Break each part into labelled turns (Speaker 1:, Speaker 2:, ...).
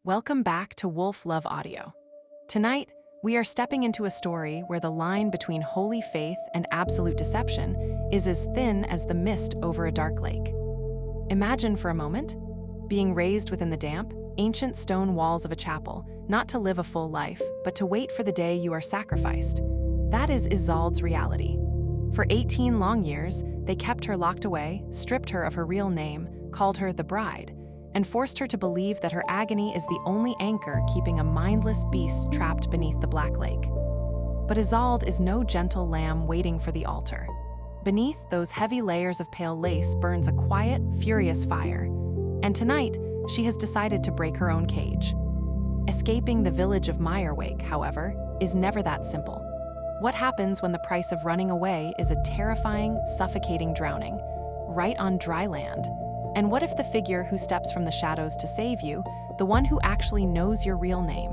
Speaker 1: Welcome back to Wolf Love Audio. Tonight, we are stepping into a story where the line between holy faith and absolute deception is as thin as the mist over a dark lake. Imagine for a moment being raised within the damp, ancient stone walls of a chapel, not to live a full life, but to wait for the day you are sacrificed. That is Isolde's reality. For 18 long years, they kept her locked away, stripped her of her real name, called her the bride, and forced her to believe that her agony is the only anchor keeping a mindless beast trapped beneath the black lake. But Isolde is no gentle lamb waiting for the altar. Beneath those heavy layers of pale lace burns a quiet, furious fire, and tonight she has decided to break her own cage. Escaping the village of Mirewake, however, is never that simple. What happens when the price of running away is a terrifying, suffocating drowning, right on dry land? And what if the figure who steps from the shadows to save you, the one who actually knows your real name,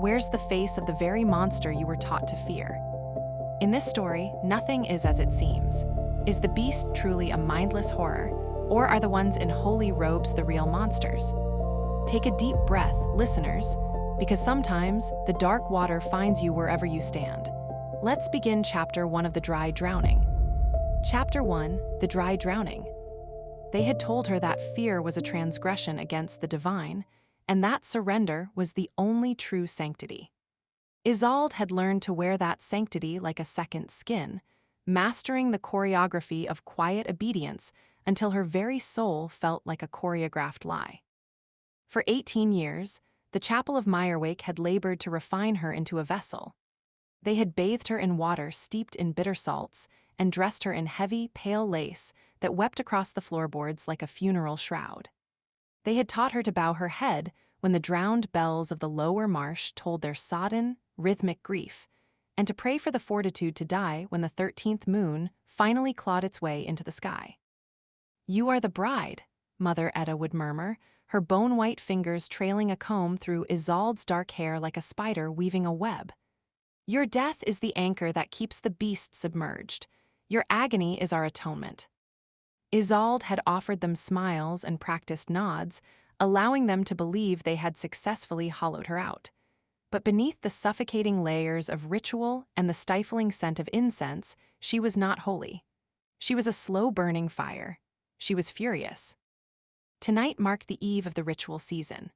Speaker 1: wears the face of the very monster you were taught to fear? In this story, nothing is as it seems. Is the beast truly a mindless horror, or are the ones in holy robes the real monsters? Take a deep breath, listeners, because sometimes the dark water finds you wherever you stand. Let's begin Chapter 1 of The Dry Drowning. Chapter 1, The Dry Drowning. They had told her that fear was a transgression against the divine, and that surrender was the only true sanctity. Isolde had learned to wear that sanctity like a second skin, mastering the choreography of quiet obedience until her very soul felt like a choreographed lie. For 18 years, the chapel of Mirewake had labored to refine her into a vessel. They had bathed her in water steeped in bitter salts and dressed her in heavy, pale lace that wept across the floorboards like a funeral shroud. They had taught her to bow her head when the drowned bells of the lower marsh told their sodden, rhythmic grief, and to pray for the fortitude to die when the 13th moon finally clawed its way into the sky. "You are the bride," Mother Etta would murmur, her bone-white fingers trailing a comb through Isolde's dark hair like a spider weaving a web. "Your death is the anchor that keeps the beast submerged. Your agony is our atonement." Isolde had offered them smiles and practiced nods, allowing them to believe they had successfully hollowed her out. But beneath the suffocating layers of ritual and the stifling scent of incense, she was not holy. She was a slow-burning fire. She was furious. Tonight marked the eve of the ritual season.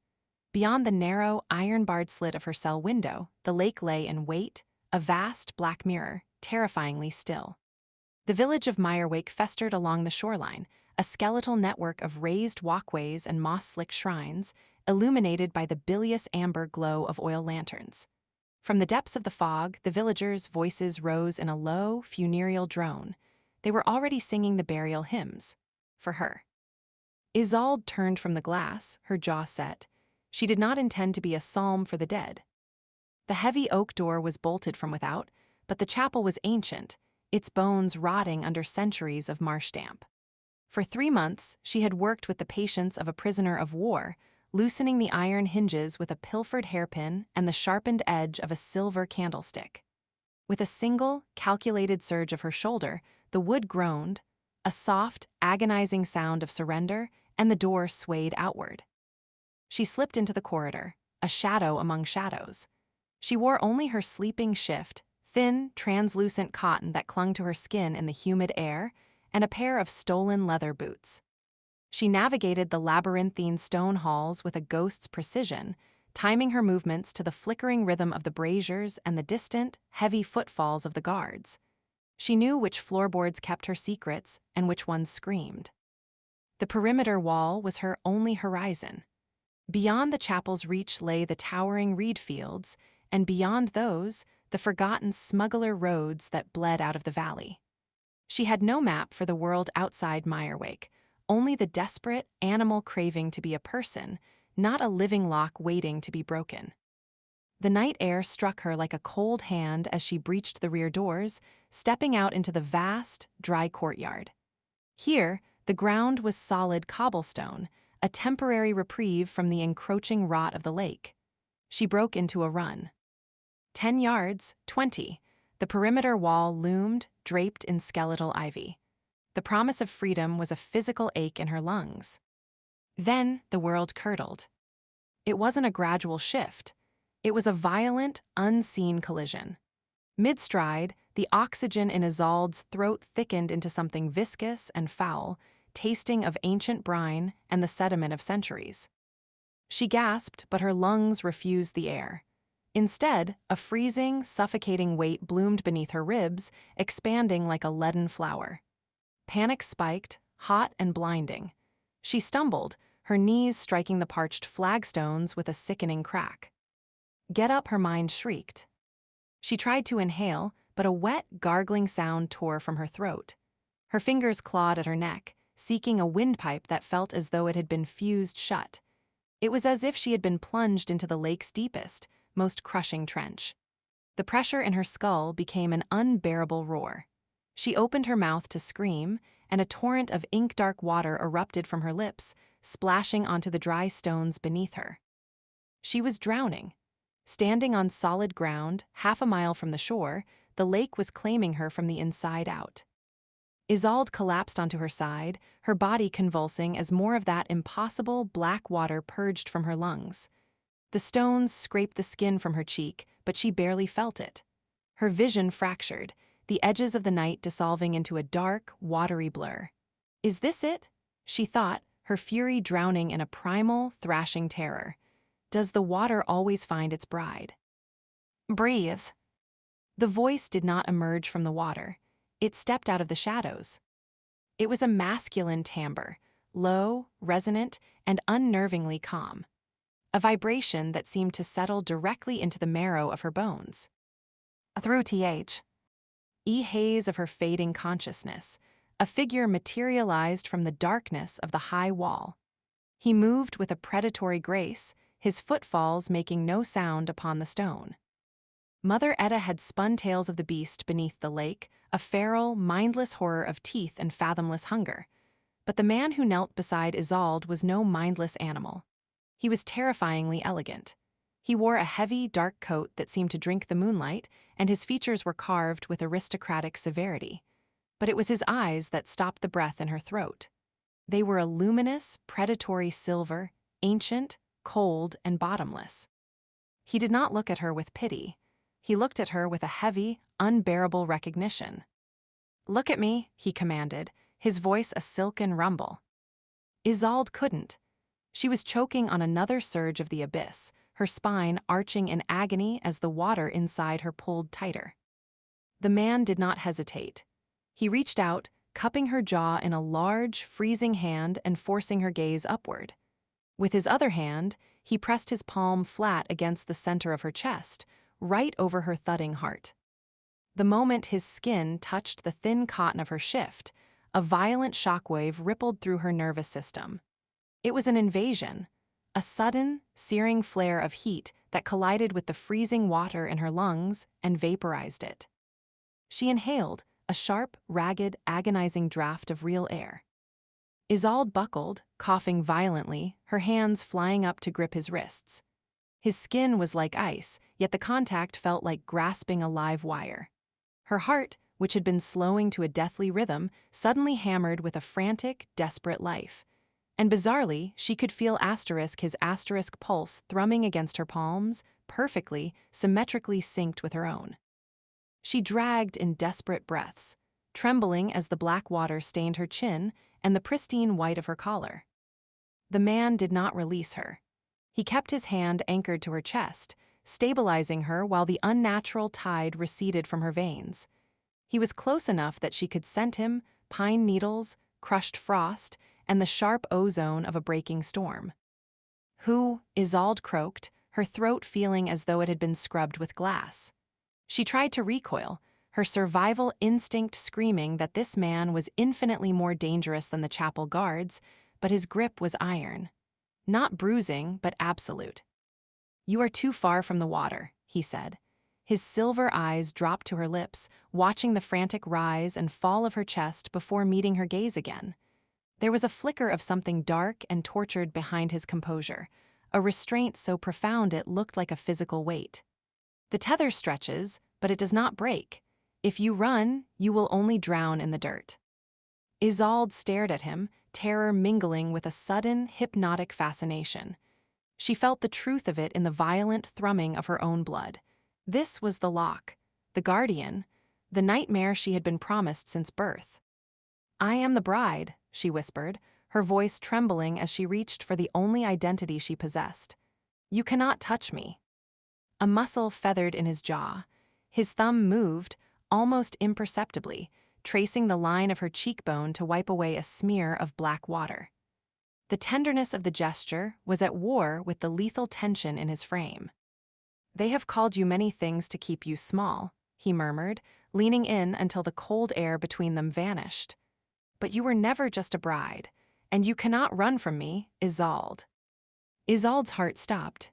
Speaker 1: Beyond the narrow, iron-barred slit of her cell window, the lake lay in wait, a vast black mirror, terrifyingly still. The village of Mirewake festered along the shoreline, a skeletal network of raised walkways and moss-slick shrines, illuminated by the bilious amber glow of oil lanterns. From the depths of the fog, the villagers' voices rose in a low, funereal drone. They were already singing the burial hymns. For her. Isolde turned from the glass, her jaw set. She did not intend to be a psalm for the dead. The heavy oak door was bolted from without, but the chapel was ancient, its bones rotting under centuries of marsh damp. For 3 months, she had worked with the patience of a prisoner of war, loosening the iron hinges with a pilfered hairpin and the sharpened edge of a silver candlestick. With a single, calculated surge of her shoulder, the wood groaned, a soft, agonizing sound of surrender, and the door swayed outward. She slipped into the corridor, a shadow among shadows. She wore only her sleeping shift, thin, translucent cotton that clung to her skin in the humid air, and a pair of stolen leather boots. She navigated the labyrinthine stone halls with a ghost's precision, timing her movements to the flickering rhythm of the braziers and the distant, heavy footfalls of the guards. She knew which floorboards kept her secrets and which ones screamed. The perimeter wall was her only horizon. Beyond the chapel's reach lay the towering reed fields, and beyond those, the forgotten smuggler roads that bled out of the valley. She had no map for the world outside Mirewake, only the desperate, animal craving to be a person, not a living lock waiting to be broken. The night air struck her like a cold hand as she breached the rear doors, stepping out into the vast, dry courtyard. Here, the ground was solid cobblestone, a temporary reprieve from the encroaching rot of the lake. She broke into a run. 10 yards, 20, the perimeter wall loomed, draped in skeletal ivy. The promise of freedom was a physical ache in her lungs. Then the world curdled. It wasn't a gradual shift. It was a violent, unseen collision. Mid-stride, the oxygen in Isolde's throat thickened into something viscous and foul, tasting of ancient brine and the sediment of centuries. She gasped, but her lungs refused the air. Instead, a freezing, suffocating weight bloomed beneath her ribs, expanding like a leaden flower. Panic spiked, hot and blinding. She stumbled, her knees striking the parched flagstones with a sickening crack. "Get up," her mind shrieked. She tried to inhale, but a wet, gargling sound tore from her throat. Her fingers clawed at her neck, seeking a windpipe that felt as though it had been fused shut. It was as if she had been plunged into the lake's deepest, most crushing trench. The pressure in her skull became an unbearable roar. She opened her mouth to scream, and a torrent of ink-dark water erupted from her lips, splashing onto the dry stones beneath her. She was drowning. Standing on solid ground, half a mile from the shore, the lake was claiming her from the inside out. Isolde collapsed onto her side, her body convulsing as more of that impossible black water purged from her lungs. The stones scraped the skin from her cheek, but she barely felt it. Her vision fractured, the edges of the night dissolving into a dark, watery blur. "Is this it?" she thought, her fury drowning in a primal, thrashing terror. Does the water always find its bride? "Breathe." The voice did not emerge from the water. It stepped out of the shadows. It was a masculine timbre, low, resonant, and unnervingly calm. A vibration that seemed to settle directly into the marrow of her bones. Through haze of her fading consciousness, a figure materialized from the darkness of the high wall. He moved with a predatory grace, his footfalls making no sound upon the stone. Mother Etta had spun tales of the beast beneath the lake, a feral, mindless horror of teeth and fathomless hunger. But the man who knelt beside Isolde was no mindless animal. He was terrifyingly elegant. He wore a heavy, dark coat that seemed to drink the moonlight, and his features were carved with aristocratic severity. But it was his eyes that stopped the breath in her throat. They were a luminous, predatory silver, ancient, cold, and bottomless. He did not look at her with pity. He looked at her with a heavy, unbearable recognition. "Look at me," he commanded, his voice a silken rumble. Isolde couldn't. She was choking on another surge of the abyss, her spine arching in agony as the water inside her pulled tighter. The man did not hesitate. He reached out, cupping her jaw in a large, freezing hand and forcing her gaze upward. With his other hand, he pressed his palm flat against the center of her chest, right over her thudding heart. The moment his skin touched the thin cotton of her shift, a violent shockwave rippled through her nervous system. It was an invasion, a sudden, searing flare of heat that collided with the freezing water in her lungs and vaporized it. She inhaled, a sharp, ragged, agonizing draft of real air. Isolde buckled, coughing violently, her hands flying up to grip his wrists. His skin was like ice, yet the contact felt like grasping a live wire. Her heart, which had been slowing to a deathly rhythm, suddenly hammered with a frantic, desperate life. And bizarrely, she could feel his asterisk pulse thrumming against her palms, perfectly, symmetrically synced with her own. She dragged in desperate breaths, trembling as the black water stained her chin and the pristine white of her collar. The man did not release her. He kept his hand anchored to her chest, stabilizing her while the unnatural tide receded from her veins. He was close enough that she could scent him, pine needles, crushed frost, and the sharp ozone of a breaking storm. "Who?" Isolde croaked, her throat feeling as though it had been scrubbed with glass. She tried to recoil, her survival instinct screaming that this man was infinitely more dangerous than the chapel guards, but his grip was iron. Not bruising, but absolute. "You are too far from the water," he said. His silver eyes dropped to her lips, watching the frantic rise and fall of her chest before meeting her gaze again. There was a flicker of something dark and tortured behind his composure, a restraint so profound it looked like a physical weight. "The tether stretches, but it does not break. If you run, you will only drown in the dirt." Isolde stared at him, terror mingling with a sudden, hypnotic fascination. She felt the truth of it in the violent thrumming of her own blood. This was the lock, the guardian, the nightmare she had been promised since birth. "I am the bride," she whispered, her voice trembling as she reached for the only identity she possessed. "You cannot touch me." A muscle feathered in his jaw. His thumb moved, almost imperceptibly, tracing the line of her cheekbone to wipe away a smear of black water. The tenderness of the gesture was at war with the lethal tension in his frame. "They have called you many things to keep you small," he murmured, leaning in until the cold air between them vanished. "But you were never just a bride, and you cannot run from me, Isolde." Isolde's heart stopped.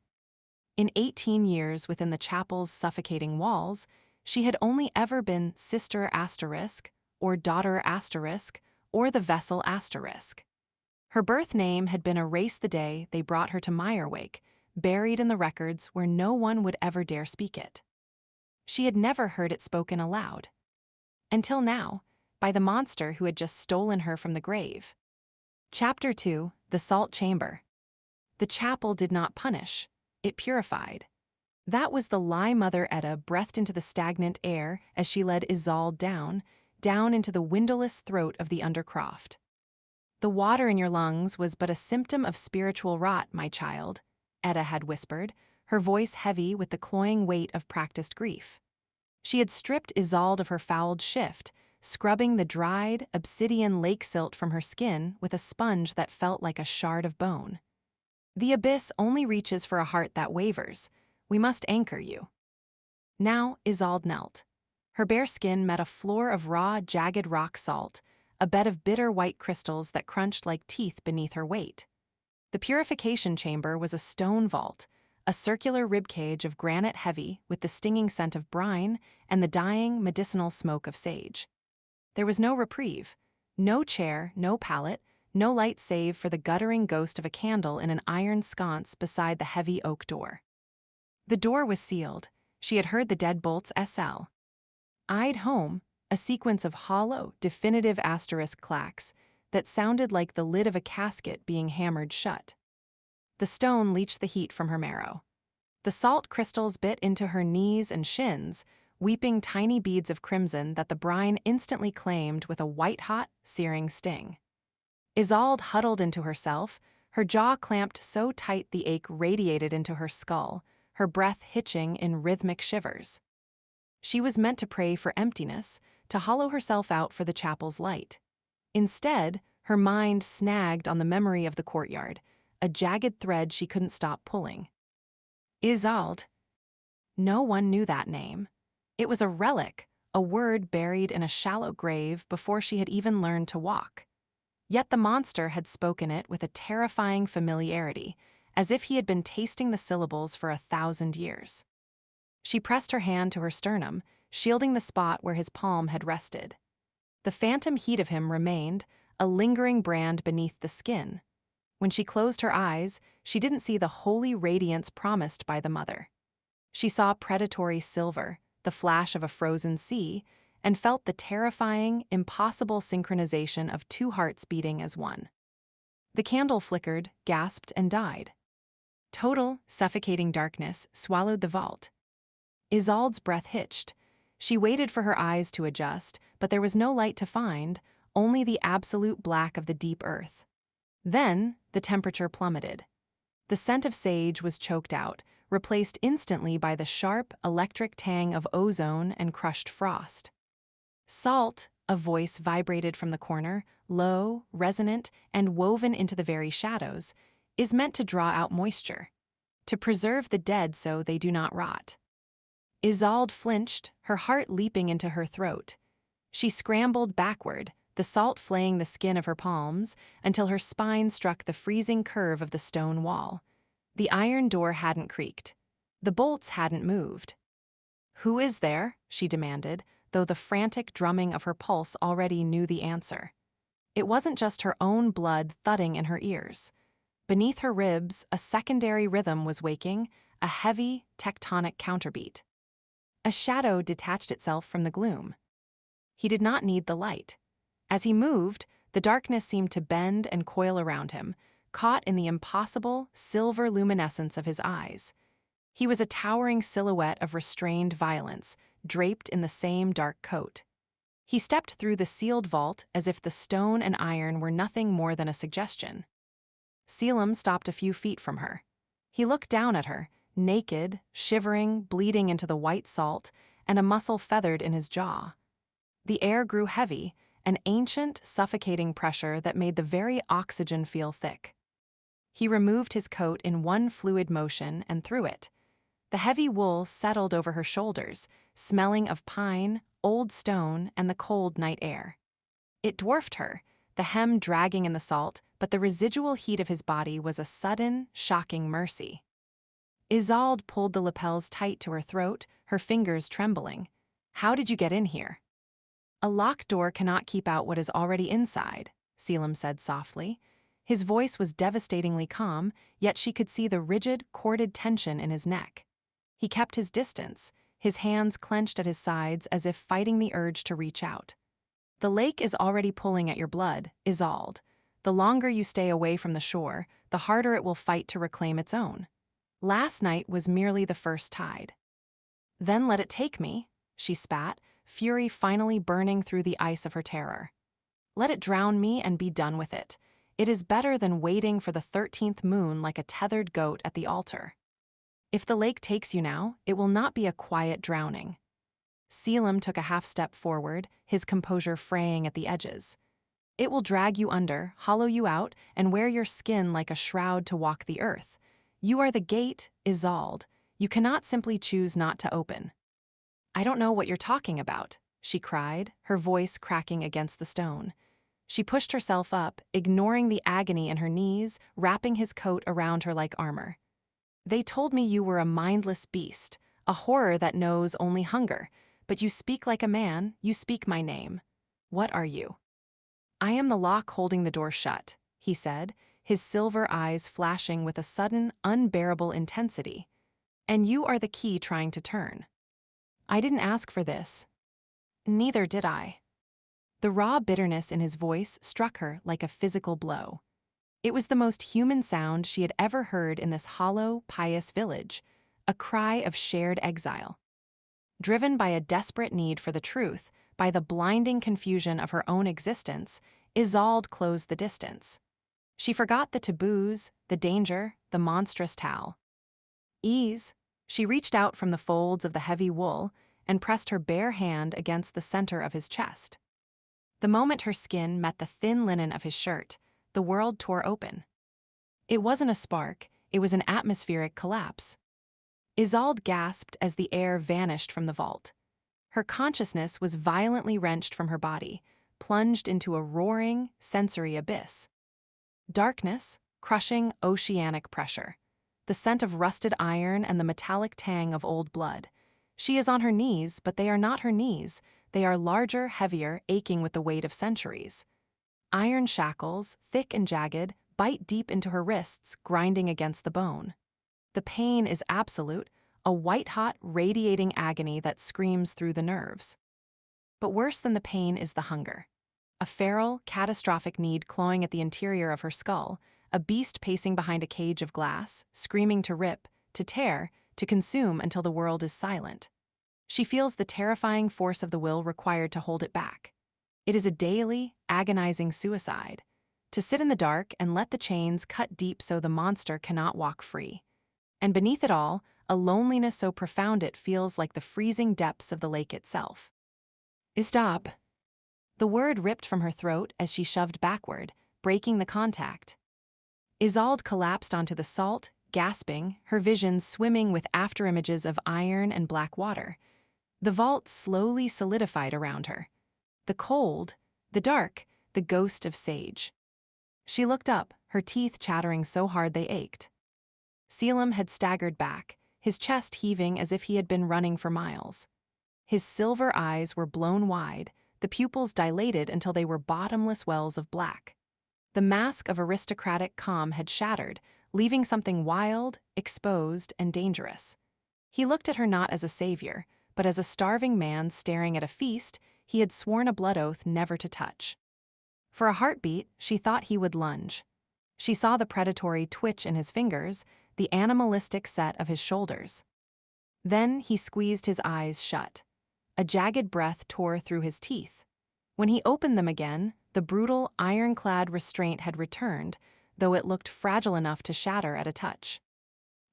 Speaker 1: In 18 years within the chapel's suffocating walls, she had only ever been sister asterisk, or daughter asterisk, or the vessel asterisk. Her birth name had been erased the day they brought her to Mirewake, buried in the records where no one would ever dare speak it. She had never heard it spoken aloud. Until now, by the monster who had just stolen her from the grave. Chapter 2: The Salt Chamber. The chapel did not punish, it purified. That was the lie Mother Etta breathed into the stagnant air as she led Isolde down into the windowless throat of the undercroft. "The water in your lungs was but a symptom of spiritual rot, my child," Etta had whispered, her voice heavy with the cloying weight of practiced grief. She had stripped Isolde of her fouled shift, scrubbing the dried, obsidian lake silt from her skin with a sponge that felt like a shard of bone. "The abyss only reaches for a heart that wavers. We must anchor you." Now Isolde knelt. Her bare skin met a floor of raw, jagged rock salt, a bed of bitter white crystals that crunched like teeth beneath her weight. The purification chamber was a stone vault, a circular ribcage of granite heavy with the stinging scent of brine and the dying, medicinal smoke of sage. There was no reprieve, no chair, no pallet, no light save for the guttering ghost of a candle in an iron sconce beside the heavy oak door. The door was sealed. She had heard the deadbolts SL. Eyed home, a sequence of hollow, definitive asterisk clacks that sounded like the lid of a casket being hammered shut. The stone leached the heat from her marrow. The salt crystals bit into her knees and shins, weeping tiny beads of crimson that the brine instantly claimed with a white-hot, searing sting. Isolde huddled into herself, her jaw clamped so tight the ache radiated into her skull, her breath hitching in rhythmic shivers. She was meant to pray for emptiness, to hollow herself out for the chapel's light. Instead, her mind snagged on the memory of the courtyard, a jagged thread she couldn't stop pulling. Isolde. No one knew that name. It was a relic, a word buried in a shallow grave before she had even learned to walk. Yet the monster had spoken it with a terrifying familiarity, as if he had been tasting the syllables for 1,000 years. She pressed her hand to her sternum, shielding the spot where his palm had rested. The phantom heat of him remained, a lingering brand beneath the skin. When she closed her eyes, she didn't see the holy radiance promised by the mother. She saw predatory silver, the flash of a frozen sea, and felt the terrifying, impossible synchronization of two hearts beating as one. The candle flickered, gasped, and died. Total, suffocating darkness swallowed the vault. Isolde's breath hitched. She waited for her eyes to adjust, but there was no light to find, only the absolute black of the deep earth. Then, the temperature plummeted. The scent of sage was choked out, replaced instantly by the sharp, electric tang of ozone and crushed frost. "Salt," a voice vibrated from the corner, low, resonant, and woven into the very shadows, "is meant to draw out moisture, to preserve the dead so they do not rot." Isolde flinched, her heart leaping into her throat. She scrambled backward, the salt flaying the skin of her palms, until her spine struck the freezing curve of the stone wall. The iron door hadn't creaked. The bolts hadn't moved. "Who is there?" she demanded, though the frantic drumming of her pulse already knew the answer. It wasn't just her own blood thudding in her ears. Beneath her ribs, a secondary rhythm was waking, a heavy, tectonic counterbeat. A shadow detached itself from the gloom. He did not need the light. As he moved, the darkness seemed to bend and coil around him, caught in the impossible silver luminescence of his eyes. He was a towering silhouette of restrained violence, draped in the same dark coat. He stepped through the sealed vault as if the stone and iron were nothing more than a suggestion. Selim stopped a few feet from her. He looked down at her, naked, shivering, bleeding into the white salt, and a muscle feathered in his jaw. The air grew heavy, an ancient, suffocating pressure that made the very oxygen feel thick. He removed his coat in one fluid motion and threw it. The heavy wool settled over her shoulders, smelling of pine, old stone, and the cold night air. It dwarfed her, the hem dragging in the salt, but the residual heat of his body was a sudden, shocking mercy. Isolde pulled the lapels tight to her throat, her fingers trembling. "How did you get in here?" "A locked door cannot keep out what is already inside," Selim said softly. His voice was devastatingly calm, yet she could see the rigid, corded tension in his neck. He kept his distance, his hands clenched at his sides as if fighting the urge to reach out. "The lake is already pulling at your blood, Isolde. The longer you stay away from the shore, the harder it will fight to reclaim its own. Last night was merely the first tide." "Then let it take me," she spat, fury finally burning through the ice of her terror. "Let it drown me and be done with it. It is better than waiting for the 13th moon like a tethered goat at the altar. If the lake takes you now, it will not be a quiet drowning." Selim took a half-step forward, his composure fraying at the edges. "It will drag you under, hollow you out, and wear your skin like a shroud to walk the earth. You are the gate, Isolde. You cannot simply choose not to open." "I don't know what you're talking about," she cried, her voice cracking against the stone. She pushed herself up, ignoring the agony in her knees, wrapping his coat around her like armor. "They told me you were a mindless beast, a horror that knows only hunger. But you speak like a man, you speak my name. What are you?" "I am the lock holding the door shut," he said, his silver eyes flashing with a sudden, unbearable intensity. "And you are the key trying to turn." "I didn't ask for this." "Neither did I." The raw bitterness in his voice struck her like a physical blow. It was the most human sound she had ever heard in this hollow, pious village, a cry of shared exile. Driven by a desperate need for the truth, by the blinding confusion of her own existence, Isolde closed the distance. She forgot the taboos, the danger, the monstrous towel. "Ease," she reached out from the folds of the heavy wool and pressed her bare hand against the center of his chest. The moment her skin met the thin linen of his shirt, the world tore open. It wasn't a spark, it was an atmospheric collapse. Isolde gasped as the air vanished from the vault. Her consciousness was violently wrenched from her body, plunged into a roaring, sensory abyss. Darkness, crushing oceanic pressure. The scent of rusted iron and the metallic tang of old blood. She is on her knees, but they are not her knees. They are larger, heavier, aching with the weight of centuries. Iron shackles, thick and jagged, bite deep into her wrists, grinding against the bone. The pain is absolute, a white-hot, radiating agony that screams through the nerves. But worse than the pain is the hunger. A feral, catastrophic need clawing at the interior of her skull, a beast pacing behind a cage of glass, screaming to rip, to tear, to consume until the world is silent. She feels the terrifying force of the will required to hold it back. It is a daily, agonizing suicide, to sit in the dark and let the chains cut deep so the monster cannot walk free. And beneath it all, a loneliness so profound it feels like the freezing depths of the lake itself. "Stop." The word ripped from her throat as she shoved backward, breaking the contact. Isolde collapsed onto the salt, gasping, her vision swimming with afterimages of iron and black water. The vault slowly solidified around her. The cold, the dark, the ghost of Sage. She looked up, her teeth chattering so hard they ached. Selim had staggered back, his chest heaving as if he had been running for miles. His silver eyes were blown wide, the pupils dilated until they were bottomless wells of black. The mask of aristocratic calm had shattered, leaving something wild, exposed, and dangerous. He looked at her not as a savior, but as a starving man staring at a feast he had sworn a blood oath never to touch. For a heartbeat, she thought he would lunge. She saw the predatory twitch in his fingers, the animalistic set of his shoulders. Then he squeezed his eyes shut. A jagged breath tore through his teeth. When he opened them again, the brutal, ironclad restraint had returned, though it looked fragile enough to shatter at a touch.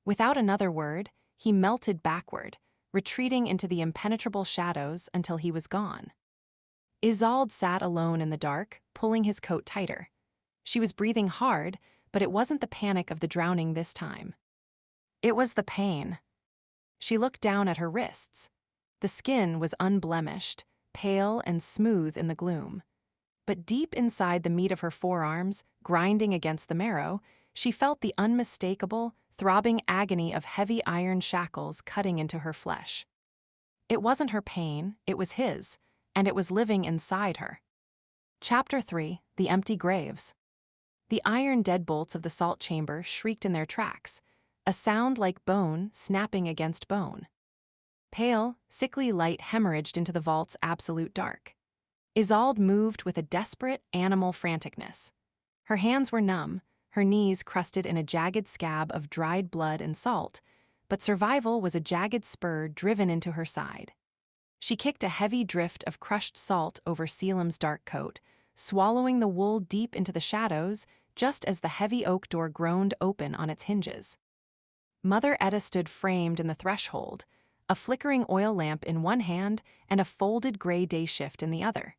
Speaker 1: Without another word, he melted backward, retreating into the impenetrable shadows until he was gone. Isolde sat alone in the dark, pulling his coat tighter. She was breathing hard, but it wasn't the panic of the drowning this time. It was the pain. She looked down at her wrists. The skin was unblemished, pale and smooth in the gloom. But deep inside the meat of her forearms, grinding against the marrow, she felt the unmistakable, throbbing agony of heavy iron shackles cutting into her flesh. It wasn't her pain, it was his, and it was living inside her. Chapter 3: The Empty Graves. The iron deadbolts of the salt chamber shrieked in their tracks, a sound like bone snapping against bone. Pale, sickly light hemorrhaged into the vault's absolute dark. Isolde moved with a desperate, animal franticness. Her hands were numb, her knees crusted in a jagged scab of dried blood and salt, but survival was a jagged spur driven into her side. She kicked a heavy drift of crushed salt over Selim's dark coat, swallowing the wool deep into the shadows just as the heavy oak door groaned open on its hinges. Mother Etta stood framed in the threshold, a flickering oil lamp in one hand and a folded gray day shift in the other.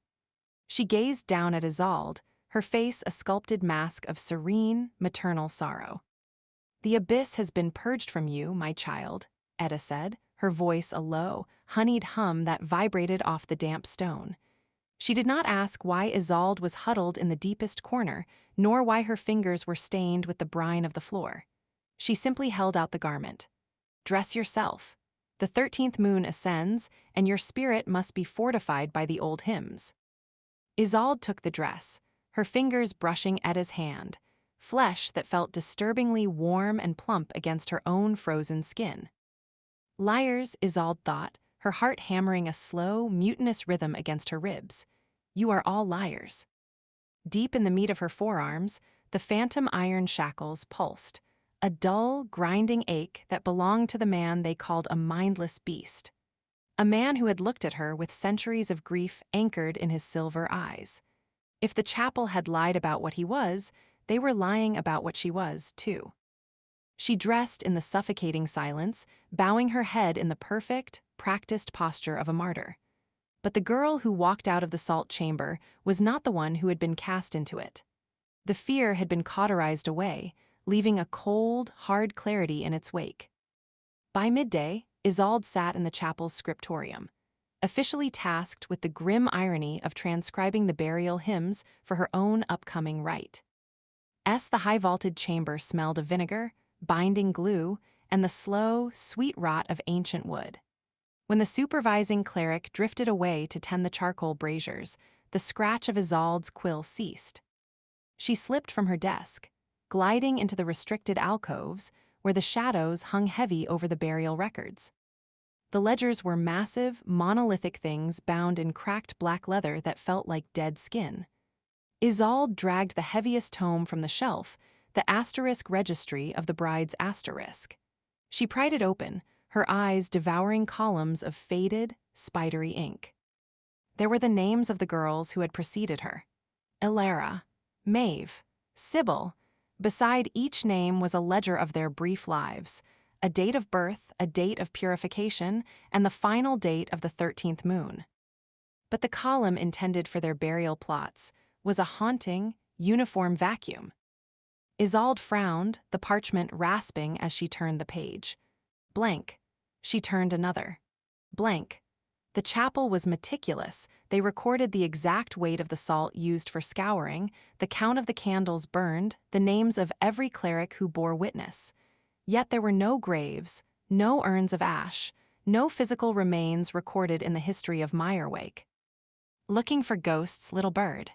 Speaker 1: She gazed down at Isolde, her face a sculpted mask of serene, maternal sorrow. "The abyss has been purged from you, my child," Etta said, her voice a low, honeyed hum that vibrated off the damp stone. She did not ask why Isolde was huddled in the deepest corner, nor why her fingers were stained with the brine of the floor. She simply held out the garment. "Dress yourself. The 13th moon ascends, and your spirit must be fortified by the old hymns." Isolde took the dress, her fingers brushing Etta's hand, flesh that felt disturbingly warm and plump against her own frozen skin. "Liars," Isolde thought, her heart hammering a slow, mutinous rhythm against her ribs. "You are all liars." Deep in the meat of her forearms, the phantom iron shackles pulsed, a dull, grinding ache that belonged to the man they called a mindless beast. A man who had looked at her with centuries of grief anchored in his silver eyes. If the chapel had lied about what he was, they were lying about what she was, too. She dressed in the suffocating silence, bowing her head in the perfect, practiced posture of a martyr. But the girl who walked out of the salt chamber was not the one who had been cast into it. The fear had been cauterized away, leaving a cold, hard clarity in its wake. By midday, Isolde sat in the chapel's scriptorium, officially tasked with the grim irony of transcribing the burial hymns for her own upcoming rite. The high-vaulted chamber smelled of vinegar, binding glue, and the slow, sweet rot of ancient wood. When the supervising cleric drifted away to tend the charcoal braziers, the scratch of Isolde's quill ceased. She slipped from her desk, gliding into the restricted alcoves where the shadows hung heavy over the burial records. The ledgers were massive, monolithic things bound in cracked black leather that felt like dead skin. Isolde dragged the heaviest tome from the shelf, the asterisk registry of the bride's asterisk. She pried it open, her eyes devouring columns of faded, spidery ink. There were the names of the girls who had preceded her: Ilara, Maeve, Sybil. Beside each name was a ledger of their brief lives, a date of birth, a date of purification, and the final date of the 13th moon. But the column intended for their burial plots was a haunting, uniform vacuum. Isolde frowned, the parchment rasping as she turned the page. Blank. She turned another. Blank. The chapel was meticulous. They recorded the exact weight of the salt used for scouring, the count of the candles burned, the names of every cleric who bore witness. Yet there were no graves, no urns of ash, no physical remains recorded in the history of Mirewake. "Looking for ghosts, little bird."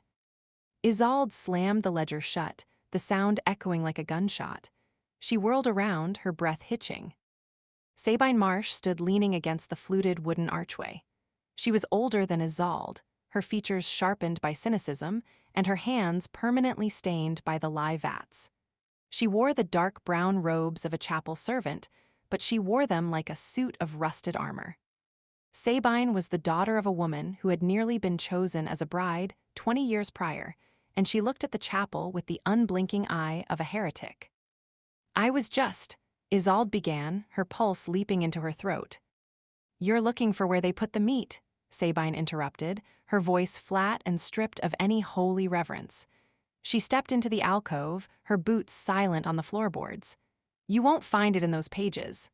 Speaker 1: Isolde slammed the ledger shut, the sound echoing like a gunshot. She whirled around, her breath hitching. Sabine Marsh stood leaning against the fluted wooden archway. She was older than Isolde, her features sharpened by cynicism, and her hands permanently stained by the lye vats. She wore the dark brown robes of a chapel servant, but she wore them like a suit of rusted armor. Sabine was the daughter of a woman who had nearly been chosen as a bride 20 years prior, and she looked at the chapel with the unblinking eye of a heretic. "I was just," Isolde began, her pulse leaping into her throat. "You're looking for where they put the meat," Sabine interrupted, her voice flat and stripped of any holy reverence. She stepped into the alcove, her boots silent on the floorboards. "You won't find it in those pages."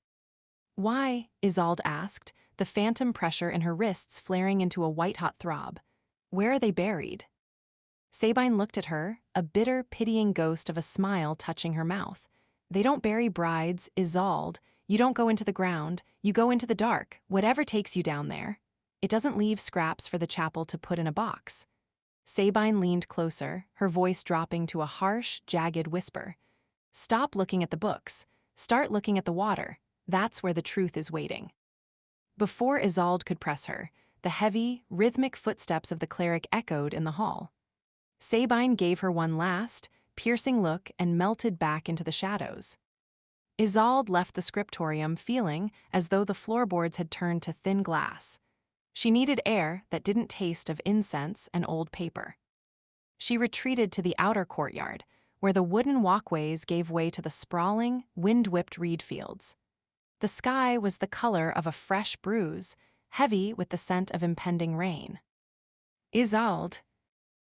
Speaker 1: "Why?" Isolde asked, the phantom pressure in her wrists flaring into a white-hot throb. "Where are they buried?" Sabine looked at her, a bitter, pitying ghost of a smile touching her mouth. "They don't bury brides, Isolde. You don't go into the ground, you go into the dark, whatever takes you down there. It doesn't leave scraps for the chapel to put in a box." Sabine leaned closer, her voice dropping to a harsh, jagged whisper. "Stop looking at the books. Start looking at the water. That's where the truth is waiting." Before Isolde could press her, the heavy, rhythmic footsteps of the cleric echoed in the hall. Sabine gave her one last, piercing look and melted back into the shadows. Isolde left the scriptorium feeling as though the floorboards had turned to thin glass. She needed air that didn't taste of incense and old paper. She retreated to the outer courtyard, where the wooden walkways gave way to the sprawling, wind-whipped reed fields. The sky was the color of a fresh bruise, heavy with the scent of impending rain. "Isolde."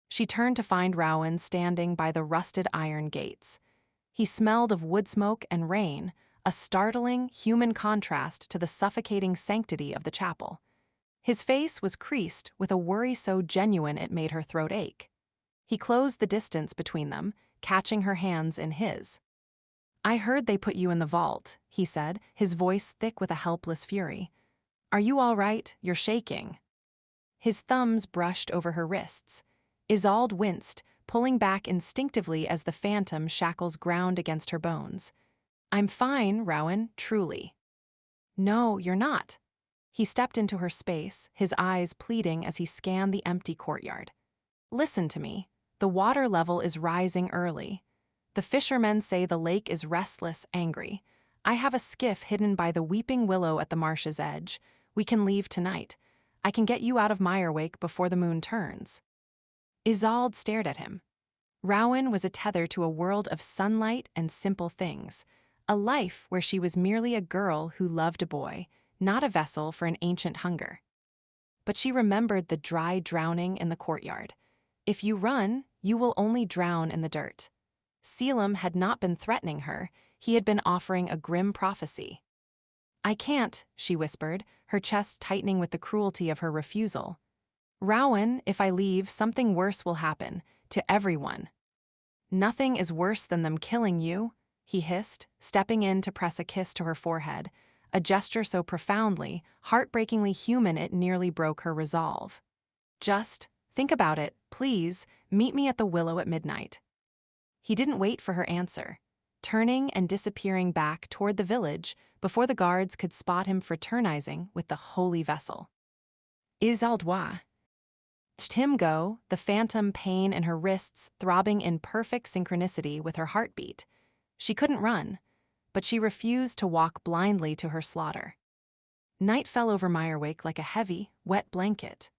Speaker 1: She turned to find Rowan standing by the rusted iron gates. He smelled of wood smoke and rain, a startling, human contrast to the suffocating sanctity of the chapel. His face was creased with a worry so genuine it made her throat ache. He closed the distance between them, catching her hands in his. "I heard they put you in the vault," he said, his voice thick with a helpless fury. "Are you all right? You're shaking." His thumbs brushed over her wrists. Isolde winced, pulling back instinctively as the phantom shackles ground against her bones. "I'm fine, Rowan, truly." "No, you're not." He stepped into her space, his eyes pleading as he scanned the empty courtyard. "Listen to me. The water level is rising early. The fishermen say the lake is restless, angry. I have a skiff hidden by the weeping willow at the marsh's edge. We can leave tonight. I can get you out of Mirewake before the moon turns." Isolde stared at him. Rowan was a tether to a world of sunlight and simple things, a life where she was merely a girl who loved a boy, not a vessel for an ancient hunger. But she remembered the dry drowning in the courtyard. If you run, you will only drown in the dirt. Selim had not been threatening her, he had been offering a grim prophecy. "I can't," she whispered, her chest tightening with the cruelty of her refusal. "Rowan, if I leave, something worse will happen, to everyone." "Nothing is worse than them killing you," he hissed, stepping in to press a kiss to her forehead, a gesture so profoundly, heartbreakingly human it nearly broke her resolve. "Just think about it, please. Meet me at the willow at midnight." He didn't wait for her answer, turning and disappearing back toward the village before the guards could spot him fraternizing with the holy vessel. Isolde watched him go, the phantom pain in her wrists throbbing in perfect synchronicity with her heartbeat. She couldn't run, but she refused to walk blindly to her slaughter. Night fell over Mirewake like a heavy, wet blanket.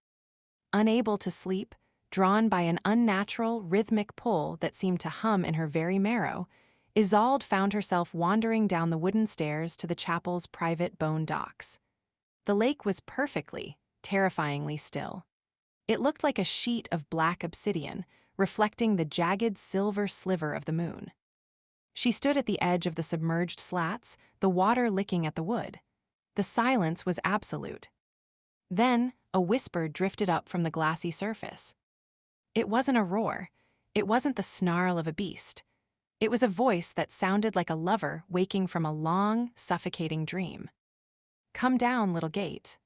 Speaker 1: Unable to sleep, drawn by an unnatural, rhythmic pull that seemed to hum in her very marrow, Isolde found herself wandering down the wooden stairs to the chapel's private bone docks. The lake was perfectly, terrifyingly still. It looked like a sheet of black obsidian, reflecting the jagged silver sliver of the moon. She stood at the edge of the submerged slats, the water licking at the wood. The silence was absolute. Then, a whisper drifted up from the glassy surface. It wasn't a roar. It wasn't the snarl of a beast. It was a voice that sounded like a lover waking from a long, suffocating dream. "Come down, little gate."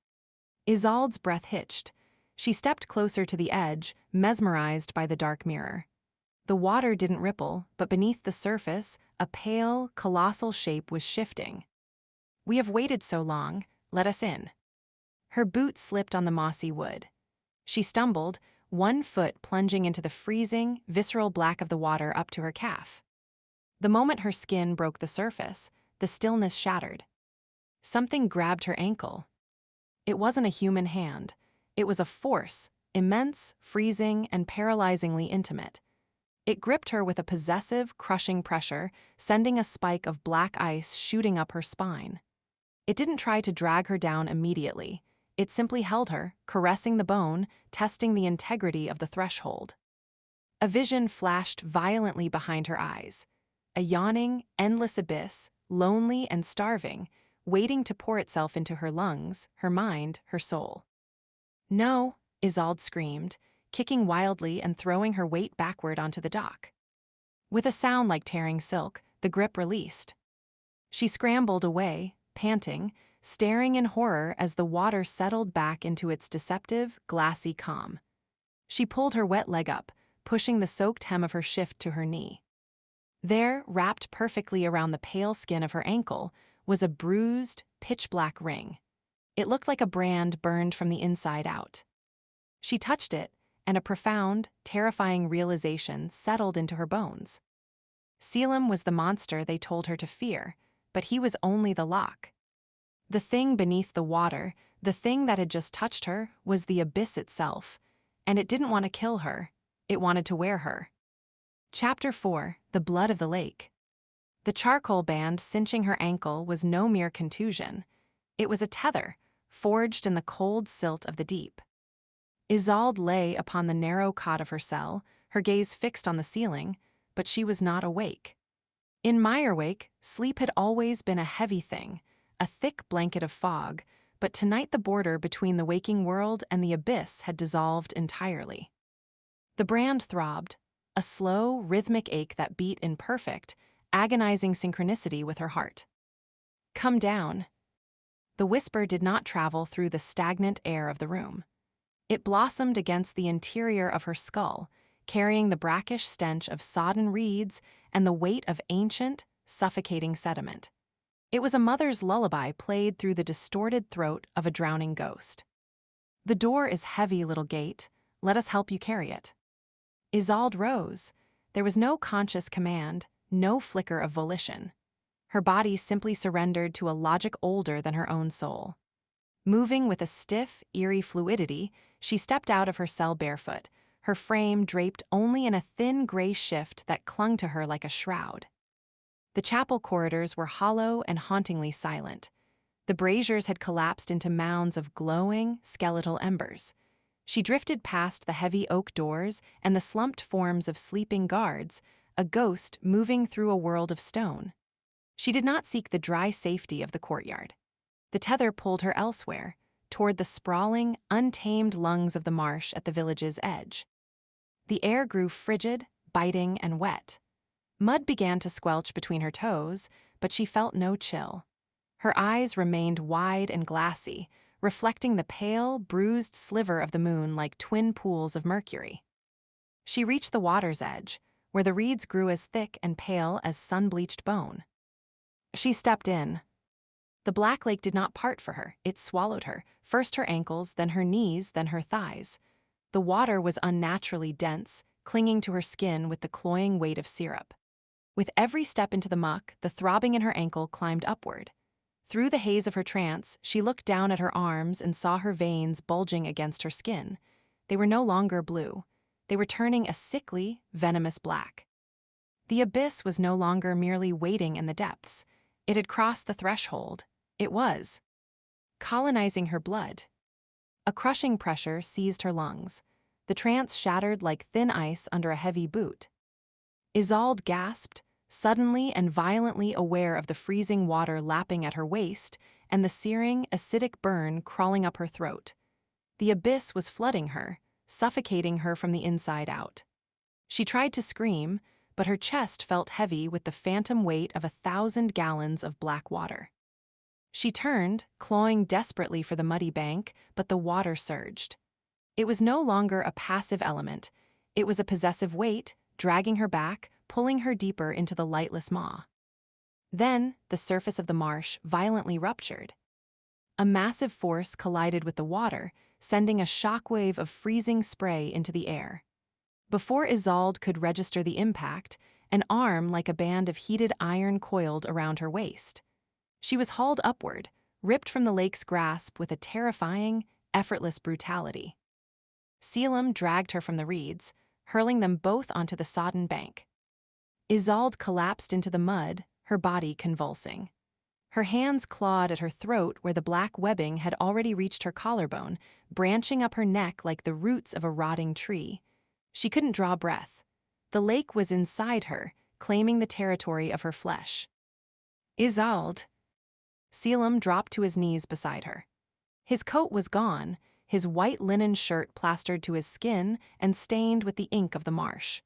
Speaker 1: Isolde's breath hitched. She stepped closer to the edge, mesmerized by the dark mirror. The water didn't ripple, but beneath the surface, a pale, colossal shape was shifting. "We have waited so long, let us in." Her boot slipped on the mossy wood. She stumbled, one foot plunging into the freezing, visceral black of the water up to her calf. The moment her skin broke the surface, the stillness shattered. Something grabbed her ankle. It wasn't a human hand. It was a force, immense, freezing, and paralyzingly intimate. It gripped her with a possessive, crushing pressure, sending a spike of black ice shooting up her spine. It didn't try to drag her down immediately. It simply held her, caressing the bone, testing the integrity of the threshold. A vision flashed violently behind her eyes. A yawning, endless abyss, lonely and starving, waiting to pour itself into her lungs, her mind, her soul. "No," Isolde screamed, kicking wildly and throwing her weight backward onto the dock. With a sound like tearing silk, the grip released. She scrambled away, panting, staring in horror as the water settled back into its deceptive, glassy calm. She pulled her wet leg up, pushing the soaked hem of her shift to her knee. There, wrapped perfectly around the pale skin of her ankle, was a bruised, pitch-black ring. It looked like a brand burned from the inside out. She touched it, and a profound, terrifying realization settled into her bones. Selim was the monster they told her to fear, but he was only the lock. The thing beneath the water, the thing that had just touched her, was the abyss itself, and it didn't want to kill her. It wanted to wear her. Chapter 4: The Blood of the Lake. The charcoal band cinching her ankle was no mere contusion. It was a tether, forged in the cold silt of the deep. Isolde lay upon the narrow cot of her cell, her gaze fixed on the ceiling, but she was not awake. In Mirewake, sleep had always been a heavy thing, a thick blanket of fog, but tonight the border between the waking world and the abyss had dissolved entirely. The brand throbbed, a slow, rhythmic ache that beat in perfect, agonizing synchronicity with her heart. "Come down." The whisper did not travel through the stagnant air of the room. It blossomed against the interior of her skull, carrying the brackish stench of sodden reeds and the weight of ancient, suffocating sediment. It was a mother's lullaby played through the distorted throat of a drowning ghost. "The door is heavy, little gate. Let us help you carry it." Isolde rose. There was no conscious command, no flicker of volition. Her body simply surrendered to a logic older than her own soul. Moving with a stiff, eerie fluidity, she stepped out of her cell barefoot, her frame draped only in a thin gray shift that clung to her like a shroud. The chapel corridors were hollow and hauntingly silent. The braziers had collapsed into mounds of glowing, skeletal embers. She drifted past the heavy oak doors and the slumped forms of sleeping guards, a ghost moving through a world of stone. She did not seek the dry safety of the courtyard. The tether pulled her elsewhere, toward the sprawling, untamed lungs of the marsh at the village's edge. The air grew frigid, biting, and wet. Mud began to squelch between her toes, but she felt no chill. Her eyes remained wide and glassy, reflecting the pale, bruised sliver of the moon like twin pools of mercury. She reached the water's edge, where the reeds grew as thick and pale as sun-bleached bone. She stepped in. The black lake did not part for her. It swallowed her, first her ankles, then her knees, then her thighs. The water was unnaturally dense, clinging to her skin with the cloying weight of syrup. With every step into the muck, the throbbing in her ankle climbed upward. Through the haze of her trance, she looked down at her arms and saw her veins bulging against her skin. They were no longer blue. They were turning a sickly, venomous black. The abyss was no longer merely waiting in the depths. It had crossed the threshold. It was colonizing her blood. A crushing pressure seized her lungs. The trance shattered like thin ice under a heavy boot. Isolde gasped, suddenly and violently aware of the freezing water lapping at her waist and the searing, acidic burn crawling up her throat. The abyss was flooding her, suffocating her from the inside out. She tried to scream, but her chest felt heavy with the phantom weight of 1,000 gallons of black water. She turned, clawing desperately for the muddy bank, but the water surged. It was no longer a passive element. It was a possessive weight, dragging her back, pulling her deeper into the lightless maw. Then, the surface of the marsh violently ruptured. A massive force collided with the water, sending a shockwave of freezing spray into the air. Before Isolde could register the impact, an arm like a band of heated iron coiled around her waist. She was hauled upward, ripped from the lake's grasp with a terrifying, effortless brutality. Selim dragged her from the reeds, hurling them both onto the sodden bank. Isolde collapsed into the mud, her body convulsing. Her hands clawed at her throat where the black webbing had already reached her collarbone, branching up her neck like the roots of a rotting tree. She couldn't draw breath. The lake was inside her, claiming the territory of her flesh. Isolde. Selim dropped to his knees beside her. His coat was gone, his white linen shirt plastered to his skin and stained with the ink of the marsh.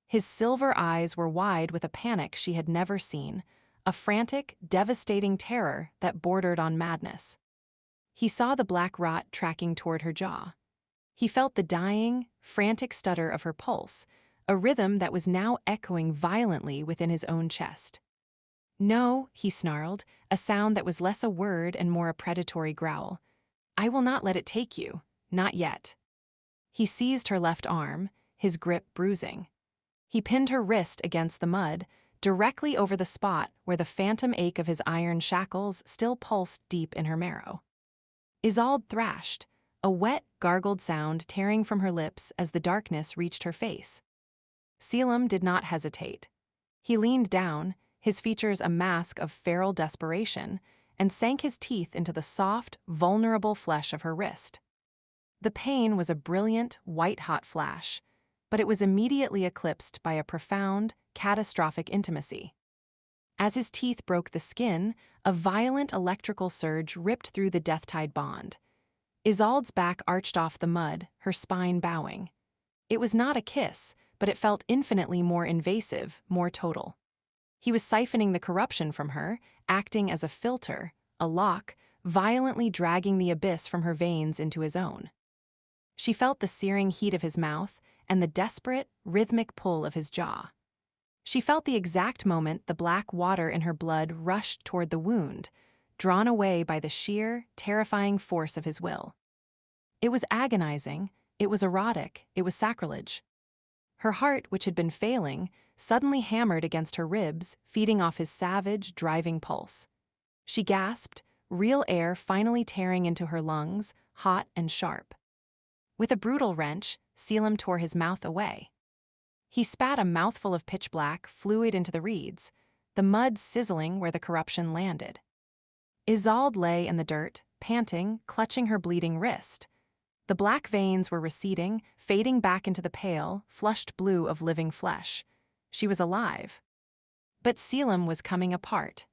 Speaker 1: His silver eyes were wide with a panic she had never seen, a frantic, devastating terror that bordered on madness. He saw the black rot tracking toward her jaw. He felt the dying, frantic stutter of her pulse, a rhythm that was now echoing violently within his own chest. "No," he snarled, a sound that was less a word and more a predatory growl. "I will not let it take you, not yet." He seized her left arm, his grip bruising. He pinned her wrist against the mud, directly over the spot where the phantom ache of his iron shackles still pulsed deep in her marrow. Isolde thrashed, a wet, gargled sound tearing from her lips as the darkness reached her face. Selim did not hesitate. He leaned down, his features a mask of feral desperation, and sank his teeth into the soft, vulnerable flesh of her wrist. The pain was a brilliant, white-hot flash, but it was immediately eclipsed by a profound, catastrophic intimacy. As his teeth broke the skin, a violent electrical surge ripped through the death-tied bond. Isolde's back arched off the mud, her spine bowing. It was not a kiss, but it felt infinitely more invasive, more total. He was siphoning the corruption from her, acting as a filter, a lock, violently dragging the abyss from her veins into his own. She felt the searing heat of his mouth and the desperate, rhythmic pull of his jaw. She felt the exact moment the black water in her blood rushed toward the wound, drawn away by the sheer, terrifying force of his will. It was agonizing, it was erotic, it was sacrilege. Her heart, which had been failing, suddenly hammered against her ribs, feeding off his savage, driving pulse. She gasped, real air finally tearing into her lungs, hot and sharp. With a brutal wrench, Selim tore his mouth away. He spat a mouthful of pitch-black fluid into the reeds, the mud sizzling where the corruption landed. Isolde lay in the dirt, panting, clutching her bleeding wrist. The black veins were receding, fading back into the pale, flushed blue of living flesh. She was alive. But Selim was coming apart.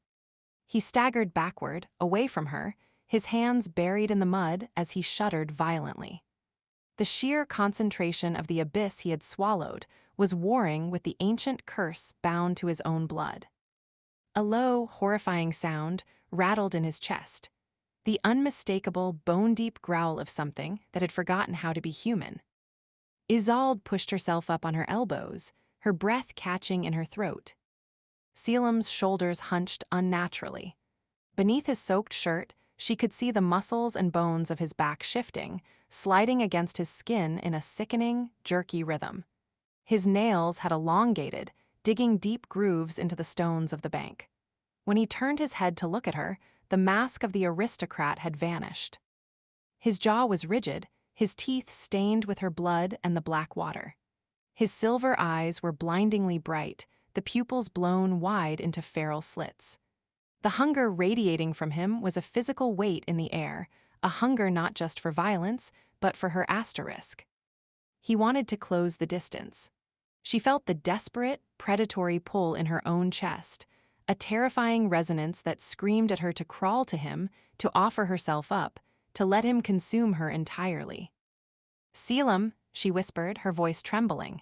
Speaker 1: He staggered backward, away from her, his hands buried in the mud as he shuddered violently. The sheer concentration of the abyss he had swallowed was warring with the ancient curse bound to his own blood. A low, horrifying sound rattled in his chest, the unmistakable, bone-deep growl of something that had forgotten how to be human. Isolde pushed herself up on her elbows, her breath catching in her throat. Selim's shoulders hunched unnaturally. Beneath his soaked shirt, she could see the muscles and bones of his back shifting, sliding against his skin in a sickening, jerky rhythm. His nails had elongated, digging deep grooves into the stones of the bank. When he turned his head to look at her, the mask of the aristocrat had vanished. His jaw was rigid, his teeth stained with her blood and the black water. His silver eyes were blindingly bright, the pupils blown wide into feral slits. The hunger radiating from him was a physical weight in the air, a hunger not just for violence, but for her asterisk. He wanted to close the distance. She felt the desperate, predatory pull in her own chest, a terrifying resonance that screamed at her to crawl to him, to offer herself up, to let him consume her entirely. "Selim," she whispered, her voice trembling.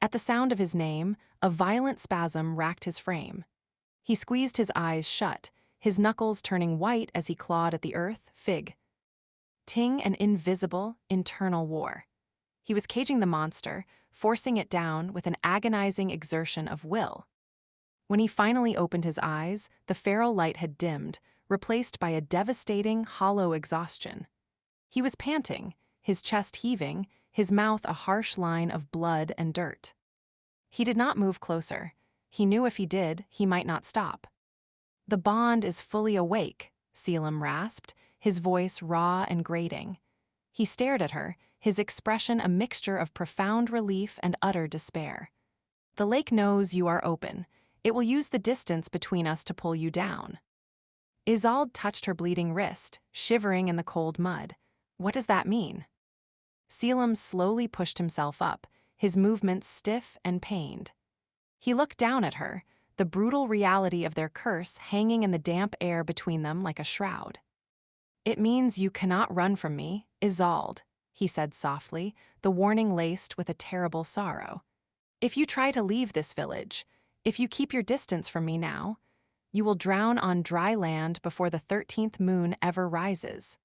Speaker 1: At the sound of his name, a violent spasm racked his frame. He squeezed his eyes shut, his knuckles turning white as he clawed at the earth, ting an invisible, internal war. He was caging the monster, forcing it down with an agonizing exertion of will. When he finally opened his eyes, the feral light had dimmed, replaced by a devastating, hollow exhaustion. He was panting, his chest heaving, his mouth a harsh line of blood and dirt. He did not move closer. He knew if he did, he might not stop. "The bond is fully awake," Selim rasped, his voice raw and grating. He stared at her, his expression a mixture of profound relief and utter despair. "The lake knows you are open. It will use the distance between us to pull you down." Isolde touched her bleeding wrist, shivering in the cold mud. "What does that mean?" Selim slowly pushed himself up, his movements stiff and pained. He looked down at her, the brutal reality of their curse hanging in the damp air between them like a shroud. "It means you cannot run from me, Isolde," he said softly, the warning laced with a terrible sorrow. "If you try to leave this village, if you keep your distance from me now, you will drown on dry land before the 13th moon ever rises."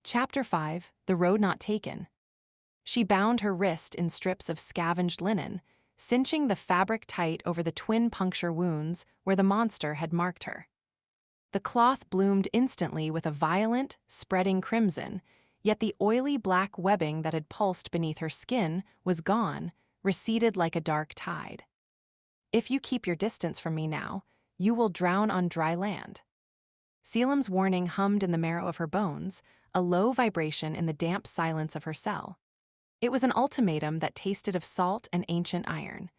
Speaker 1: Chapter 5, The Road Not Taken. She bound her wrist in strips of scavenged linen, cinching the fabric tight over the twin puncture wounds where the monster had marked her. The cloth bloomed instantly with a violent, spreading crimson, yet the oily black webbing that had pulsed beneath her skin was gone, receded like a dark tide. "If you keep your distance from me now, you will drown on dry land." Selim's warning hummed in the marrow of her bones, a low vibration in the damp silence of her cell. It was an ultimatum that tasted of salt and ancient iron.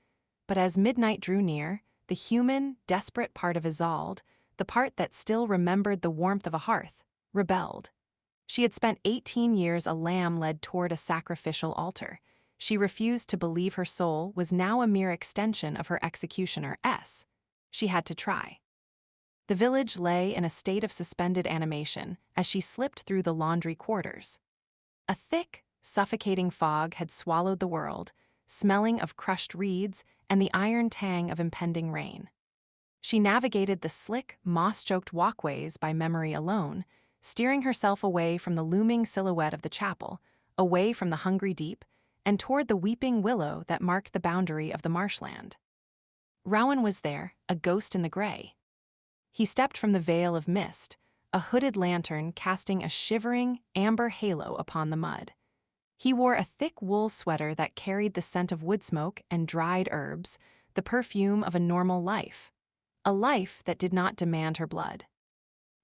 Speaker 1: But as midnight drew near, the human, desperate part of Isolde, the part that still remembered the warmth of a hearth, rebelled. She had spent 18 years a lamb led toward a sacrificial altar. She refused to believe her soul was now a mere extension of her executioner S. She had to try. The village lay in a state of suspended animation as she slipped through the laundry quarters. A thick, suffocating fog had swallowed the world, smelling of crushed reeds and the iron tang of impending rain. She navigated the slick, moss-choked walkways by memory alone, steering herself away from the looming silhouette of the chapel, away from the hungry deep, and toward the weeping willow that marked the boundary of the marshland. Rowan was there, a ghost in the gray. He stepped from the veil of mist, a hooded lantern casting a shivering, amber halo upon the mud. He wore a thick wool sweater that carried the scent of wood smoke and dried herbs, the perfume of a normal life. A life that did not demand her blood.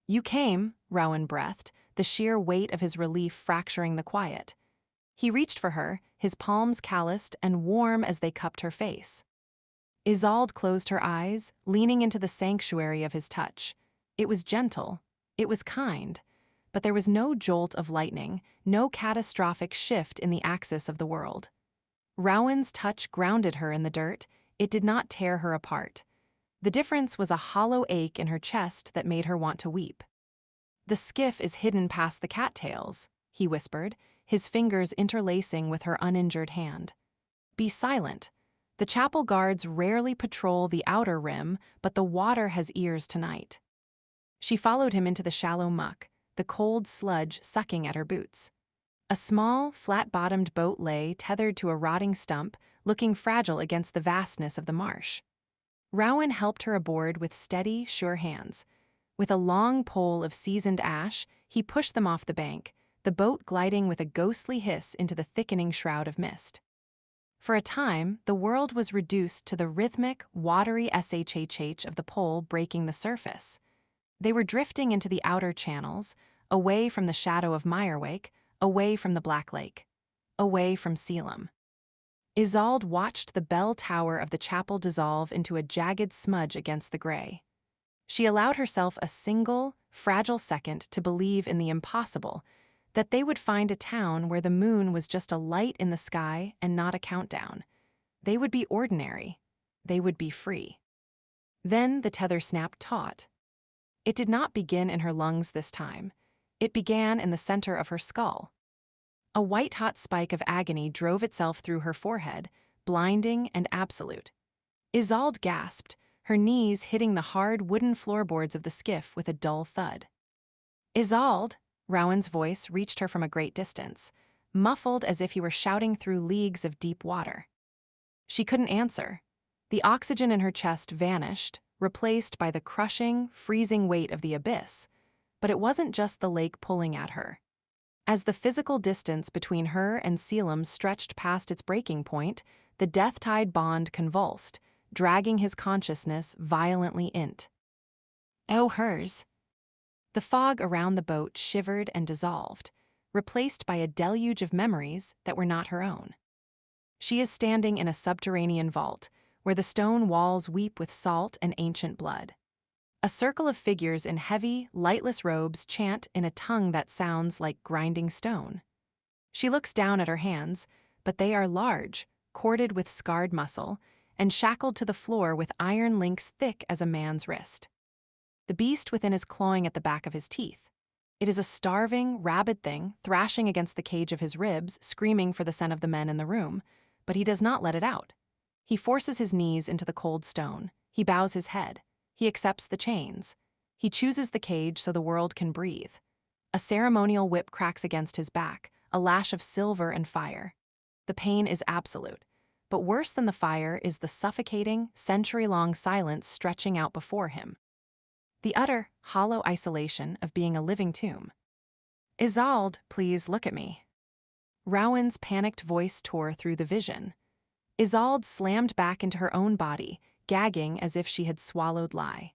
Speaker 1: "You came," Rowan breathed, the sheer weight of his relief fracturing the quiet. He reached for her, his palms calloused and warm as they cupped her face. Isolde closed her eyes, leaning into the sanctuary of his touch. It was gentle, it was kind, but there was no jolt of lightning, no catastrophic shift in the axis of the world. Rowan's touch grounded her in the dirt, it did not tear her apart. The difference was a hollow ache in her chest that made her want to weep. "The skiff is hidden past the cattails," he whispered, his fingers interlacing with her uninjured hand. "Be silent. The chapel guards rarely patrol the outer rim, but the water has ears tonight." She followed him into the shallow muck, the cold sludge sucking at her boots. A small, flat-bottomed boat lay tethered to a rotting stump, looking fragile against the vastness of the marsh. Rowan helped her aboard with steady, sure hands. With a long pole of seasoned ash, he pushed them off the bank, the boat gliding with a ghostly hiss into the thickening shroud of mist. For a time, the world was reduced to the rhythmic, watery shhh of the pole breaking the surface. They were drifting into the outer channels, away from the shadow of Mirewake, away from the Black Lake, away from Selim. Isolde watched the bell tower of the chapel dissolve into a jagged smudge against the gray. She allowed herself a single, fragile second to believe in the impossible, that they would find a town where the moon was just a light in the sky and not a countdown. They would be ordinary. They would be free. Then the tether snapped taut. It did not begin in her lungs this time. It began in the center of her skull. A white-hot spike of agony drove itself through her forehead, blinding and absolute. Isolde gasped, her knees hitting the hard wooden floorboards of the skiff with a dull thud. "Isolde!" Rowan's voice reached her from a great distance, muffled as if he were shouting through leagues of deep water. She couldn't answer. The oxygen in her chest vanished, replaced by the crushing, freezing weight of the abyss. But it wasn't just the lake pulling at her. As the physical distance between her and Selim stretched past its breaking point, the death-tied bond convulsed, dragging his consciousness violently int. Oh, hers. The fog around the boat shivered and dissolved, replaced by a deluge of memories that were not her own. She is standing in a subterranean vault, where the stone walls weep with salt and ancient blood. A circle of figures in heavy, lightless robes chant in a tongue that sounds like grinding stone. She looks down at her hands, but they are large, corded with scarred muscle, and shackled to the floor with iron links thick as a man's wrist. The beast within is clawing at the back of his teeth. It is a starving, rabid thing, thrashing against the cage of his ribs, screaming for the scent of the men in the room, but he does not let it out. He forces his knees into the cold stone. He bows his head. He accepts the chains. He chooses the cage so the world can breathe. A ceremonial whip cracks against his back, a lash of silver and fire. The pain is absolute, but worse than the fire is the suffocating, century-long silence stretching out before him. The utter, hollow isolation of being a living tomb. Isolde, please look at me. Rowan's panicked voice tore through the vision. Isolde slammed back into her own body, gagging as if she had swallowed lye.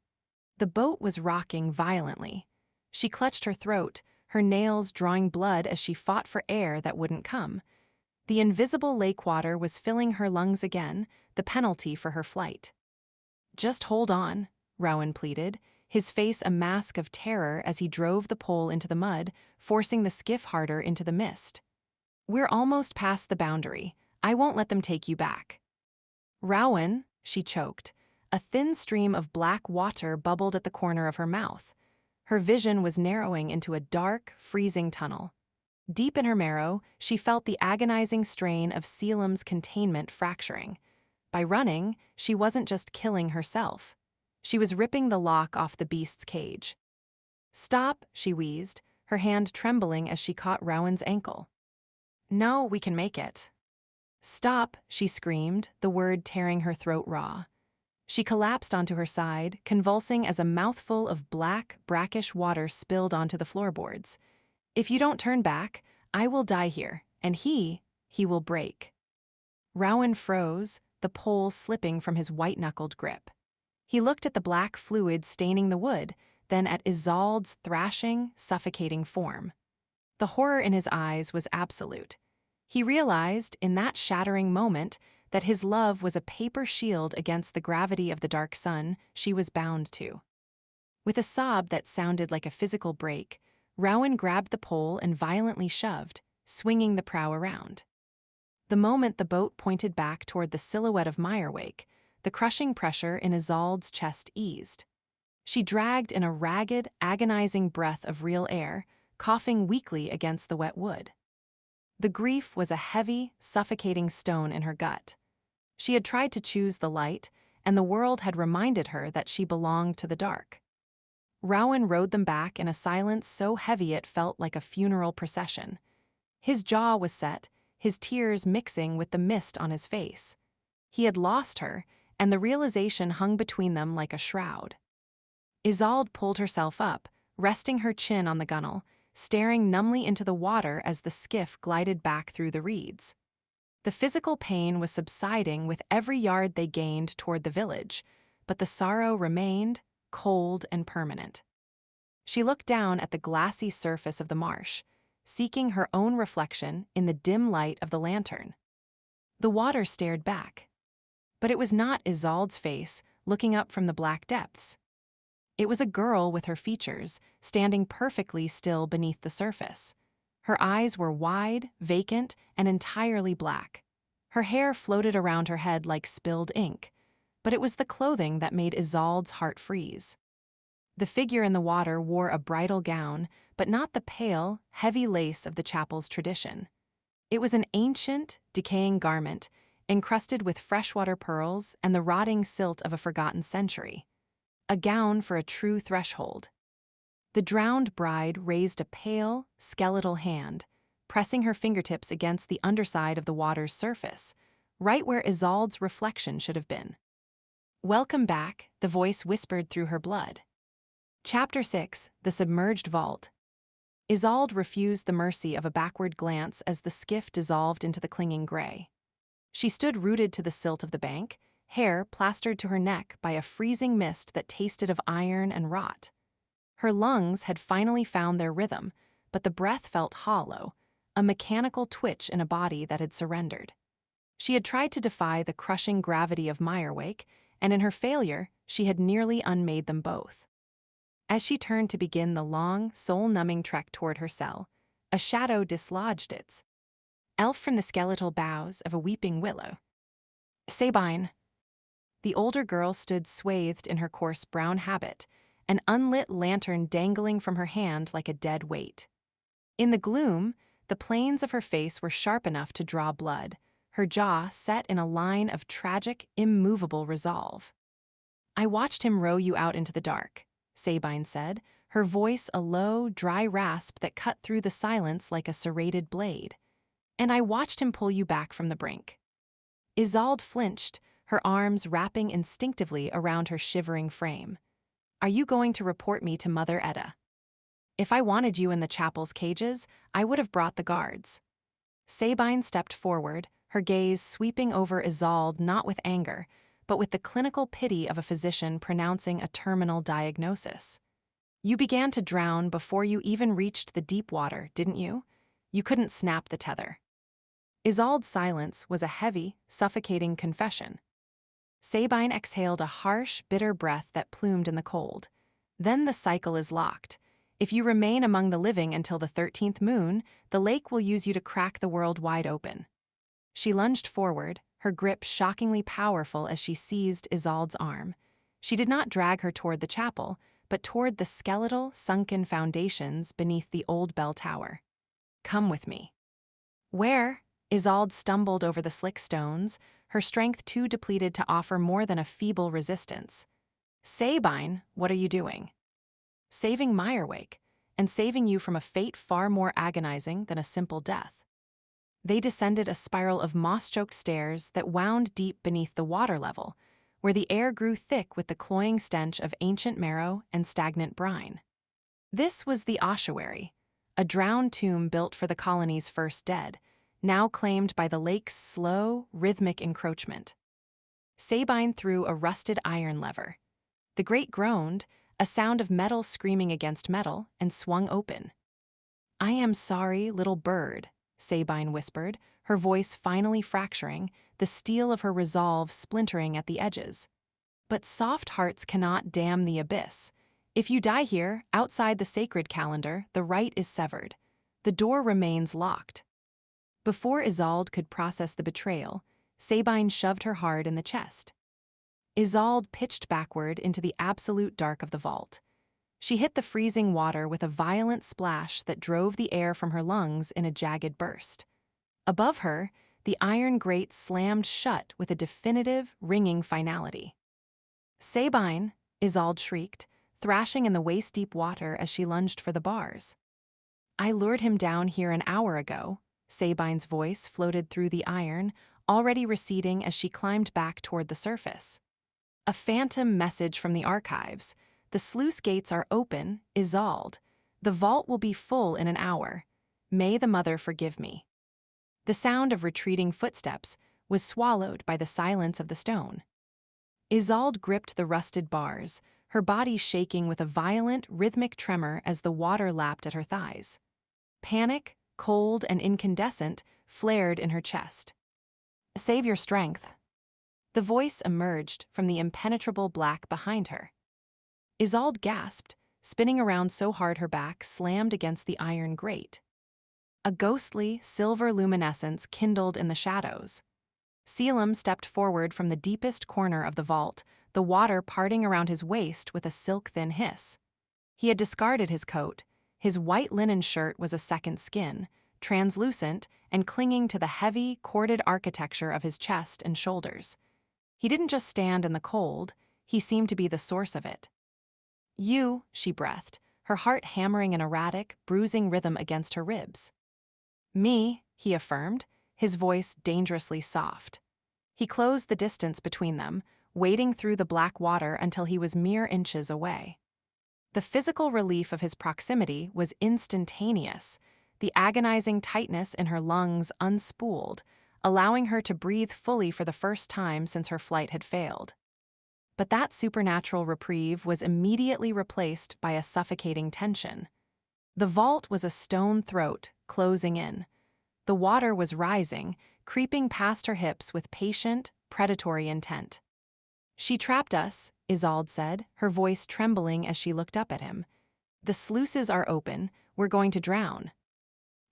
Speaker 1: The boat was rocking violently. She clutched her throat, her nails drawing blood as she fought for air that wouldn't come. The invisible lake water was filling her lungs again, the penalty for her flight. Just hold on, Rowan pleaded, his face a mask of terror as he drove the pole into the mud, forcing the skiff harder into the mist. We're almost past the boundary. I won't let them take you back. Rowan, she choked. A thin stream of black water bubbled at the corner of her mouth. Her vision was narrowing into a dark, freezing tunnel. Deep in her marrow, she felt the agonizing strain of Selim's containment fracturing. By running, she wasn't just killing herself. She was ripping the lock off the beast's cage. Stop, she wheezed, her hand trembling as she caught Rowan's ankle. No, we can make it. Stop, she screamed, the word tearing her throat raw. She collapsed onto her side, convulsing as a mouthful of black, brackish water spilled onto the floorboards. If you don't turn back, I will die here, and he will break. Rowan froze, the pole slipping from his white-knuckled grip. He looked at the black fluid staining the wood, then at Isolde's thrashing, suffocating form. The horror in his eyes was absolute. He realized, in that shattering moment, that his love was a paper shield against the gravity of the dark sun she was bound to. With a sob that sounded like a physical break, Rowan grabbed the pole and violently shoved, swinging the prow around. The moment the boat pointed back toward the silhouette of Mirewake, the crushing pressure in Isolde's chest eased. She dragged in a ragged, agonizing breath of real air, coughing weakly against the wet wood. The grief was a heavy, suffocating stone in her gut. She had tried to choose the light, and the world had reminded her that she belonged to the dark. Rowan rode them back in a silence so heavy it felt like a funeral procession. His jaw was set, his tears mixing with the mist on his face. He had lost her, and the realization hung between them like a shroud. Isolde pulled herself up, resting her chin on the gunwale, staring numbly into the water as the skiff glided back through the reeds. The physical pain was subsiding with every yard they gained toward the village, but the sorrow remained, cold and permanent. She looked down at the glassy surface of the marsh, seeking her own reflection in the dim light of the lantern. The water stared back. But it was not Isolde's face looking up from the black depths. It was a girl with her features, standing perfectly still beneath the surface. Her eyes were wide, vacant, and entirely black. Her hair floated around her head like spilled ink, but it was the clothing that made Isolde's heart freeze. The figure in the water wore a bridal gown, but not the pale, heavy lace of the chapel's tradition. It was an ancient, decaying garment, encrusted with freshwater pearls and the rotting silt of a forgotten century. A gown for a true threshold. The drowned bride raised a pale, skeletal hand, pressing her fingertips against the underside of the water's surface, right where Isolde's reflection should have been. Welcome back, the voice whispered through her blood. Chapter 6, The Submerged Vault. Isolde refused the mercy of a backward glance as the skiff dissolved into the clinging gray. She stood rooted to the silt of the bank, hair plastered to her neck by a freezing mist that tasted of iron and rot. Her lungs had finally found their rhythm, but the breath felt hollow, a mechanical twitch in a body that had surrendered. She had tried to defy the crushing gravity of Mirewake, and in her failure, she had nearly unmade them both. As she turned to begin the long, soul-numbing trek toward her cell, a shadow dislodged its elf from the skeletal boughs of a weeping willow. Sabine. The older girl stood swathed in her coarse brown habit, an unlit lantern dangling from her hand like a dead weight. In the gloom, the planes of her face were sharp enough to draw blood, her jaw set in a line of tragic, immovable resolve. "I watched him row you out into the dark," Sabine said, her voice a low, dry rasp that cut through the silence like a serrated blade. "And I watched him pull you back from the brink." Isolde flinched, her arms wrapping instinctively around her shivering frame. "Are you going to report me to Mother Etta?" "If I wanted you in the chapel's cages, I would have brought the guards." Sabine stepped forward, her gaze sweeping over Isolde not with anger, but with the clinical pity of a physician pronouncing a terminal diagnosis. "You began to drown before you even reached the deep water, didn't you? You couldn't snap the tether." Isolde's silence was a heavy, suffocating confession. Sabine exhaled a harsh, bitter breath that plumed in the cold. "Then the cycle is locked. If you remain among the living until the 13th moon, the lake will use you to crack the world wide open." She lunged forward, her grip shockingly powerful as she seized Isolde's arm. She did not drag her toward the chapel, but toward the skeletal, sunken foundations beneath the old bell tower. "Come with me." "Where?" Isolde stumbled over the slick stones, her strength too depleted to offer more than a feeble resistance. "Sabine, what are you doing?" "Saving Mirewake, and saving you from a fate far more agonizing than a simple death." They descended a spiral of moss-choked stairs that wound deep beneath the water level, where the air grew thick with the cloying stench of ancient marrow and stagnant brine. This was the ossuary, a drowned tomb built for the colony's first dead, now claimed by the lake's slow, rhythmic encroachment. Sabine threw a rusted iron lever. The grate groaned, a sound of metal screaming against metal, and swung open. "I am sorry, little bird," Sabine whispered, her voice finally fracturing, the steel of her resolve splintering at the edges. "But soft hearts cannot dam the abyss. If you die here, outside the sacred calendar, the rite is severed. The door remains locked." Before Isolde could process the betrayal, Sabine shoved her hard in the chest. Isolde pitched backward into the absolute dark of the vault. She hit the freezing water with a violent splash that drove the air from her lungs in a jagged burst. Above her, the iron grate slammed shut with a definitive, ringing finality. "Sabine," Isolde shrieked, thrashing in the waist-deep water as she lunged for the bars. "I lured him down here an hour ago," Sabine's voice floated through the iron, already receding as she climbed back toward the surface. "A phantom message from the archives. The sluice gates are open, Isolde. The vault will be full in an hour. May the Mother forgive me." The sound of retreating footsteps was swallowed by the silence of the stone. Isolde gripped the rusted bars, her body shaking with a violent, rhythmic tremor as the water lapped at her thighs. Panic, cold and incandescent, flared in her chest. "Save your strength." The voice emerged from the impenetrable black behind her. Isolde gasped, spinning around so hard her back slammed against the iron grate. A ghostly, silver luminescence kindled in the shadows. Selim stepped forward from the deepest corner of the vault, the water parting around his waist with a silk-thin hiss. He had discarded his coat. His white linen shirt was a second skin, translucent and clinging to the heavy, corded architecture of his chest and shoulders. He didn't just stand in the cold, he seemed to be the source of it. "You," she breathed, her heart hammering an erratic, bruising rhythm against her ribs. "Me," he affirmed, his voice dangerously soft. He closed the distance between them, wading through the black water until he was mere inches away. The physical relief of his proximity was instantaneous, the agonizing tightness in her lungs unspooled, allowing her to breathe fully for the first time since her flight had failed. But that supernatural reprieve was immediately replaced by a suffocating tension. The vault was a stone throat, closing in. The water was rising, creeping past her hips with patient, predatory intent. "She trapped us," Isolde said, her voice trembling as she looked up at him. "The sluices are open. We're going to drown."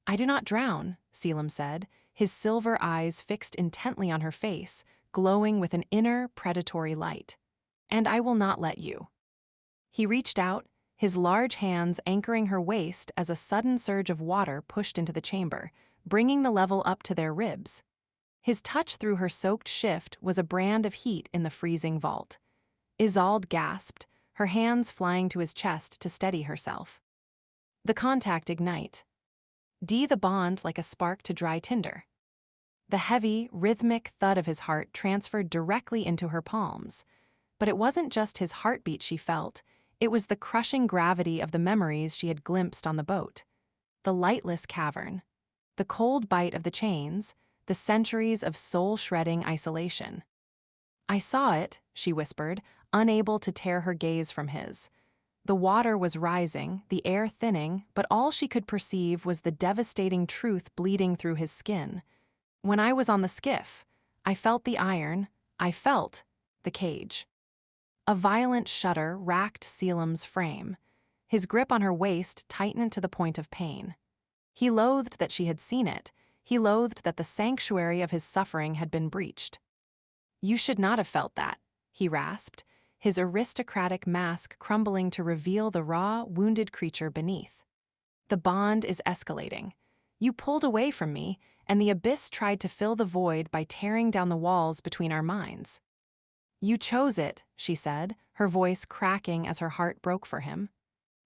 Speaker 1: "I do not drown," Selim said, his silver eyes fixed intently on her face, glowing with an inner, predatory light. "And I will not let you." He reached out, his large hands anchoring her waist as a sudden surge of water pushed into the chamber, bringing the level up to their ribs. His touch through her soaked shift was a brand of heat in the freezing vault. Isolde gasped, her hands flying to his chest to steady herself. The contact ignite. The bond like a spark to dry tinder. The heavy, rhythmic thud of his heart transferred directly into her palms. But it wasn't just his heartbeat she felt, it was the crushing gravity of the memories she had glimpsed on the boat. The lightless cavern. The cold bite of the chains, the centuries of soul-shredding isolation. "I saw it," she whispered, unable to tear her gaze from his. The water was rising, the air thinning, but all she could perceive was the devastating truth bleeding through his skin. "When I was on the skiff, I felt the iron, I felt the cage." A violent shudder racked Selim's frame. His grip on her waist tightened to the point of pain. He loathed that she had seen it. He loathed that the sanctuary of his suffering had been breached. "You should not have felt that," he rasped, his aristocratic mask crumbling to reveal the raw, wounded creature beneath. "The bond is escalating. You pulled away from me, and the abyss tried to fill the void by tearing down the walls between our minds." "You chose it," she said, her voice cracking as her heart broke for him.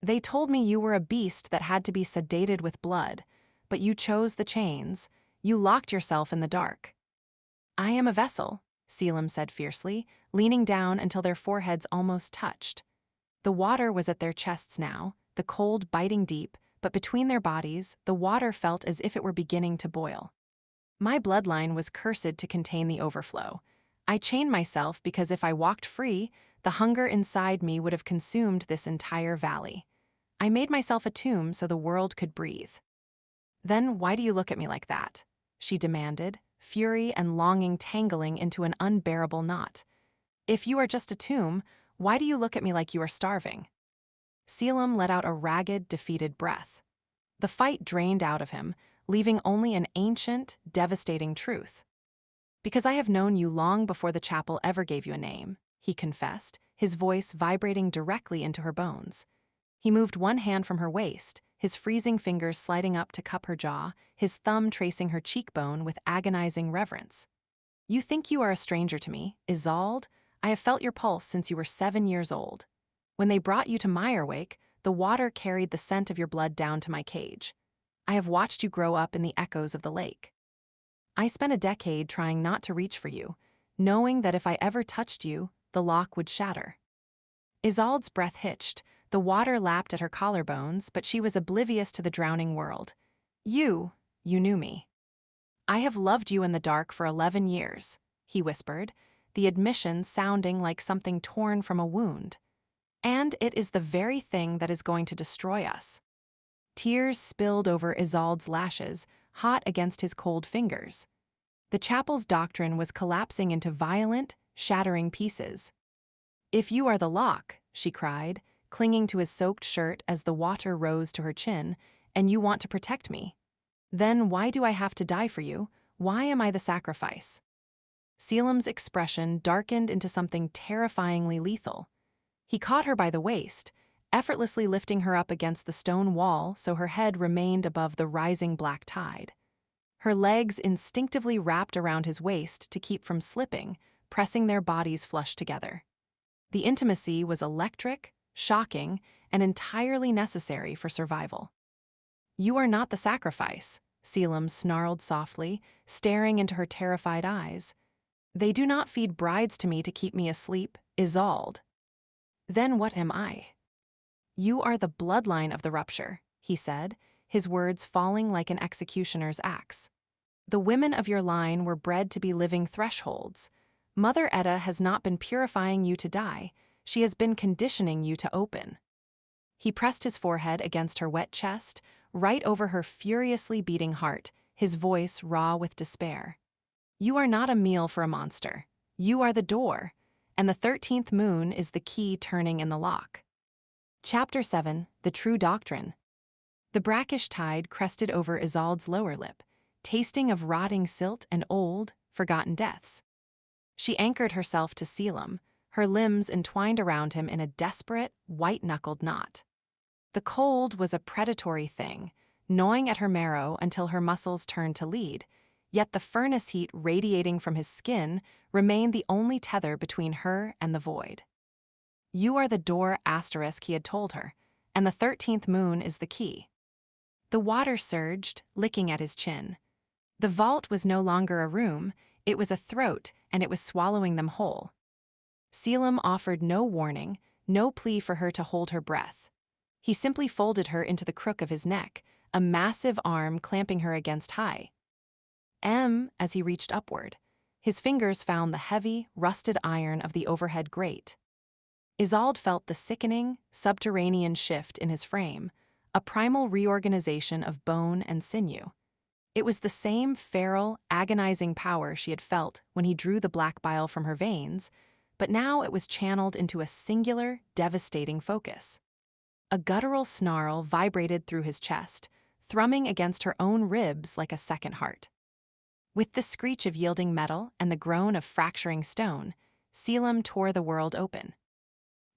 Speaker 1: "They told me you were a beast that had to be sedated with blood, but you chose the chains. You locked yourself in the dark." "I am a vessel," Selim said fiercely, leaning down until their foreheads almost touched. The water was at their chests now, the cold biting deep, but between their bodies, the water felt as if it were beginning to boil. "My bloodline was cursed to contain the overflow. I chained myself because if I walked free, the hunger inside me would have consumed this entire valley. I made myself a tomb so the world could breathe." "Then why do you look at me like that?" she demanded, fury and longing tangling into an unbearable knot. "If you are just a tomb, why do you look at me like you are starving?" Selim let out a ragged, defeated breath. The fight drained out of him, leaving only an ancient, devastating truth. "Because I have known you long before the chapel ever gave you a name," he confessed, his voice vibrating directly into her bones. He moved one hand from her waist, his freezing fingers sliding up to cup her jaw, his thumb tracing her cheekbone with agonizing reverence. "You think you are a stranger to me, Isolde? I have felt your pulse since you were 7 years old. When they brought you to Mirewake, the water carried the scent of your blood down to my cage. I have watched you grow up in the echoes of the lake. I spent a decade trying not to reach for you, knowing that if I ever touched you, the lock would shatter." Isolde's breath hitched, the water lapped at her collarbones, but she was oblivious to the drowning world. You knew me." "I have loved you in the dark for 11 years, he whispered, the admission sounding like something torn from a wound. "And it is the very thing that is going to destroy us." Tears spilled over Isolde's lashes, hot against his cold fingers. The chapel's doctrine was collapsing into violent, shattering pieces. "If you are the lock," she cried, clinging to his soaked shirt as the water rose to her chin, "and you want to protect me, then why do I have to die for you? Why am I the sacrifice?" Selim's expression darkened into something terrifyingly lethal. He caught her by the waist, effortlessly lifting her up against the stone wall so her head remained above the rising black tide. Her legs instinctively wrapped around his waist to keep from slipping, pressing their bodies flush together. The intimacy was electric, shocking, and entirely necessary for survival. "You are not the sacrifice," Selim snarled softly, staring into her terrified eyes. "They do not feed brides to me to keep me asleep, Isolde." "Then what am I?" "You are the bloodline of the rupture," he said, his words falling like an executioner's axe. The women of your line were bred to be living thresholds. Mother Etta has not been purifying you to die, she has been conditioning you to open. He pressed his forehead against her wet chest, right over her furiously beating heart, his voice raw with despair. You are not a meal for a monster. You are the door, and the 13th moon is the key turning in the lock. Chapter 7, The True Doctrine. The brackish tide crested over Isolde's lower lip, tasting of rotting silt and old, forgotten deaths. She anchored herself to Selim, her limbs entwined around him in a desperate, white-knuckled knot. The cold was a predatory thing, gnawing at her marrow until her muscles turned to lead, yet the furnace heat radiating from his skin remained the only tether between her and the void. You are the door asterisk he had told her, and the 13th moon is the key. The water surged, licking at his chin. The vault was no longer a room, it was a throat, and it was swallowing them whole. Selim offered no warning, no plea for her to hold her breath. He simply folded her into the crook of his neck, a massive arm clamping her against high. As he reached upward, his fingers found the heavy, rusted iron of the overhead grate. Isolde felt the sickening, subterranean shift in his frame, a primal reorganization of bone and sinew. It was the same feral, agonizing power she had felt when he drew the black bile from her veins, but now it was channeled into a singular, devastating focus. A guttural snarl vibrated through his chest, thrumming against her own ribs like a second heart. With the screech of yielding metal and the groan of fracturing stone, Selim tore the world open.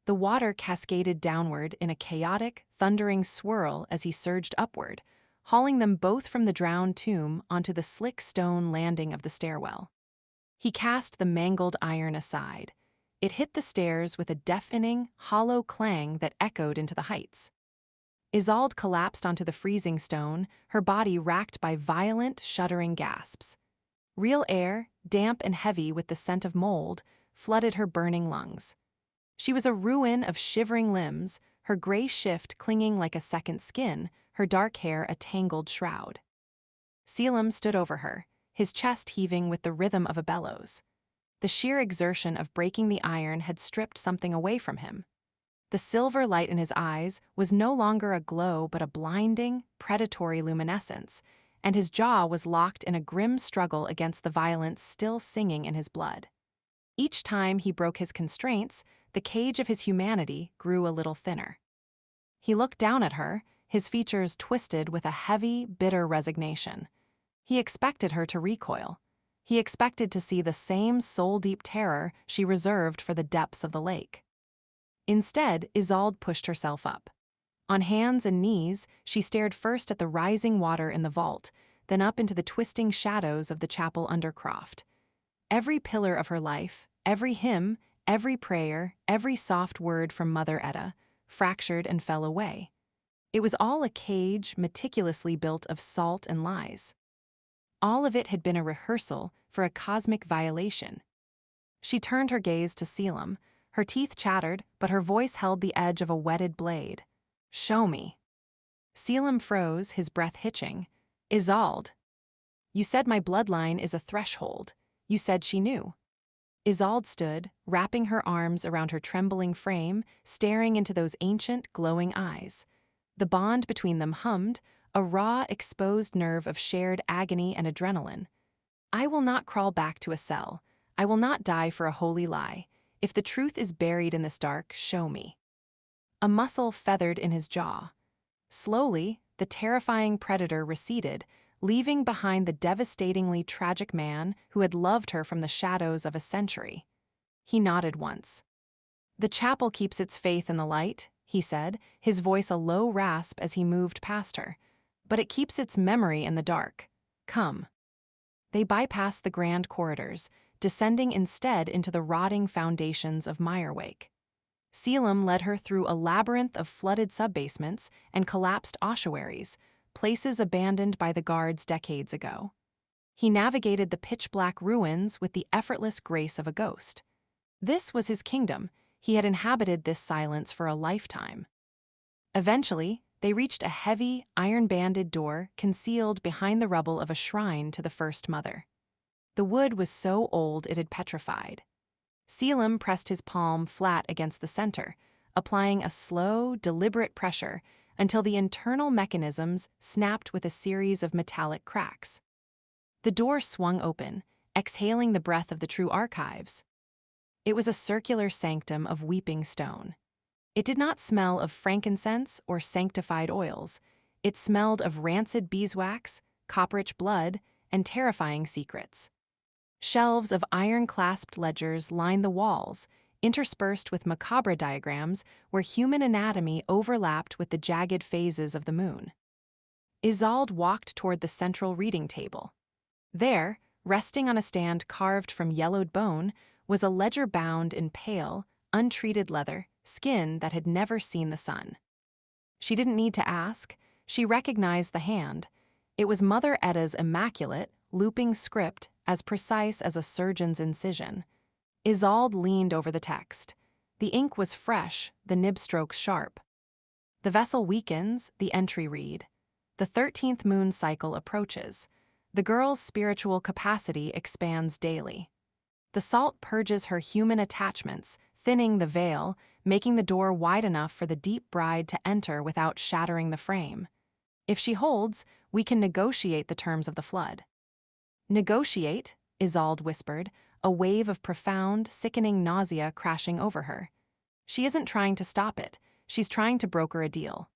Speaker 1: The water cascaded downward in a chaotic, thundering swirl as he surged upward, hauling them both from the drowned tomb onto the slick stone landing of the stairwell. He cast the mangled iron aside. It hit the stairs with a deafening, hollow clang that echoed into the heights. Isolde collapsed onto the freezing stone, her body racked by violent, shuddering gasps. Real air, damp and heavy with the scent of mold, flooded her burning lungs. She was a ruin of shivering limbs, her gray shift clinging like a second skin, her dark hair a tangled shroud. Selim stood over her, his chest heaving with the rhythm of a bellows. The sheer exertion of breaking the iron had stripped something away from him. The silver light in his eyes was no longer a glow but a blinding, predatory luminescence, and his jaw was locked in a grim struggle against the violence still singing in his blood. Each time he broke his constraints, the cage of his humanity grew a little thinner. He looked down at her, his features twisted with a heavy, bitter resignation. He expected her to recoil. He expected to see the same soul-deep terror she reserved for the depths of the lake. Instead, Isolde pushed herself up. On hands and knees, she stared first at the rising water in the vault, then up into the twisting shadows of the chapel undercroft. Every pillar of her life, every hymn, every prayer, every soft word from Mother Etta, fractured and fell away. It was all a cage meticulously built of salt and lies. All of it had been a rehearsal for a cosmic violation. She turned her gaze to Selim. Her teeth chattered, but her voice held the edge of a whetted blade. "Show me." Selim froze, his breath hitching. "Isolde, you said my bloodline is a threshold. You said she knew." Isolde stood, wrapping her arms around her trembling frame, staring into those ancient, glowing eyes. The bond between them hummed, a raw, exposed nerve of shared agony and adrenaline. "I will not crawl back to a cell. I will not die for a holy lie. If the truth is buried in this dark, show me." A muscle feathered in his jaw. Slowly, the terrifying predator receded, leaving behind the devastatingly tragic man who had loved her from the shadows of a century. He nodded once. "The chapel keeps its faith in the light," he said, his voice a low rasp as he moved past her. "But it keeps its memory in the dark. Come." They bypassed the grand corridors, descending instead into the rotting foundations of Mirewake. Selim led her through a labyrinth of flooded subbasements and collapsed ossuaries, places abandoned by the guards decades ago. He navigated the pitch-black ruins with the effortless grace of a ghost. This was his kingdom. He had inhabited this silence for a lifetime. Eventually, They reached a heavy, iron-banded door concealed behind the rubble of a shrine to the First Mother. The wood was so old it had petrified. Selim pressed his palm flat against the center, applying a slow, deliberate pressure until the internal mechanisms snapped with a series of metallic cracks. The door swung open, exhaling the breath of the true archives. It was a circular sanctum of weeping stone. It did not smell of frankincense or sanctified oils. It smelled of rancid beeswax, copperich blood, and terrifying secrets. Shelves of iron-clasped ledgers lined the walls, interspersed with macabre diagrams where human anatomy overlapped with the jagged phases of the moon. Isolde walked toward the central reading table. There, resting on a stand carved from yellowed bone, was a ledger bound in pale, untreated leather, skin that had never seen the sun. She didn't need to ask. She recognized the hand. It was Mother Edda's immaculate, looping script as precise as a surgeon's incision. Isolde leaned over the text. The ink was fresh, the nib strokes sharp. The vessel weakens, the entry read. The 13th moon cycle approaches. The girl's spiritual capacity expands daily. The salt purges her human attachments, thinning the veil, making the door wide enough for the deep bride to enter without shattering the frame. If she holds, we can negotiate the terms of the flood. Negotiate, Isolde whispered, a wave of profound, sickening nausea crashing over her. She isn't trying to stop it. She's trying to broker a deal.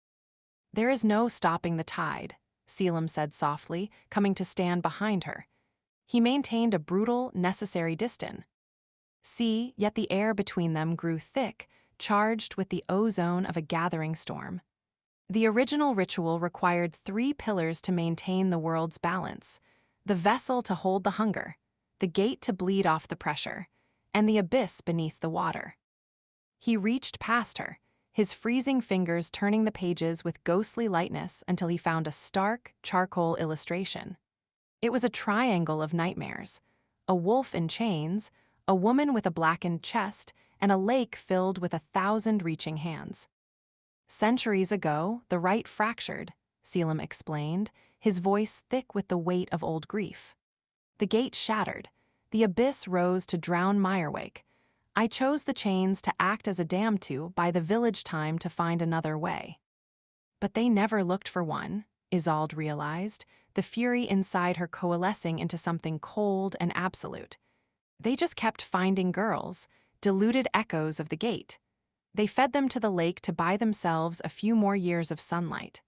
Speaker 1: There is no stopping the tide, Selim said softly, coming to stand behind her. He maintained a brutal, necessary distance. Yet the air between them grew thick, charged with the ozone of a gathering storm. The original ritual required 3 pillars to maintain the world's balance: the vessel to hold the hunger, the gate to bleed off the pressure, and the abyss beneath the water. He reached past her, his freezing fingers turning the pages with ghostly lightness until he found a stark, charcoal illustration. It was a triangle of nightmares: a wolf in chains, a woman with a blackened chest, and a lake filled with 1,000 reaching hands. Centuries ago, the rite fractured, Selim explained, his voice thick with the weight of old grief. The gate shattered. The abyss rose to drown Mirewake. I chose the chains to act as a dam to buy the village time to find another way. But they never looked for one, Isolde realized, the fury inside her coalescing into something cold and absolute. They just kept finding girls, diluted echoes of the gate. They fed them to the lake to buy themselves a few more years of sunlight.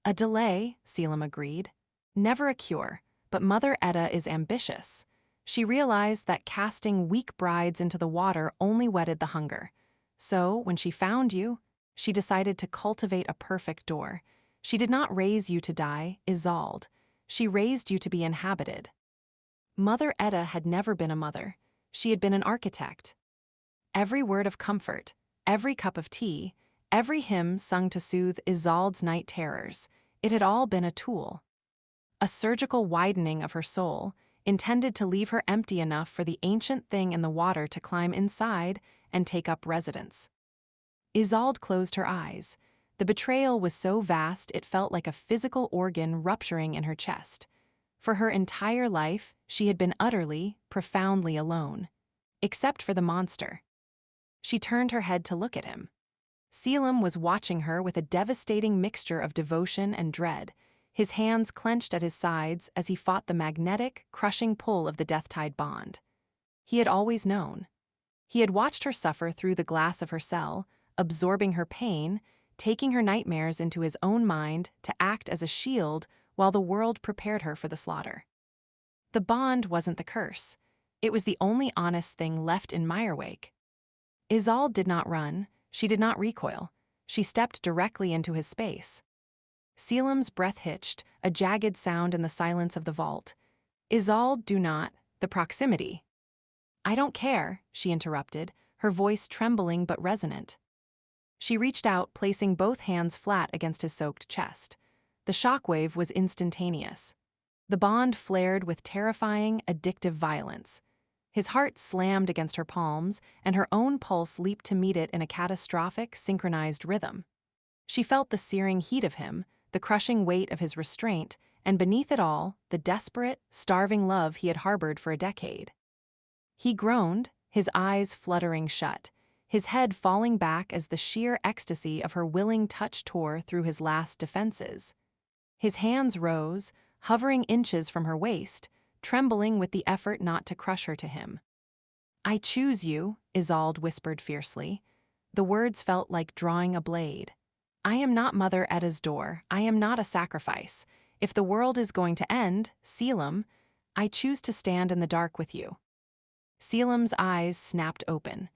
Speaker 1: A delay, Selim agreed. Never a cure, but Mother Edda is ambitious. She realized that casting weak brides into the water only whetted the hunger. So, when she found you, she decided to cultivate a perfect door. She did not raise you to die, Isolde. She raised you to be inhabited. Mother Edda had never been a mother. She had been an architect. Every word of comfort, every cup of tea, every hymn sung to soothe Isolde's night terrors, it had all been a tool. A surgical widening of her soul, intended to leave her empty enough for the ancient thing in the water to climb inside and take up residence. Isolde closed her eyes. The betrayal was so vast it felt like a physical organ rupturing in her chest. For her entire life, she had been utterly, profoundly alone. Except for the monster. She turned her head to look at him. Selim was watching her with a devastating mixture of devotion and dread, his hands clenched at his sides as he fought the magnetic, crushing pull of the death-tide bond. He had always known. He had watched her suffer through the glass of her cell, absorbing her pain, taking her nightmares into his own mind to act as a shield while the world prepared her for the slaughter. The bond wasn't the curse. It was the only honest thing left in Mirewake. Isolde did not run. She did not recoil. She stepped directly into his space. Selim's breath hitched, a jagged sound in the silence of the vault. Isolde, do not, the proximity. I don't care, she interrupted, her voice trembling but resonant. She reached out, placing both hands flat against his soaked chest. The shockwave was instantaneous. The bond flared with terrifying, addictive violence. His heart slammed against her palms, and her own pulse leaped to meet it in a catastrophic, synchronized rhythm. She felt the searing heat of him, the crushing weight of his restraint, and beneath it all, the desperate, starving love he had harbored for a decade. He groaned, his eyes fluttering shut, his head falling back as the sheer ecstasy of her willing touch tore through his last defenses. His hands rose, hovering inches from her waist, trembling with the effort not to crush her to him. "I choose you," Isolde whispered fiercely. The words felt like drawing a blade. "I am not Mother Edda's door. I am not a sacrifice. If the world is going to end, Selim, I choose to stand in the dark with you." Selim's eyes snapped open.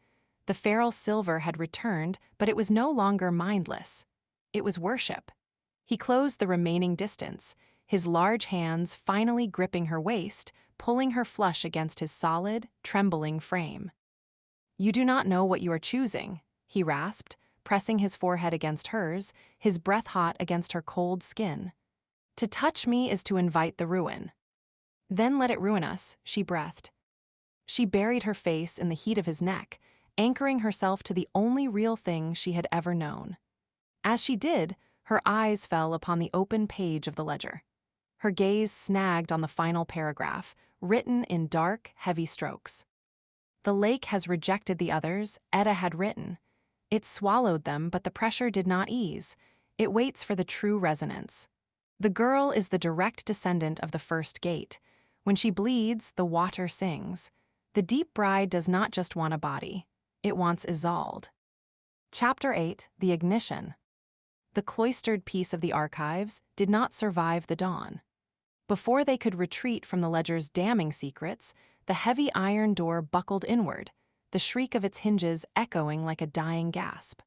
Speaker 1: The feral silver had returned, but it was no longer mindless. It was worship. He closed the remaining distance, his large hands finally gripping her waist, pulling her flush against his solid, trembling frame. "You do not know what you are choosing," he rasped, pressing his forehead against hers, his breath hot against her cold skin. "To touch me is to invite the ruin." "Then let it ruin us," she breathed. She buried her face in the heat of his neck, anchoring herself to the only real thing she had ever known. As she did, her eyes fell upon the open page of the ledger. Her gaze snagged on the final paragraph, written in dark, heavy strokes. "The lake has rejected the others," Edda had written. "It swallowed them, but the pressure did not ease. It waits for the true resonance. The girl is the direct descendant of the first gate. When she bleeds, the water sings. The deep bride does not just want a body. It wants Isolde." Chapter 8, The Ignition. The cloistered piece of the archives did not survive the dawn. Before they could retreat from the ledger's damning secrets, the heavy iron door buckled inward, the shriek of its hinges echoing like a dying gasp.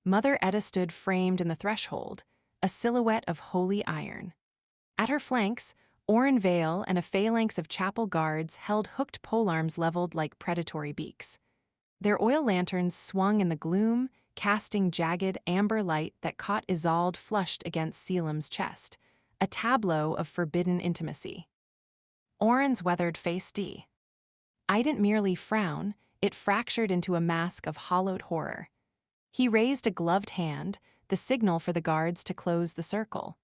Speaker 1: Mother Edda stood framed in the threshold, a silhouette of holy iron. At her flanks, Oren Vale and a phalanx of chapel guards held hooked polearms leveled like predatory beaks. Their oil lanterns swung in the gloom, casting jagged amber light that caught Isolde flushed against Selim's chest, a tableau of forbidden intimacy. Oren's weathered face I didn't merely frown, it fractured into a mask of hollowed horror. He raised a gloved hand, the signal for the guards to close the circle.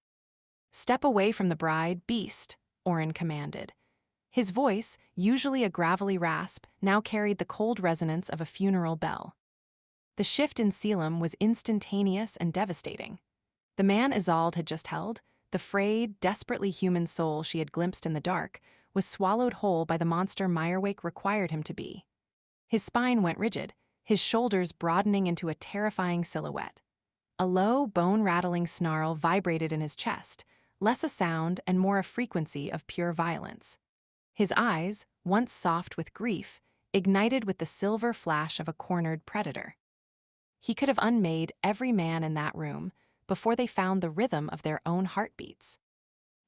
Speaker 1: "Step away from the bride, beast," Oren commanded. His voice, usually a gravelly rasp, now carried the cold resonance of a funeral bell. The shift in Selim was instantaneous and devastating. The man Isolde had just held, the frayed, desperately human soul she had glimpsed in the dark, was swallowed whole by the monster Mirewake required him to be. His spine went rigid, his shoulders broadening into a terrifying silhouette. A low, bone-rattling snarl vibrated in his chest, less a sound and more a frequency of pure violence. His eyes, once soft with grief, ignited with the silver flash of a cornered predator. He could have unmade every man in that room before they found the rhythm of their own heartbeats.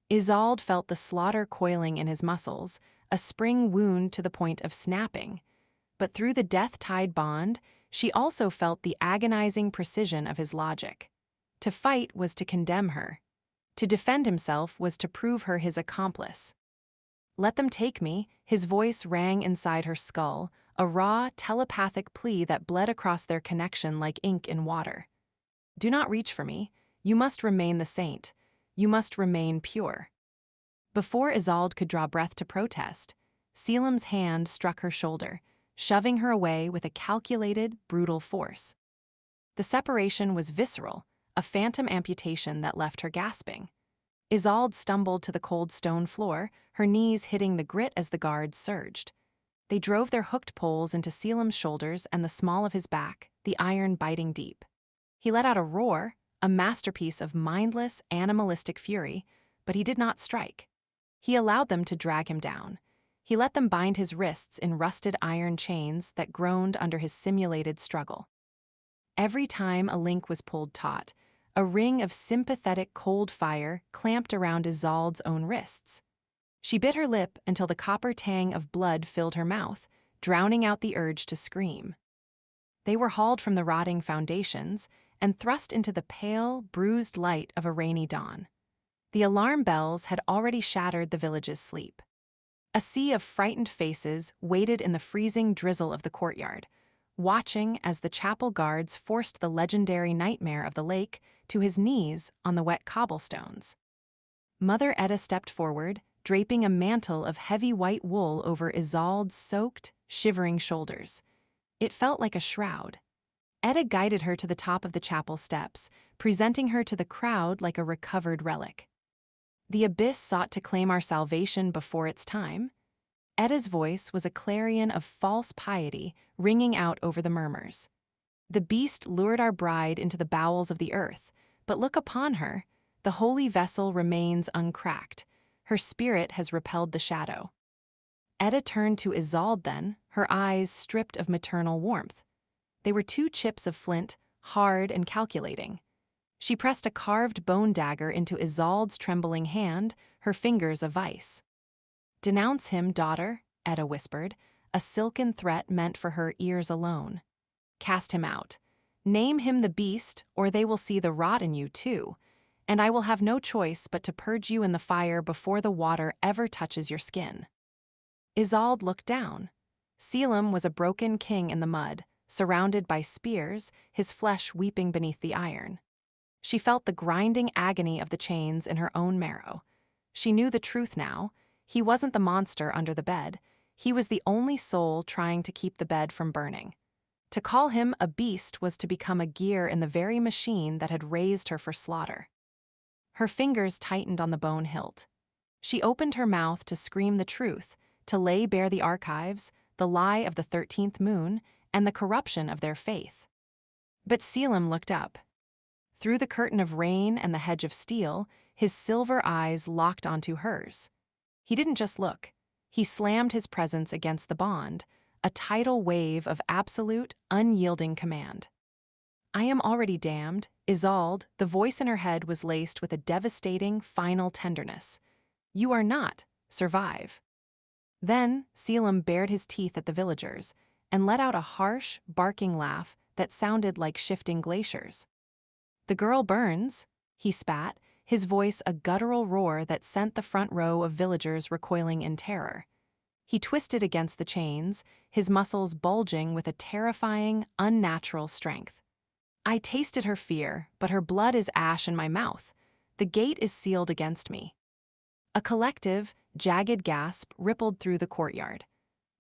Speaker 1: Isolde felt the slaughter coiling in his muscles, a spring wound to the point of snapping. But through the death-tied bond, she also felt the agonizing precision of his logic. To fight was to condemn her. To defend himself was to prove her his accomplice. "Let them take me," his voice rang inside her skull, a raw, telepathic plea that bled across their connection like ink in water. "Do not reach for me. You must remain the saint. You must remain pure." Before Isolde could draw breath to protest, Selim's hand struck her shoulder, shoving her away with a calculated, brutal force. The separation was visceral, a phantom amputation that left her gasping. Isolde stumbled to the cold stone floor, her knees hitting the grit as the guards surged. They drove their hooked poles into Selim's shoulders and the small of his back, the iron biting deep. He let out a roar, a masterpiece of mindless, animalistic fury, but he did not strike. He allowed them to drag him down. He let them bind his wrists in rusted iron chains that groaned under his simulated struggle. Every time a link was pulled taut, a ring of sympathetic cold fire clamped around Isolde's own wrists. She bit her lip until the copper tang of blood filled her mouth, drowning out the urge to scream. They were hauled from the rotting foundations and thrust into the pale, bruised light of a rainy dawn. The alarm bells had already shattered the village's sleep. A sea of frightened faces waited in the freezing drizzle of the courtyard, watching as the chapel guards forced the legendary nightmare of the lake to his knees on the wet cobblestones. Mother Etta stepped forward, draping a mantle of heavy white wool over Isolde's soaked, shivering shoulders. It felt like a shroud. Etta guided her to the top of the chapel steps, presenting her to the crowd like a recovered relic. The abyss sought to claim our salvation before its time. Etta's voice was a clarion of false piety ringing out over the murmurs. The beast lured our bride into the bowels of the earth, but look upon her. The holy vessel remains uncracked. Her spirit has repelled the shadow. Etta turned to Isolde then, her eyes stripped of maternal warmth. They were two chips of flint, hard and calculating. She pressed a carved bone dagger into Isolde's trembling hand, her fingers a vice. "Denounce him, daughter," Etta whispered, a silken threat meant for her ears alone. "Cast him out. Name him the beast, or they will see the rot in you too, and I will have no choice but to purge you in the fire before the water ever touches your skin." Isolde looked down. Selim was a broken king in the mud, surrounded by spears, his flesh weeping beneath the iron. She felt the grinding agony of the chains in her own marrow. She knew the truth now. He wasn't the monster under the bed. He was the only soul trying to keep the bed from burning. To call him a beast was to become a gear in the very machine that had raised her for slaughter. Her fingers tightened on the bone hilt. She opened her mouth to scream the truth, to lay bare the archives, the lie of the 13th moon, and the corruption of their faith. But Selim looked up. Through the curtain of rain and the hedge of steel, his silver eyes locked onto hers. He didn't just look. He slammed his presence against the bond, a tidal wave of absolute, unyielding command. "I am already damned." Isolde, the voice in her head was laced with a devastating, final tenderness. "You are not. Survive." Then Selim bared his teeth at the villagers and let out a harsh, barking laugh that sounded like shifting glaciers. "The girl burns," he spat, his voice a guttural roar that sent the front row of villagers recoiling in terror. He twisted against the chains, his muscles bulging with a terrifying, unnatural strength. "I tasted her fear, but her blood is ash in my mouth. The gate is sealed against me." A collective, jagged gasp rippled through the courtyard.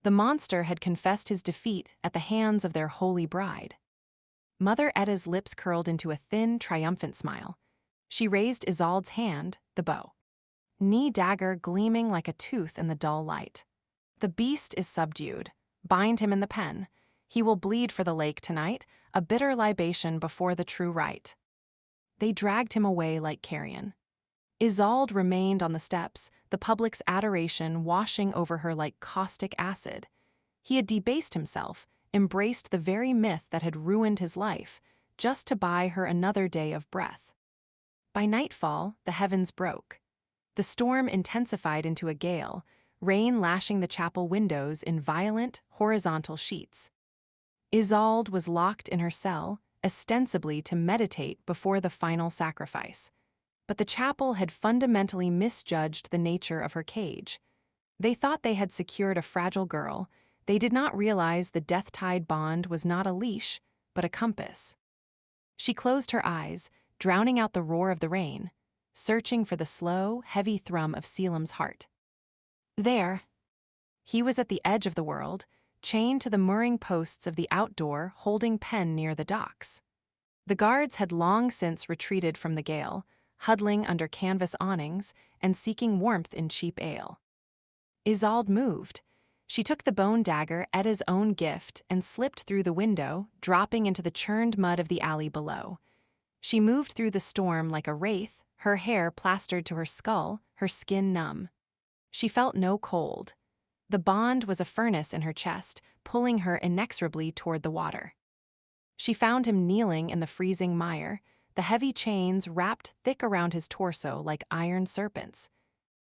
Speaker 1: The monster had confessed his defeat at the hands of their holy bride. Mother Etta's lips curled into a thin, triumphant smile. She raised Isolde's hand, the bow. Knee dagger gleaming like a tooth in the dull light. "The beast is subdued. Bind him in the pen. He will bleed for the lake tonight, a bitter libation before the true rite." They dragged him away like carrion. Isolde remained on the steps, the public's adoration washing over her like caustic acid. He had debased himself, embraced the very myth that had ruined his life, just to buy her another day of breath. By nightfall, the heavens broke. The storm intensified into a gale, rain lashing the chapel windows in violent, horizontal sheets. Isolde was locked in her cell, ostensibly to meditate before the final sacrifice. But the chapel had fundamentally misjudged the nature of her cage. They thought they had secured a fragile girl. They did not realize the death-tied bond was not a leash, but a compass. She closed her eyes, drowning out the roar of the rain, searching for the slow, heavy thrum of Selim's heart. There. He was at the edge of the world, chained to the mooring posts of the outdoor, holding pen near the docks. The guards had long since retreated from the gale, huddling under canvas awnings and seeking warmth in cheap ale. Isolde moved. She took the bone dagger, Etta's own gift, and slipped through the window, dropping into the churned mud of the alley below. She moved through the storm like a wraith, her hair plastered to her skull, her skin numb. She felt no cold. The bond was a furnace in her chest, pulling her inexorably toward the water. She found him kneeling in the freezing mire, the heavy chains wrapped thick around his torso like iron serpents.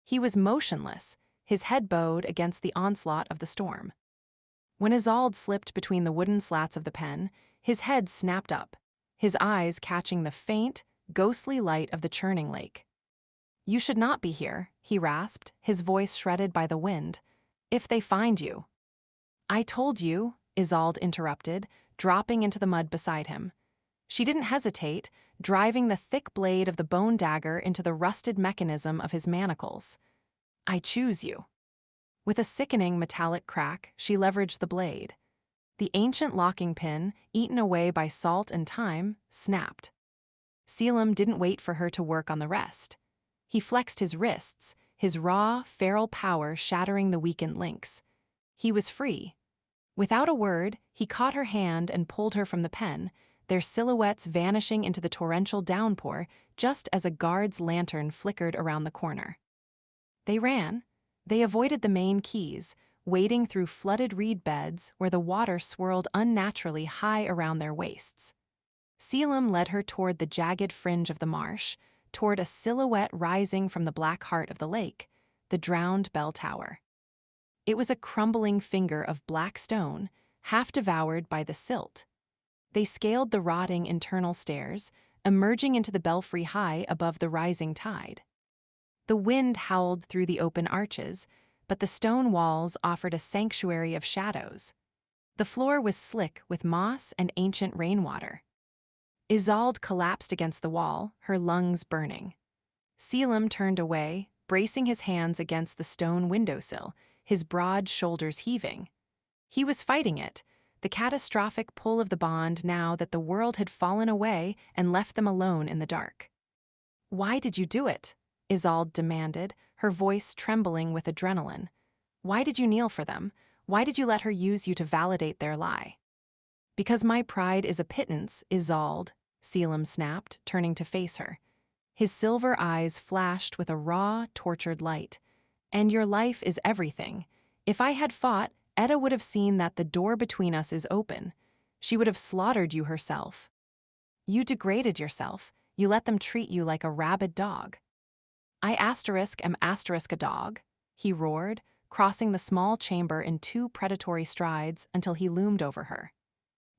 Speaker 1: He was motionless, his head bowed against the onslaught of the storm. When Isolde slipped between the wooden slats of the pen, his head snapped up, his eyes catching the faint, ghostly light of the churning lake. "You should not be here," he rasped, his voice shredded by the wind. "If they find you." "I told you," Isolde interrupted, dropping into the mud beside him. She didn't hesitate, driving the thick blade of the bone dagger into the rusted mechanism of his manacles. "I choose you." With a sickening metallic crack, she leveraged the blade. The ancient locking pin, eaten away by salt and time, snapped. Selim didn't wait for her to work on the rest. He flexed his wrists, his raw, feral power shattering the weakened links. He was free. Without a word, he caught her hand and pulled her from the pen, their silhouettes vanishing into the torrential downpour just as a guard's lantern flickered around the corner. They ran. They avoided the main quays, wading through flooded reed beds where the water swirled unnaturally high around their waists. Selim led her toward the jagged fringe of the marsh, toward a silhouette rising from the black heart of the lake, the drowned bell tower. It was a crumbling finger of black stone, half devoured by the silt. They scaled the rotting internal stairs, emerging into the belfry high above the rising tide. The wind howled through the open arches, but the stone walls offered a sanctuary of shadows. The floor was slick with moss and ancient rainwater. Isolde collapsed against the wall, her lungs burning. Selim turned away, bracing his hands against the stone windowsill, his broad shoulders heaving. He was fighting it, the catastrophic pull of the bond now that the world had fallen away and left them alone in the dark. "Why did you do it?" Isolde demanded, her voice trembling with adrenaline. "Why did you kneel for them? Why did you let her use you to validate their lie?" "Because my pride is a pittance, Isolde," Selim snapped, turning to face her. His silver eyes flashed with a raw, tortured light. "And your life is everything. If I had fought, Etta would have seen that the door between us is open. She would have slaughtered you herself. You degraded yourself. You let them treat you like a rabid dog." "I am a dog," he roared, crossing the small chamber in 2 predatory strides until he loomed over her.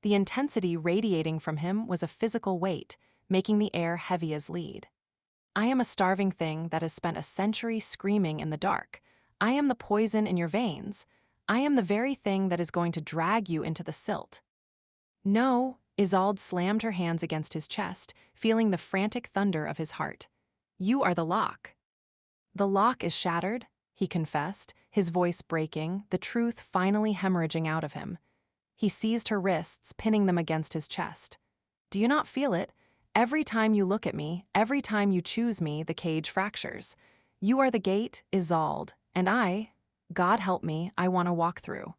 Speaker 1: The intensity radiating from him was a physical weight, making the air heavy as lead. "I am a starving thing that has spent a century screaming in the dark. I am the poison in your veins. I am the very thing that is going to drag you into the silt." "No," Isolde slammed her hands against his chest, feeling the frantic thunder of his heart. "You are the lock." "The lock is shattered," he confessed, his voice breaking, the truth finally hemorrhaging out of him. He seized her wrists, pinning them against his chest. "Do you not feel it? Every time you look at me, every time you choose me, the cage fractures. You are the gate, Isolde, and God help me, I want to walk through."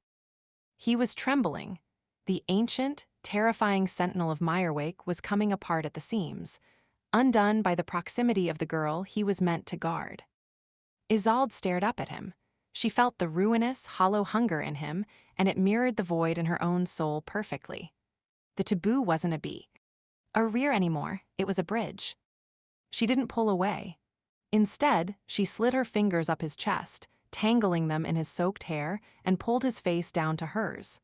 Speaker 1: He was trembling. The ancient, terrifying sentinel of Mirewake was coming apart at the seams, undone by the proximity of the girl he was meant to guard. Isolde stared up at him. She felt the ruinous, hollow hunger in him, and it mirrored the void in her own soul perfectly. The taboo wasn't a rear anymore, it was a bridge. She didn't pull away. Instead, she slid her fingers up his chest, tangling them in his soaked hair, and pulled his face down to hers.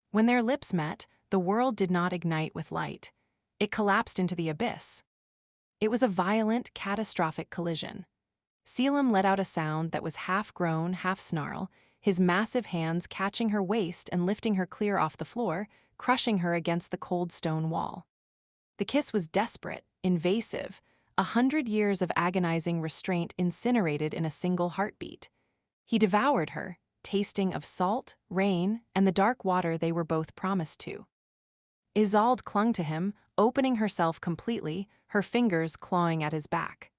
Speaker 1: When their lips met, the world did not ignite with light. It collapsed into the abyss. It was a violent, catastrophic collision. Selim let out a sound that was half groan, half snarl, his massive hands catching her waist and lifting her clear off the floor, crushing her against the cold stone wall. The kiss was desperate, invasive, 100 years of agonizing restraint incinerated in a single heartbeat. He devoured her, tasting of salt, rain, and the dark water they were both promised to. Isolde clung to him, opening herself completely, her fingers clawing at his back.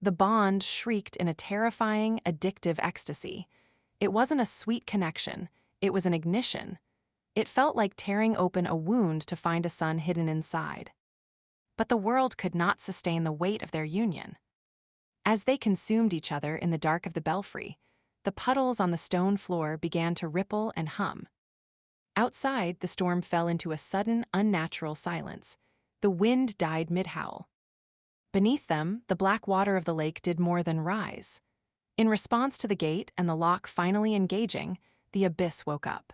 Speaker 1: The bond shrieked in a terrifying, addictive ecstasy. It wasn't a sweet connection, it was an ignition. It felt like tearing open a wound to find a son hidden inside. But the world could not sustain the weight of their union. As they consumed each other in the dark of the belfry, the puddles on the stone floor began to ripple and hum. Outside, the storm fell into a sudden, unnatural silence. The wind died mid-howl. Beneath them, the black water of the lake did more than rise. In response to the gate and the lock finally engaging, the abyss woke up.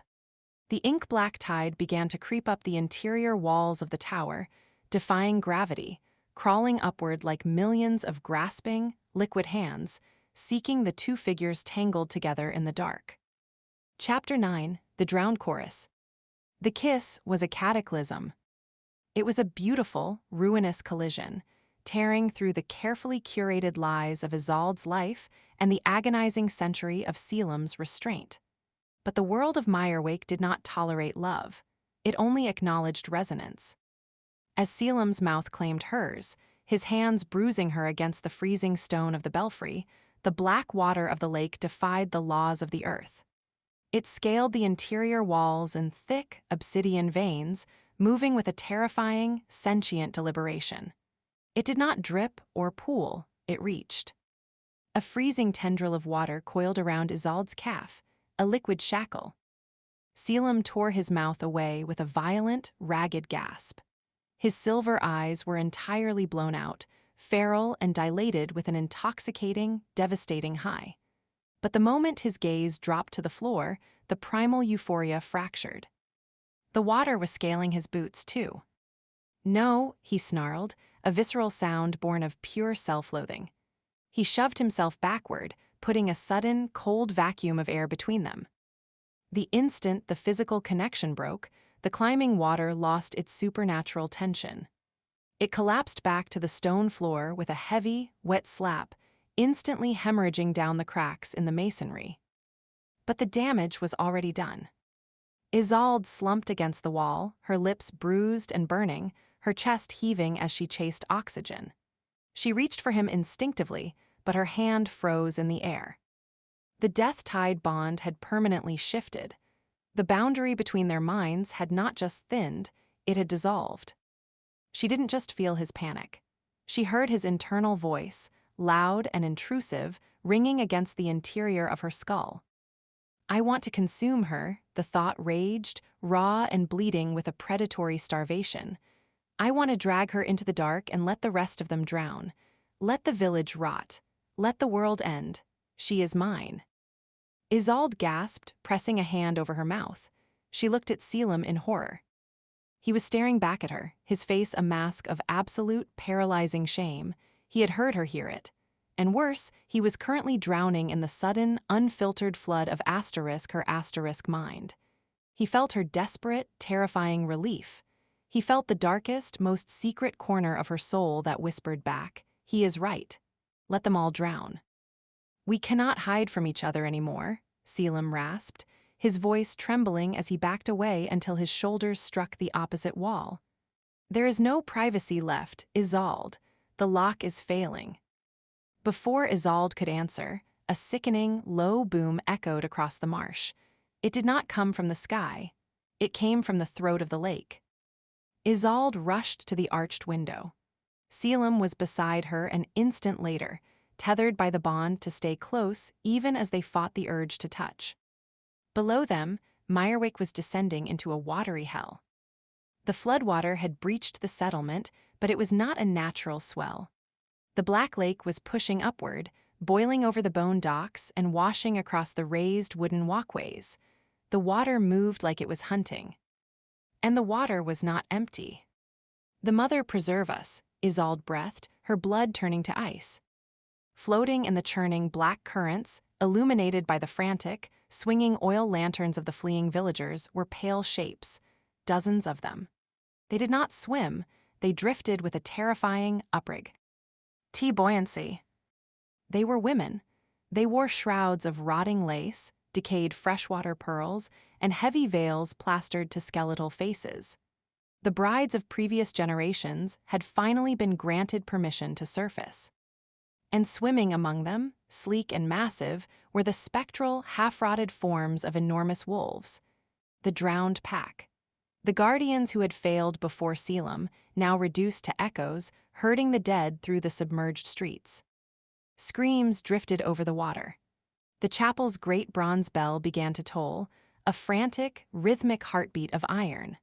Speaker 1: The ink-black tide began to creep up the interior walls of the tower, defying gravity, crawling upward like millions of grasping, liquid hands, seeking the 2 figures tangled together in the dark. Chapter 9, The Drowned Chorus. The kiss was a cataclysm. It was a beautiful, ruinous collision, tearing through the carefully curated lies of Isolde's life and the agonizing century of Selim's restraint. But the world of Mirewake did not tolerate love. It only acknowledged resonance. As Selim's mouth claimed hers, his hands bruising her against the freezing stone of the belfry, the black water of the lake defied the laws of the earth. It scaled the interior walls in thick, obsidian veins, moving with a terrifying, sentient deliberation. It did not drip or pool, it reached. A freezing tendril of water coiled around Isolde's calf, a liquid shackle. Selim tore his mouth away with a violent, ragged gasp. His silver eyes were entirely blown out, feral and dilated with an intoxicating, devastating high. But the moment his gaze dropped to the floor, the primal euphoria fractured. The water was scaling his boots, too. "No," he snarled, a visceral sound born of pure self-loathing. He shoved himself backward, putting a sudden, cold vacuum of air between them. The instant the physical connection broke, the climbing water lost its supernatural tension. It collapsed back to the stone floor with a heavy, wet slap, instantly hemorrhaging down the cracks in the masonry. But the damage was already done. Isolde slumped against the wall, her lips bruised and burning, her chest heaving as she chased oxygen. She reached for him instinctively, but her hand froze in the air. The death-tied bond had permanently shifted. The boundary between their minds had not just thinned, it had dissolved. She didn't just feel his panic. She heard his internal voice, loud and intrusive, ringing against the interior of her skull. "I want to consume her," the thought raged, raw and bleeding with a predatory starvation. "I want to drag her into the dark and let the rest of them drown. Let the village rot. Let the world end. She is mine." Isolde gasped, pressing a hand over her mouth. She looked at Selim in horror. He was staring back at her, his face a mask of absolute, paralyzing shame. He had heard her hear it. And worse, he was currently drowning in the sudden, unfiltered flood of her asterisk mind. He felt her desperate, terrifying relief. He felt the darkest, most secret corner of her soul that whispered back, "He is right. Let them all drown." "We cannot hide from each other anymore," Selim rasped, his voice trembling as he backed away until his shoulders struck the opposite wall. "There is no privacy left, Isolde. The lock is failing." Before Isolde could answer, a sickening, low boom echoed across the marsh. It did not come from the sky. It came from the throat of the lake. Isolde rushed to the arched window. Selim was beside her an instant later, tethered by the bond to stay close even as they fought the urge to touch. Below them, Mirewake was descending into a watery hell. The floodwater had breached the settlement, but it was not a natural swell. The Black Lake was pushing upward, boiling over the bone docks and washing across the raised wooden walkways. The water moved like it was hunting. And the water was not empty. "The Mother preserve us," Isolde breathed, her blood turning to ice. Floating in the churning black currents, illuminated by the frantic, swinging oil lanterns of the fleeing villagers, were pale shapes, dozens of them. They did not swim, they drifted with a terrifying uprig. Buoyancy. They were women. They wore shrouds of rotting lace, decayed freshwater pearls, and heavy veils plastered to skeletal faces. The brides of previous generations had finally been granted permission to surface. And swimming among them, sleek and massive, were the spectral, half-rotted forms of enormous wolves. The drowned pack. The guardians who had failed before Selim, now reduced to echoes, herding the dead through the submerged streets. Screams drifted over the water. The chapel's great bronze bell began to toll, a frantic, rhythmic heartbeat of iron.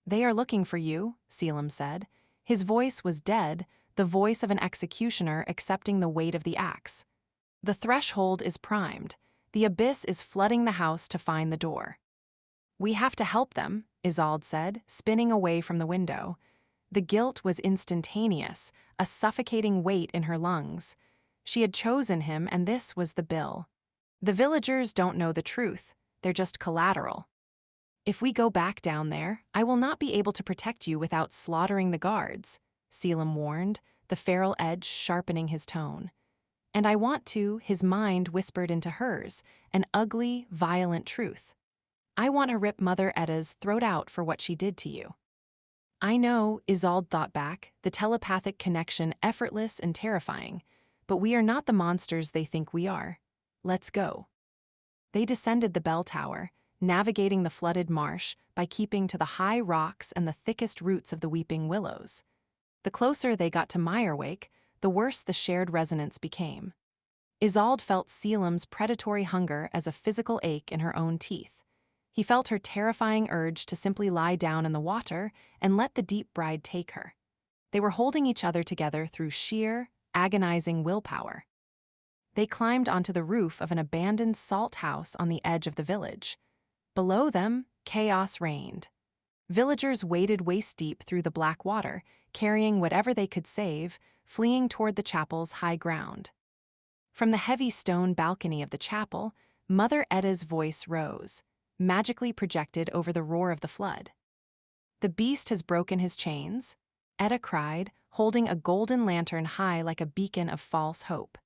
Speaker 1: "They are looking for you," Selim said. His voice was dead, the voice of an executioner accepting the weight of the axe. "The threshold is primed. The abyss is flooding the house to find the door." "We have to help them," Isolde said, spinning away from the window. The guilt was instantaneous, a suffocating weight in her lungs. She had chosen him, and this was the bill. "The villagers don't know the truth. They're just collateral." If we go back down there, I will not be able to protect you without slaughtering the guards, Selim warned, the feral edge sharpening his tone. And I want to, his mind whispered into hers, an ugly, violent truth. I want to rip Mother Edda's throat out for what she did to you. I know, Isolde thought back, the telepathic connection effortless and terrifying, but we are not the monsters they think we are. Let's go. They descended the bell tower, navigating the flooded marsh by keeping to the high rocks and the thickest roots of the weeping willows. The closer they got to Mirewake, the worse the shared resonance became. Isolde felt Selim's predatory hunger as a physical ache in her own teeth. He felt her terrifying urge to simply lie down in the water and let the deep bride take her. They were holding each other together through sheer, agonizing willpower. They climbed onto the roof of an abandoned salt house on the edge of the village. Below them, chaos reigned. Villagers waded waist-deep through the black water, carrying whatever they could save, fleeing toward the chapel's high ground. From the heavy stone balcony of the chapel, Mother Edda's voice rose, magically projected over the roar of the flood. "The beast has broken his chains," Edda cried, holding a golden lantern high like a beacon of false hope.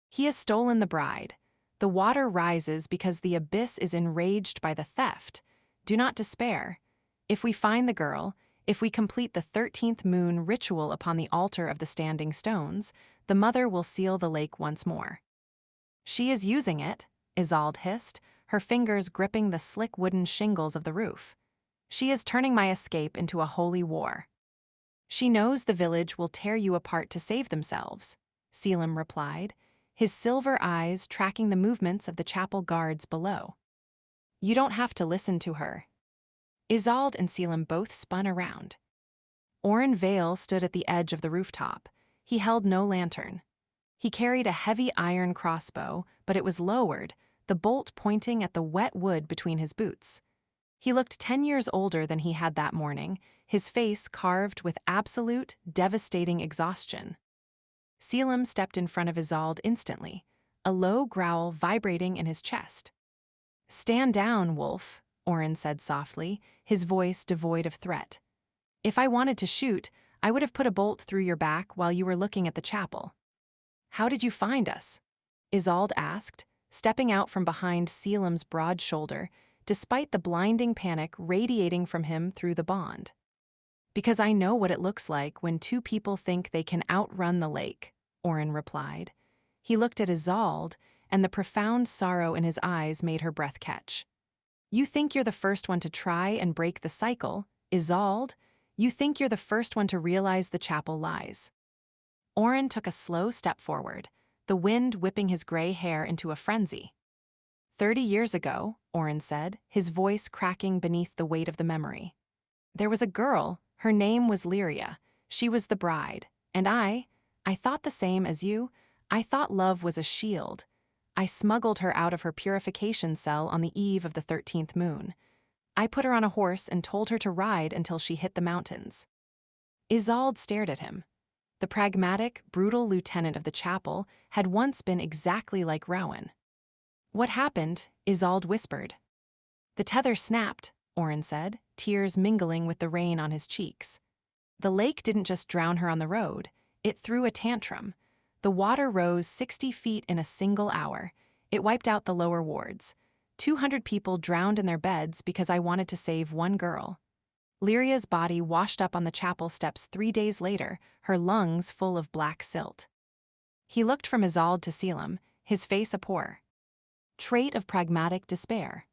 Speaker 1: "He has stolen the bride. The water rises because the abyss is enraged by the theft. Do not despair. If we find the girl, if we complete the 13th moon ritual upon the altar of the standing stones, the mother will seal the lake once more." "She is using it," Isolde hissed, her fingers gripping the slick wooden shingles of the roof. "She is turning my escape into a holy war." "She knows the village will tear you apart to save themselves," Selim replied, his silver eyes tracking the movements of the chapel guards below. "You don't have to listen to her." Isolde and Selim both spun around. Oren Vale stood at the edge of the rooftop. He held no lantern. He carried a heavy iron crossbow, but it was lowered, the bolt pointing at the wet wood between his boots. He looked 10 years older than he had that morning, his face carved with absolute, devastating exhaustion. Selim stepped in front of Isolde instantly, a low growl vibrating in his chest. "Stand down, wolf," Oren said softly, his voice devoid of threat. "If I wanted to shoot, I would have put a bolt through your back while you were looking at the chapel." "How did you find us?" Isolde asked, stepping out from behind Selim's broad shoulder, despite the blinding panic radiating from him through the bond. "Because I know what it looks like when two people think they can outrun the lake," Oren replied. He looked at Isolde, and the profound sorrow in his eyes made her breath catch. "You think you're the first one to try and break the cycle, Isolde? You think you're the first one to realize the chapel lies." Oren took a slow step forward, the wind whipping his gray hair into a frenzy. 30 years ago," Oren said, his voice cracking beneath the weight of the memory. "There was a girl, her name was Lyria. She was the bride, and I thought the same as you. I thought love was a shield. I smuggled her out of her purification cell on the eve of the 13th moon. I put her on a horse and told her to ride until she hit the mountains." Isolde stared at him. The pragmatic, brutal lieutenant of the chapel had once been exactly like Rowan. "What happened?" Isolde whispered. "The tether snapped," Oren said, tears mingling with the rain on his cheeks. "The lake didn't just drown her on the road, it threw a tantrum. The water rose 60 feet in a single hour. It wiped out the lower wards. 200 people drowned in their beds because I wanted to save one girl. Lyria's body washed up on the chapel steps 3 days later, her lungs full of black silt." He looked from Isolde to Selim, his face a pour. Trait of pragmatic despair.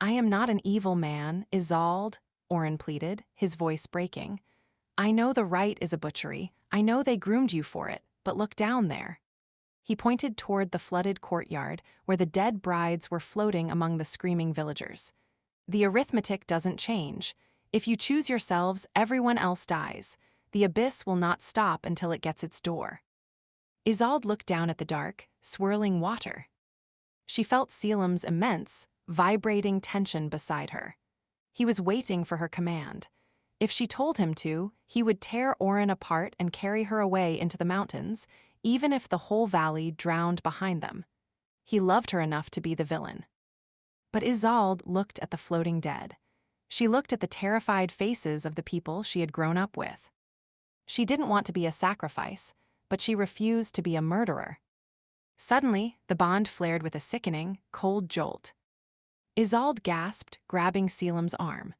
Speaker 1: "I am not an evil man, Isolde," Oren pleaded, his voice breaking. "I know the rite is a butchery. I know they groomed you for it, but look down there." He pointed toward the flooded courtyard where the dead brides were floating among the screaming villagers. "The arithmetic doesn't change. If you choose yourselves, everyone else dies. The abyss will not stop until it gets its door." Isolde looked down at the dark, swirling water. She felt Selim's immense, vibrating tension beside her. He was waiting for her command. If she told him to, he would tear Oren apart and carry her away into the mountains, even if the whole valley drowned behind them. He loved her enough to be the villain. But Isolde looked at the floating dead. She looked at the terrified faces of the people she had grown up with. She didn't want to be a sacrifice, but she refused to be a murderer. Suddenly, the bond flared with a sickening, cold jolt. Isolde gasped, grabbing Selim's arm.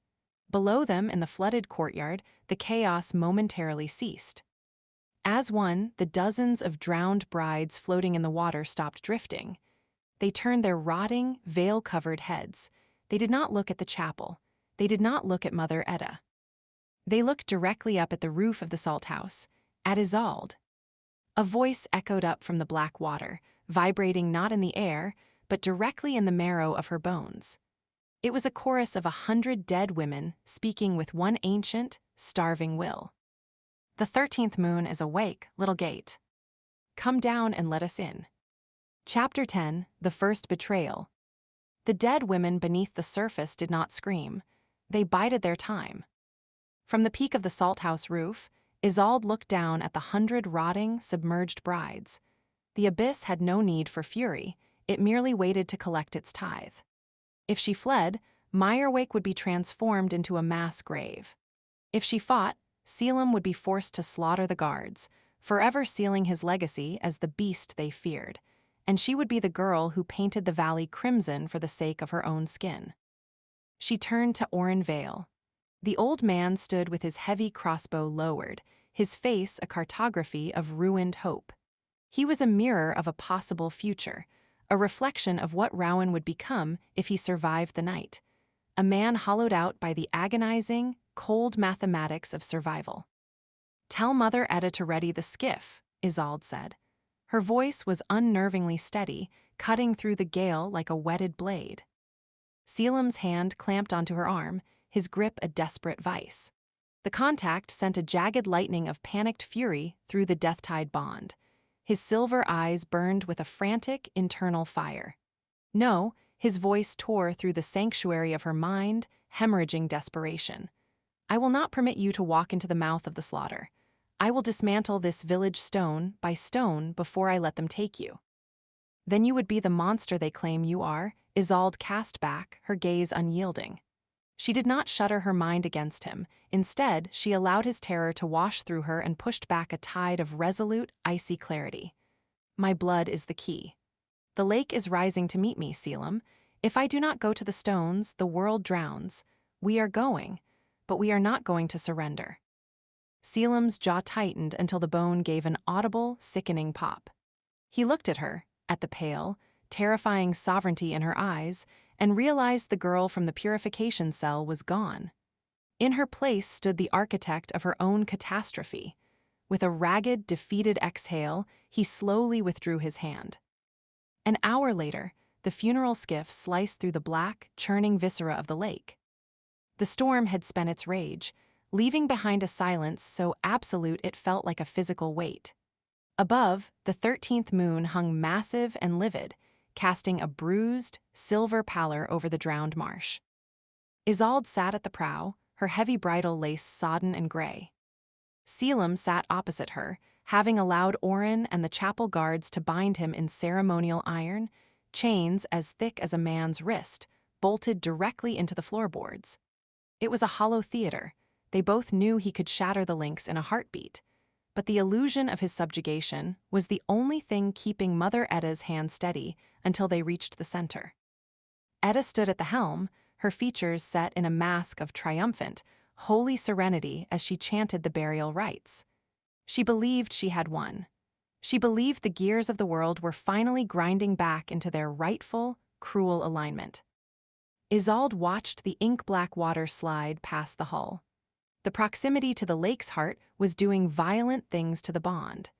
Speaker 1: Below them, in the flooded courtyard, the chaos momentarily ceased. As one, the dozens of drowned brides floating in the water stopped drifting. They turned their rotting, veil-covered heads. They did not look at the chapel. They did not look at Mother Etta. They looked directly up at the roof of the salt house, at Isolde. A voice echoed up from the black water, vibrating not in the air, but directly in the marrow of her bones. It was a chorus of 100 dead women speaking with one ancient, starving will. "The 13th moon is awake, little gate. Come down and let us in." Chapter 10, The First Betrayal. The dead women beneath the surface did not scream. They bided their time. From the peak of the salt house roof, Isolde looked down at the 100 rotting, submerged brides. The abyss had no need for fury. It merely waited to collect its tithe. If she fled, Mirewake would be transformed into a mass grave. If she fought, Selim would be forced to slaughter the guards, forever sealing his legacy as the beast they feared, and she would be the girl who painted the valley crimson for the sake of her own skin. She turned to Oren Vale. The old man stood with his heavy crossbow lowered, his face a cartography of ruined hope. He was a mirror of a possible future, a reflection of what Rowan would become if he survived the night. A man hollowed out by the agonizing, cold mathematics of survival. "Tell Mother Etta to ready the skiff," Isolde said. Her voice was unnervingly steady, cutting through the gale like a whetted blade. Selim's hand clamped onto her arm, his grip a desperate vice. The contact sent a jagged lightning of panicked fury through the death-tied bond. His silver eyes burned with a frantic, internal fire. "No," his voice tore through the sanctuary of her mind, hemorrhaging desperation. "I will not permit you to walk into the mouth of the slaughter. I will dismantle this village stone by stone before I let them take you." "Then you would be the monster they claim you are," Isolde cast back, her gaze unyielding. She did not shudder her mind against him. Instead, she allowed his terror to wash through her and pushed back a tide of resolute, icy clarity. "My blood is the key. The lake is rising to meet me, Selim. If I do not go to the stones, the world drowns. We are going, but we are not going to surrender." Selim's jaw tightened until the bone gave an audible, sickening pop. He looked at her, at the pale, terrifying sovereignty in her eyes, and realized the girl from the purification cell was gone. In her place stood the architect of her own catastrophe. With a ragged, defeated exhale, he slowly withdrew his hand. An hour later, the funeral skiff sliced through the black, churning viscera of the lake. The storm had spent its rage, leaving behind a silence so absolute it felt like a physical weight. Above, the 13th moon hung massive and livid, casting a bruised, silver pallor over the drowned marsh. Isolde sat at the prow, her heavy bridle lace sodden and gray. Selim sat opposite her, having allowed Oren and the chapel guards to bind him in ceremonial iron, chains as thick as a man's wrist, bolted directly into the floorboards. It was a hollow theater. They both knew he could shatter the links in a heartbeat. But the illusion of his subjugation was the only thing keeping Mother Etta's hand steady until they reached the center. Etta stood at the helm, her features set in a mask of triumphant, holy serenity as she chanted the burial rites. She believed she had won. She believed the gears of the world were finally grinding back into their rightful, cruel alignment. Isolde watched the ink-black water slide past the hull. The proximity to the lake's heart was doing violent things to the bond.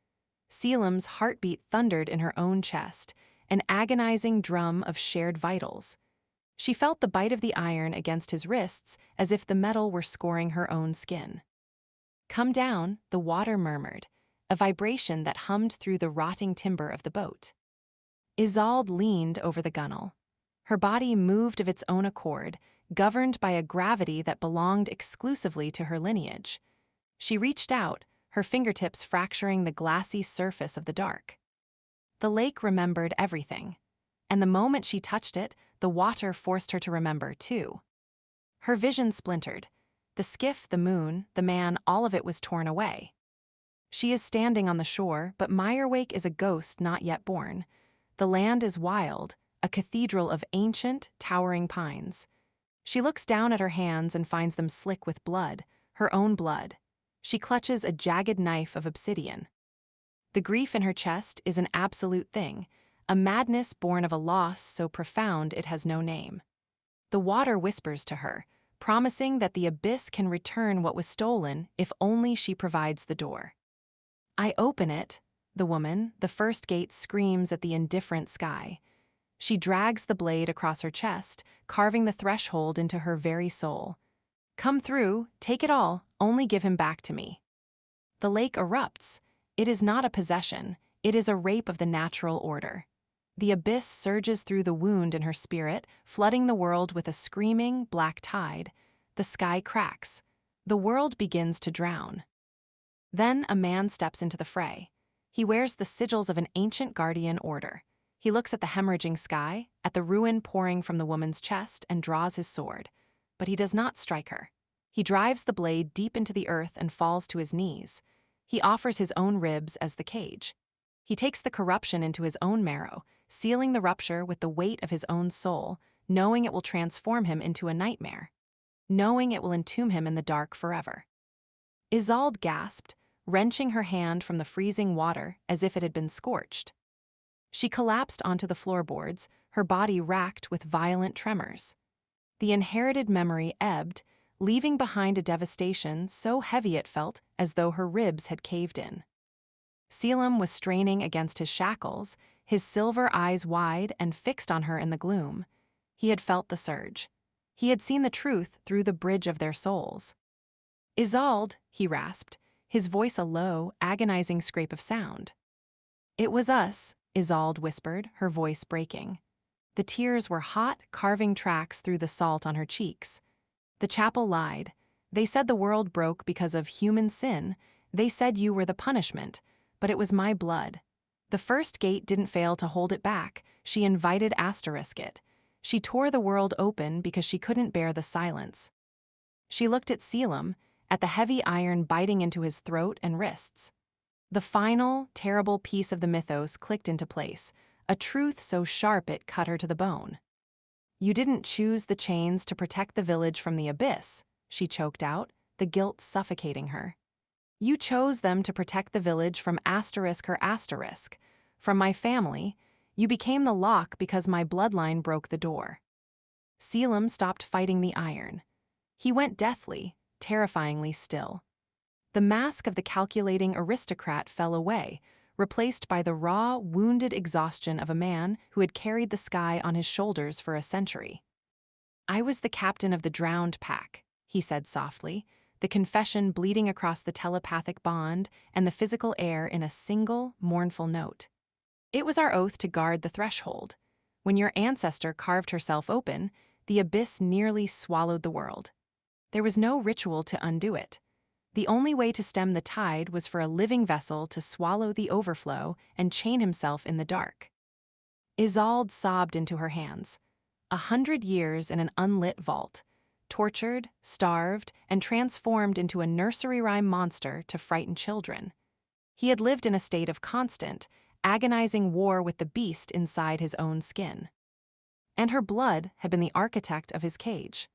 Speaker 1: Selim's heartbeat thundered in her own chest, an agonizing drum of shared vitals. She felt the bite of the iron against his wrists as if the metal were scoring her own skin. "Come down," the water murmured, a vibration that hummed through the rotting timber of the boat. Isolde leaned over the gunwale. Her body moved of its own accord, governed by a gravity that belonged exclusively to her lineage. She reached out, her fingertips fracturing the glassy surface of the dark. The lake remembered everything, and the moment she touched it, the water forced her to remember too. Her vision splintered. The skiff, the moon, the man, all of it was torn away. She is standing on the shore, but Mirewake is a ghost not yet born. The land is wild, a cathedral of ancient, towering pines. She looks down at her hands and finds them slick with blood, her own blood. She clutches a jagged knife of obsidian. The grief in her chest is an absolute thing, a madness born of a loss so profound it has no name. The water whispers to her, promising that the abyss can return what was stolen if only she provides the door. I open it, the woman, the first gate screams at the indifferent sky. She drags the blade across her chest, carving the threshold into her very soul. Come through, take it all, only give him back to me. The lake erupts. It is not a possession, it is a rape of the natural order. The abyss surges through the wound in her spirit, flooding the world with a screaming, black tide. The sky cracks. The world begins to drown. Then a man steps into the fray. He wears the sigils of an ancient guardian order. He looks at the hemorrhaging sky, at the ruin pouring from the woman's chest, and draws his sword. But he does not strike her. He drives the blade deep into the earth and falls to his knees. He offers his own ribs as the cage. He takes the corruption into his own marrow, sealing the rupture with the weight of his own soul, knowing it will transform him into a nightmare, knowing it will entomb him in the dark forever. Isolde gasped, wrenching her hand from the freezing water as if it had been scorched. She collapsed onto the floorboards, her body racked with violent tremors. The inherited memory ebbed, leaving behind a devastation so heavy it felt as though her ribs had caved in. Selim was straining against his shackles, his silver eyes wide and fixed on her in the gloom. He had felt the surge. He had seen the truth through the bridge of their souls. Isolde, he rasped, his voice a low, agonizing scrape of sound. It was us, Isolde whispered, her voice breaking. The tears were hot, carving tracks through the salt on her cheeks. The chapel lied. They said the world broke because of human sin. They said you were the punishment, but it was my blood. The first gate didn't fail to hold it back. She invited it. She tore the world open because she couldn't bear the silence. She looked at Selim, at the heavy iron biting into his throat and wrists. The final, terrible piece of the mythos clicked into place, a truth so sharp it cut her to the bone. You didn't choose the chains to protect the village from the abyss, she choked out, the guilt suffocating her. You chose them to protect the village from her asterisk. From my family, you became the lock because my bloodline broke the door. Selim stopped fighting the iron. He went deathly, terrifyingly still. The mask of the calculating aristocrat fell away, replaced by the raw, wounded exhaustion of a man who had carried the sky on his shoulders for a century. I was the captain of the drowned pack, he said softly, the confession bleeding across the telepathic bond and the physical air in a single, mournful note. It was our oath to guard the threshold. When your ancestor carved herself open, the abyss nearly swallowed the world. There was no ritual to undo it. The only way to stem the tide was for a living vessel to swallow the overflow and chain himself in the dark. Isolde sobbed into her hands. 100 years in an unlit vault, tortured, starved, and transformed into a nursery rhyme monster to frighten children. He had lived in a state of constant, agonizing war with the beast inside his own skin. And her blood had been the architect of his cage.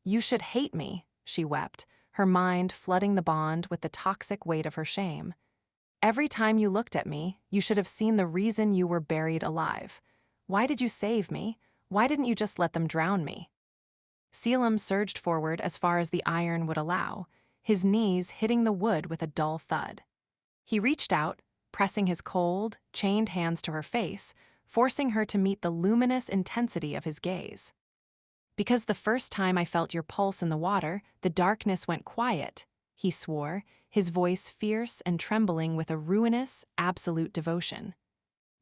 Speaker 1: You should hate me, she wept, her mind flooding the bond with the toxic weight of her shame. Every time you looked at me, you should have seen the reason you were buried alive. Why did you save me? Why didn't you just let them drown me? Selim surged forward as far as the iron would allow, his knees hitting the wood with a dull thud. He reached out, pressing his cold, chained hands to her face, forcing her to meet the luminous intensity of his gaze. Because the first time I felt your pulse in the water, the darkness went quiet, he swore, his voice fierce and trembling with a ruinous, absolute devotion.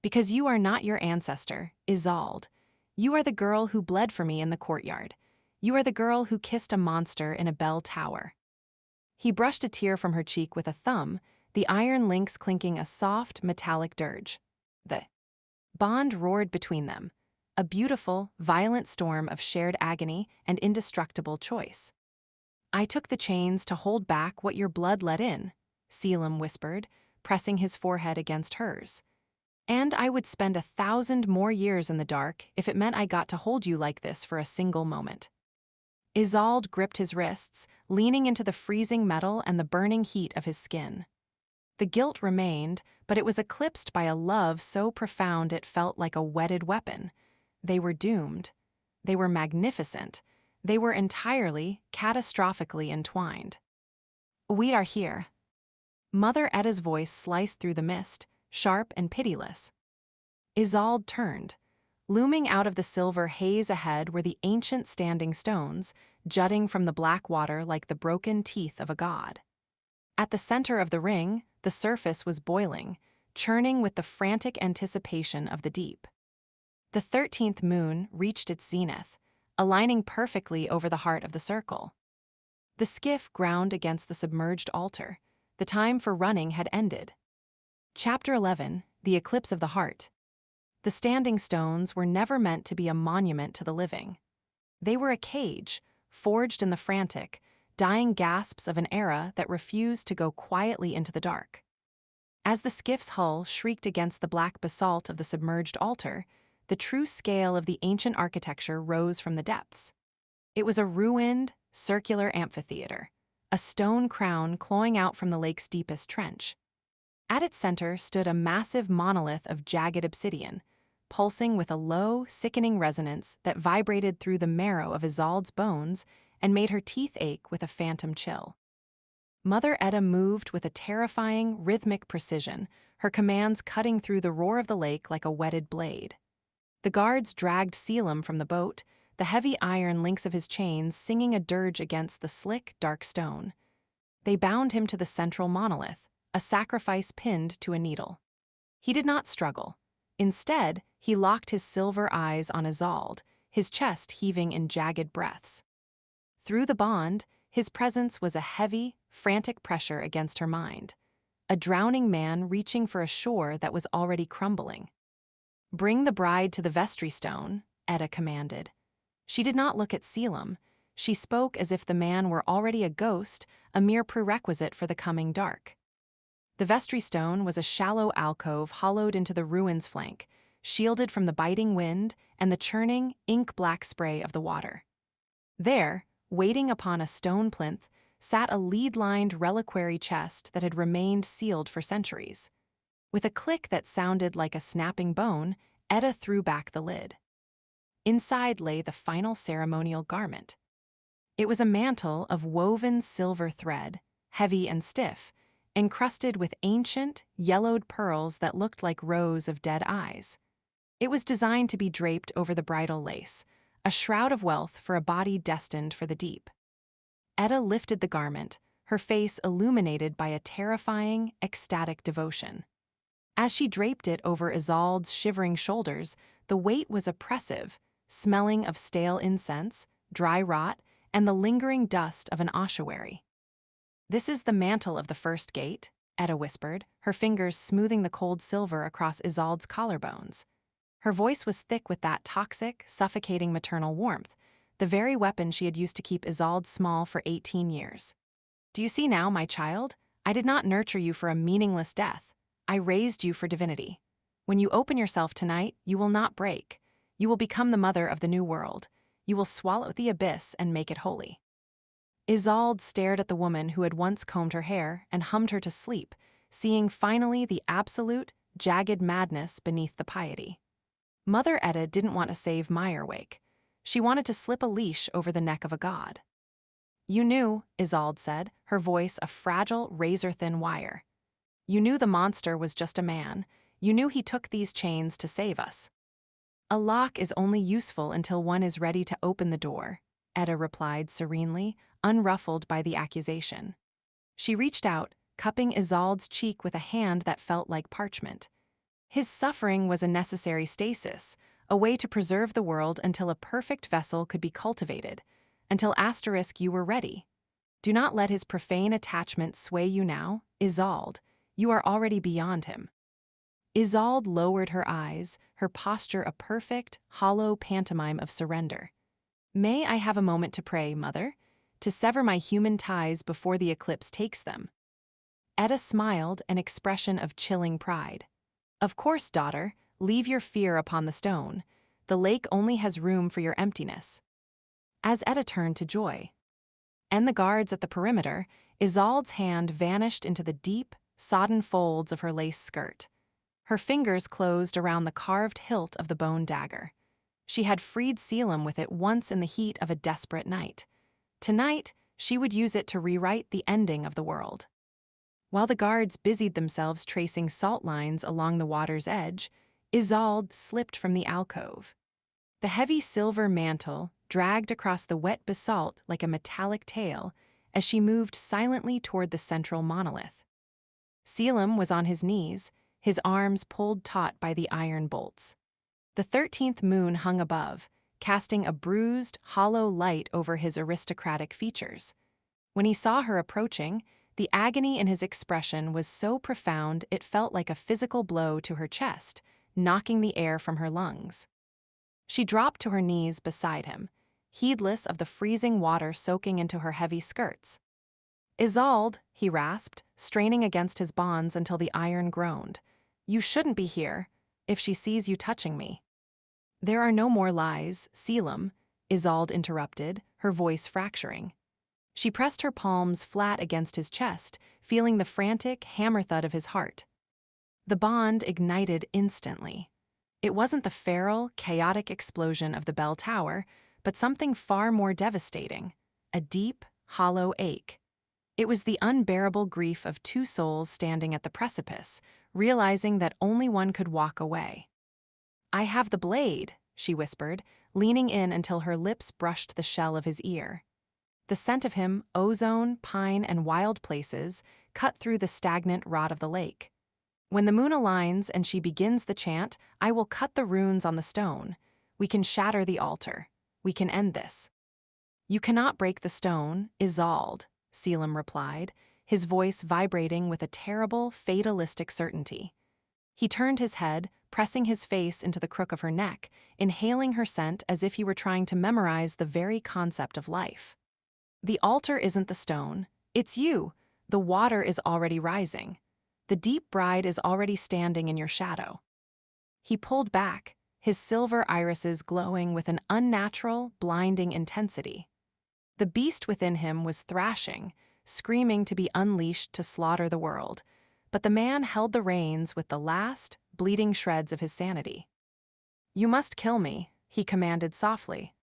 Speaker 1: Because you are not your ancestor, Isolde. You are the girl who bled for me in the courtyard. You are the girl who kissed a monster in a bell tower. He brushed a tear from her cheek with a thumb, the iron links clinking a soft, metallic dirge. The bond roared between them. a beautiful, violent storm of shared agony and indestructible choice. "I took the chains to hold back what your blood let in," Selim whispered, pressing his forehead against hers. "And I would spend 1,000 more years in the dark if it meant I got to hold you like this for a single moment." Isolde gripped his wrists, leaning into the freezing metal and the burning heat of his skin. The guilt remained, but it was eclipsed by a love so profound it felt like a whetted weapon. They were doomed. They were magnificent. They were entirely, catastrophically entwined. "We are here." Mother Edda's voice sliced through the mist, sharp and pitiless. Isolde turned. Looming out of the silver haze ahead were the ancient standing stones, jutting from the black water like the broken teeth of a god. At the center of the ring, the surface was boiling, churning with the frantic anticipation of the deep. The 13th moon reached its zenith, aligning perfectly over the heart of the circle. The skiff ground against the submerged altar. The time for running had ended. Chapter 11, The Eclipse of the Heart. The standing stones were never meant to be a monument to the living. They were a cage, forged in the frantic, dying gasps of an era that refused to go quietly into the dark. As the skiff's hull shrieked against the black basalt of the submerged altar, the true scale of the ancient architecture rose from the depths. It was a ruined, circular amphitheater, a stone crown clawing out from the lake's deepest trench. At its center stood a massive monolith of jagged obsidian, pulsing with a low, sickening resonance that vibrated through the marrow of Isolde's bones and made her teeth ache with a phantom chill. Mother Edda moved with a terrifying, rhythmic precision, her commands cutting through the roar of the lake like a whetted blade. The guards dragged Selim from the boat, the heavy iron links of his chains singing a dirge against the slick, dark stone. They bound him to the central monolith, a sacrifice pinned to a needle. He did not struggle. Instead, he locked his silver eyes on Isolde, his chest heaving in jagged breaths. Through the bond, his presence was a heavy, frantic pressure against her mind, a drowning man reaching for a shore that was already crumbling. "Bring the bride to the vestry stone," Edda commanded. She did not look at Selim. She spoke as if the man were already a ghost, a mere prerequisite for the coming dark. The vestry stone was a shallow alcove hollowed into the ruin's flank, shielded from the biting wind and the churning, ink-black spray of the water. There, waiting upon a stone plinth, sat a lead-lined reliquary chest that had remained sealed for centuries. With a click that sounded like a snapping bone, Edda threw back the lid. Inside lay the final ceremonial garment. It was a mantle of woven silver thread, heavy and stiff, encrusted with ancient, yellowed pearls that looked like rows of dead eyes. It was designed to be draped over the bridal lace, a shroud of wealth for a body destined for the deep. Edda lifted the garment, her face illuminated by a terrifying, ecstatic devotion. As she draped it over Isolde's shivering shoulders, the weight was oppressive, smelling of stale incense, dry rot, and the lingering dust of an ossuary. "This is the mantle of the first gate," Edda whispered, her fingers smoothing the cold silver across Isolde's collarbones. Her voice was thick with that toxic, suffocating maternal warmth, the very weapon she had used to keep Isolde small for 18 years. "Do you see now, my child? I did not nurture you for a meaningless death. I raised you for divinity. When you open yourself tonight, you will not break. You will become the mother of the new world. You will swallow the abyss and make it holy." Isolde stared at the woman who had once combed her hair and hummed her to sleep, seeing finally the absolute, jagged madness beneath the piety. Mother Edda didn't want to save Mirewake. She wanted to slip a leash over the neck of a god. "You knew," Isolde said, her voice a fragile, razor-thin wire. "You knew the monster was just a man. You knew he took these chains to save us." "A lock is only useful until one is ready to open the door," Edda replied serenely, unruffled by the accusation. She reached out, cupping Isolde's cheek with a hand that felt like parchment. His suffering was a necessary stasis, a way to preserve the world until a perfect vessel could be cultivated, until you were ready. Do not let his profane attachment sway you now, Isolde. You are already beyond him. Isolde lowered her eyes, her posture a perfect, hollow pantomime of surrender. "May I have a moment to pray, Mother? To sever my human ties before the eclipse takes them?" Etta smiled, an expression of chilling pride. "Of course, daughter, leave your fear upon the stone. The lake only has room for your emptiness." As Etta turned to Joy and the guards at the perimeter, Isolde's hand vanished into the deep, sodden folds of her lace skirt. Her fingers closed around the carved hilt of the bone dagger. She had freed Selim with it once in the heat of a desperate night. Tonight, she would use it to rewrite the ending of the world. While the guards busied themselves tracing salt lines along the water's edge, Isolde slipped from the alcove. The heavy silver mantle dragged across the wet basalt like a metallic tail as she moved silently toward the central monolith. Selim was on his knees, his arms pulled taut by the iron bolts. The 13th moon hung above, casting a bruised, hollow light over his aristocratic features. When he saw her approaching, the agony in his expression was so profound it felt like a physical blow to her chest, knocking the air from her lungs. She dropped to her knees beside him, heedless of the freezing water soaking into her heavy skirts. "Isolde," he rasped, straining against his bonds until the iron groaned. "You shouldn't be here, if she sees you touching me." "There are no more lies, Selim," Isolde interrupted, her voice fracturing. She pressed her palms flat against his chest, feeling the frantic hammer thud of his heart. The bond ignited instantly. It wasn't the feral, chaotic explosion of the bell tower, but something far more devastating, a deep, hollow ache. It was the unbearable grief of two souls standing at the precipice, realizing that only one could walk away. "I have the blade," she whispered, leaning in until her lips brushed the shell of his ear. The scent of him, ozone, pine, and wild places, cut through the stagnant rot of the lake. "When the moon aligns and she begins the chant, I will cut the runes on the stone. We can shatter the altar. We can end this." "You cannot break the stone, Isolde," Selim replied, his voice vibrating with a terrible, fatalistic certainty. He turned his head, pressing his face into the crook of her neck, inhaling her scent as if he were trying to memorize the very concept of life. "The altar isn't the stone. It's you. The water is already rising. The deep bride is already standing in your shadow." He pulled back, his silver irises glowing with an unnatural, blinding intensity. The beast within him was thrashing, screaming to be unleashed to slaughter the world, but the man held the reins with the last, bleeding shreds of his sanity. "You must kill me," he commanded softly.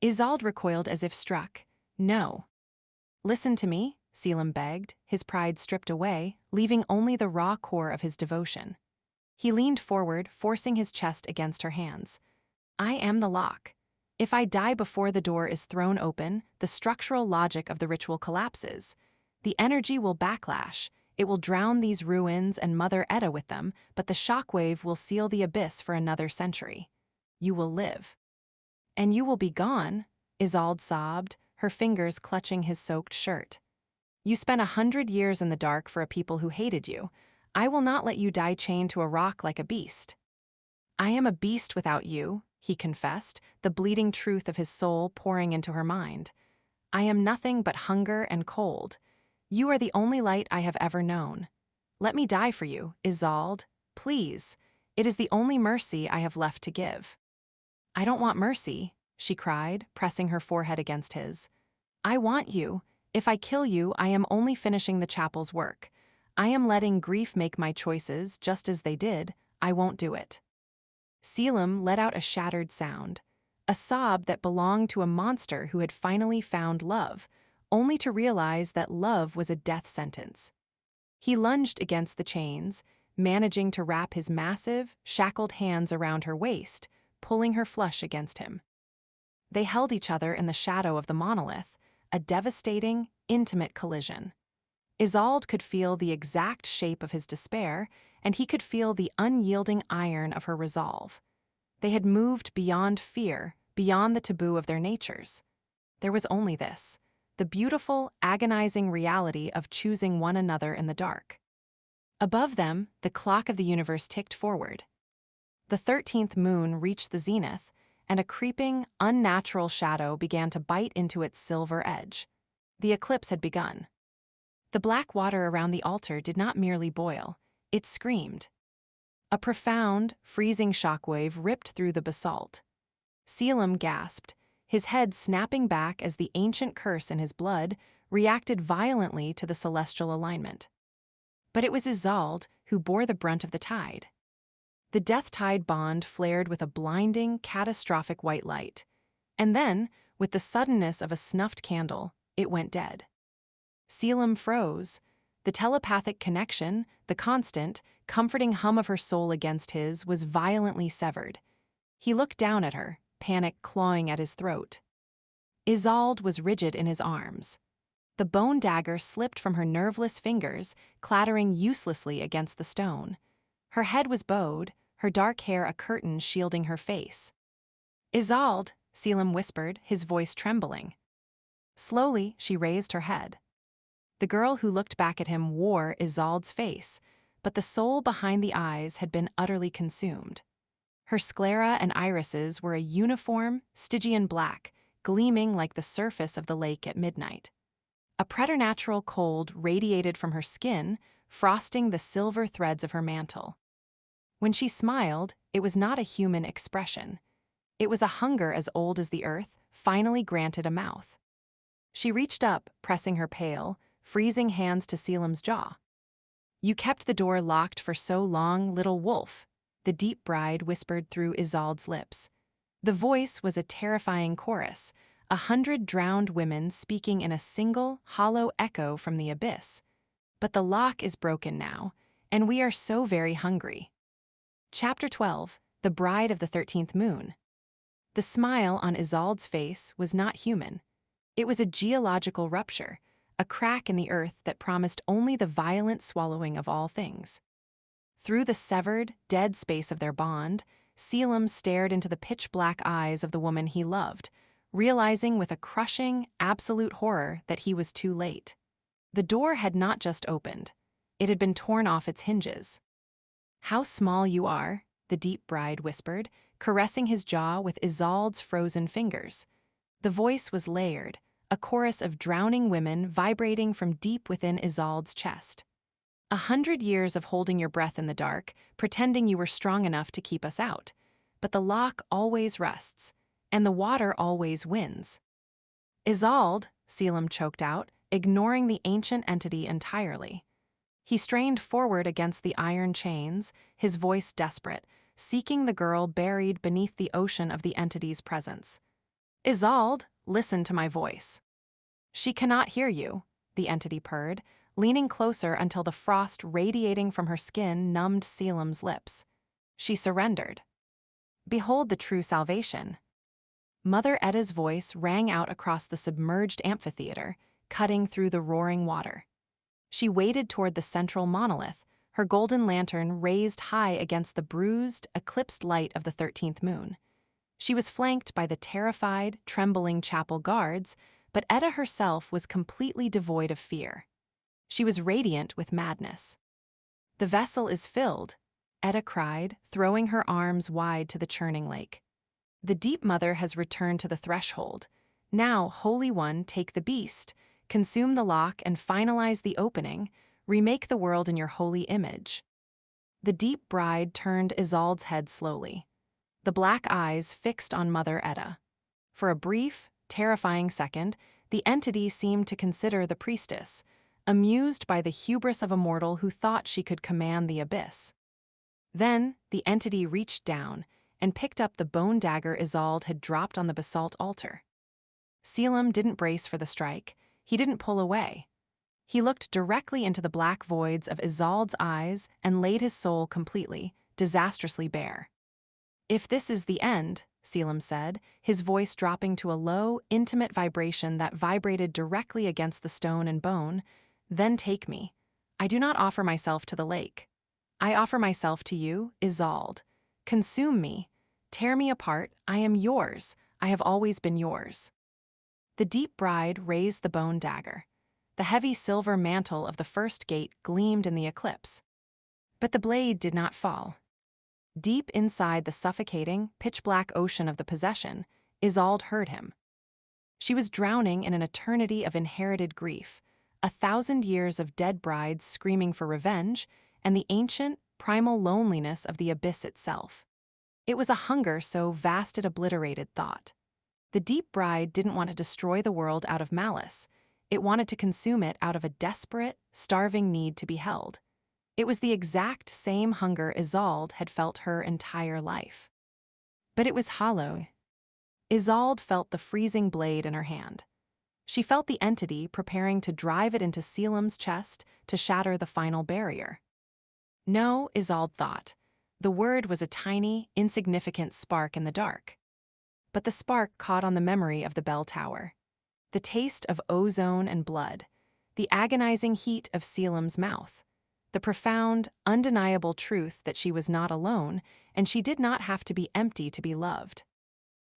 Speaker 1: Isolde recoiled as if struck. "No." "Listen to me," Selim begged, his pride stripped away, leaving only the raw core of his devotion. He leaned forward, forcing his chest against her hands. "I am the lock. If I die before the door is thrown open, the structural logic of the ritual collapses. The energy will backlash. It will drown these ruins and Mother Etta with them, but the shockwave will seal the abyss for another century. You will live." "And you will be gone," Isolde sobbed, her fingers clutching his soaked shirt. "You spent 100 years in the dark for a people who hated you. I will not let you die chained to a rock like a beast." "I am a beast without you," he confessed, the bleeding truth of his soul pouring into her mind. "I am nothing but hunger and cold. You are the only light I have ever known. Let me die for you, Isolde, please. It is the only mercy I have left to give." "I don't want mercy," she cried, pressing her forehead against his. "I want you. If I kill you, I am only finishing the chapel's work. I am letting grief make my choices, just as they did. I won't do it." Selim let out a shattered sound, a sob that belonged to a monster who had finally found love, only to realize that love was a death sentence. He lunged against the chains, managing to wrap his massive, shackled hands around her waist, pulling her flush against him. They held each other in the shadow of the monolith, a devastating, intimate collision. Isolde could feel the exact shape of his despair, and he could feel the unyielding iron of her resolve. They had moved beyond fear, beyond the taboo of their natures. There was only this, the beautiful, agonizing reality of choosing one another in the dark. Above them, the clock of the universe ticked forward. The 13th moon reached the zenith, and a creeping, unnatural shadow began to bite into its silver edge. The eclipse had begun. The black water around the altar did not merely boil, it screamed. A profound, freezing shockwave ripped through the basalt. Selim gasped, his head snapping back as the ancient curse in his blood reacted violently to the celestial alignment. But it was Isolde who bore the brunt of the tide. The death-tide bond flared with a blinding, catastrophic white light. And then, with the suddenness of a snuffed candle, it went dead. Selim froze. The telepathic connection, the constant, comforting hum of her soul against his, was violently severed. He looked down at her, panic clawing at his throat. Isolde was rigid in his arms. The bone dagger slipped from her nerveless fingers, clattering uselessly against the stone. Her head was bowed, her dark hair a curtain shielding her face. "Isolde," Selim whispered, his voice trembling. Slowly, she raised her head. The girl who looked back at him wore Isolde's face, but the soul behind the eyes had been utterly consumed. Her sclera and irises were a uniform, Stygian black, gleaming like the surface of the lake at midnight. A preternatural cold radiated from her skin, frosting the silver threads of her mantle. When she smiled, it was not a human expression. It was a hunger as old as the earth, finally granted a mouth. She reached up, pressing her pale, freezing hands to Selim's jaw. "You kept the door locked for so long, little wolf," the deep bride whispered through Isolde's lips. The voice was a terrifying chorus, 100 drowned women speaking in a single, hollow echo from the abyss. "But the lock is broken now, and we are so very hungry." Chapter 12, The Bride of the 13th Moon. The smile on Isolde's face was not human. It was a geological rupture, a crack in the earth that promised only the violent swallowing of all things. Through the severed, dead space of their bond, Selim stared into the pitch-black eyes of the woman he loved, realizing with a crushing, absolute horror that he was too late. The door had not just opened. It had been torn off its hinges. "How small you are," the deep bride whispered, caressing his jaw with Isolde's frozen fingers. The voice was layered, a chorus of drowning women vibrating from deep within Isolde's chest. 100 years of holding your breath in the dark, pretending you were strong enough to keep us out. But the lock always rests, and the water always wins. "Isolde," Selim choked out, ignoring the ancient entity entirely. He strained forward against the iron chains, his voice desperate, seeking the girl buried beneath the ocean of the entity's presence. "Isolde, listen to my voice." "She cannot hear you," the entity purred, leaning closer until the frost radiating from her skin numbed Selim's lips. She surrendered. "Behold the true salvation." Mother Edda's voice rang out across the submerged amphitheater, cutting through the roaring water. She waded toward the central monolith, her golden lantern raised high against the bruised, eclipsed light of the 13th moon. She was flanked by the terrified, trembling chapel guards, but Edda herself was completely devoid of fear. She was radiant with madness. "The vessel is filled," Edda cried, throwing her arms wide to the churning lake. "The Deep Mother has returned to the threshold. Now, Holy One, take the beast, consume the lock and finalize the opening, remake the world in your holy image." The deep bride turned Isolde's head slowly, the black eyes fixed on Mother Edda. For a brief, terrifying second, the entity seemed to consider the priestess, amused by the hubris of a mortal who thought she could command the abyss. Then, the entity reached down and picked up the bone dagger Isolde had dropped on the basalt altar. Selim didn't brace for the strike. He didn't pull away. He looked directly into the black voids of Isolde's eyes and laid his soul completely, disastrously bare. "If this is the end," Selim said, his voice dropping to a low, intimate vibration that vibrated directly against the stone and bone, "then take me. I do not offer myself to the lake. I offer myself to you, Isolde. Consume me. Tear me apart. I am yours. I have always been yours." The deep bride raised the bone dagger. The heavy silver mantle of the first gate gleamed in the eclipse. But the blade did not fall. Deep inside the suffocating, pitch-black ocean of the possession, Isolde heard him. She was drowning in an eternity of inherited grief, 1,000 years of dead brides screaming for revenge, and the ancient, primal loneliness of the abyss itself. It was a hunger so vast it obliterated thought. The deep bride didn't want to destroy the world out of malice. It wanted to consume it out of a desperate, starving need to be held. It was the exact same hunger Isolde had felt her entire life. But it was hollow. Isolde felt the freezing blade in her hand. She felt the entity preparing to drive it into Selim's chest to shatter the final barrier. No, Isolde thought. The word was a tiny, insignificant spark in the dark. But the spark caught on the memory of the bell tower. The taste of ozone and blood, the agonizing heat of Selim's mouth, the profound, undeniable truth that she was not alone and she did not have to be empty to be loved.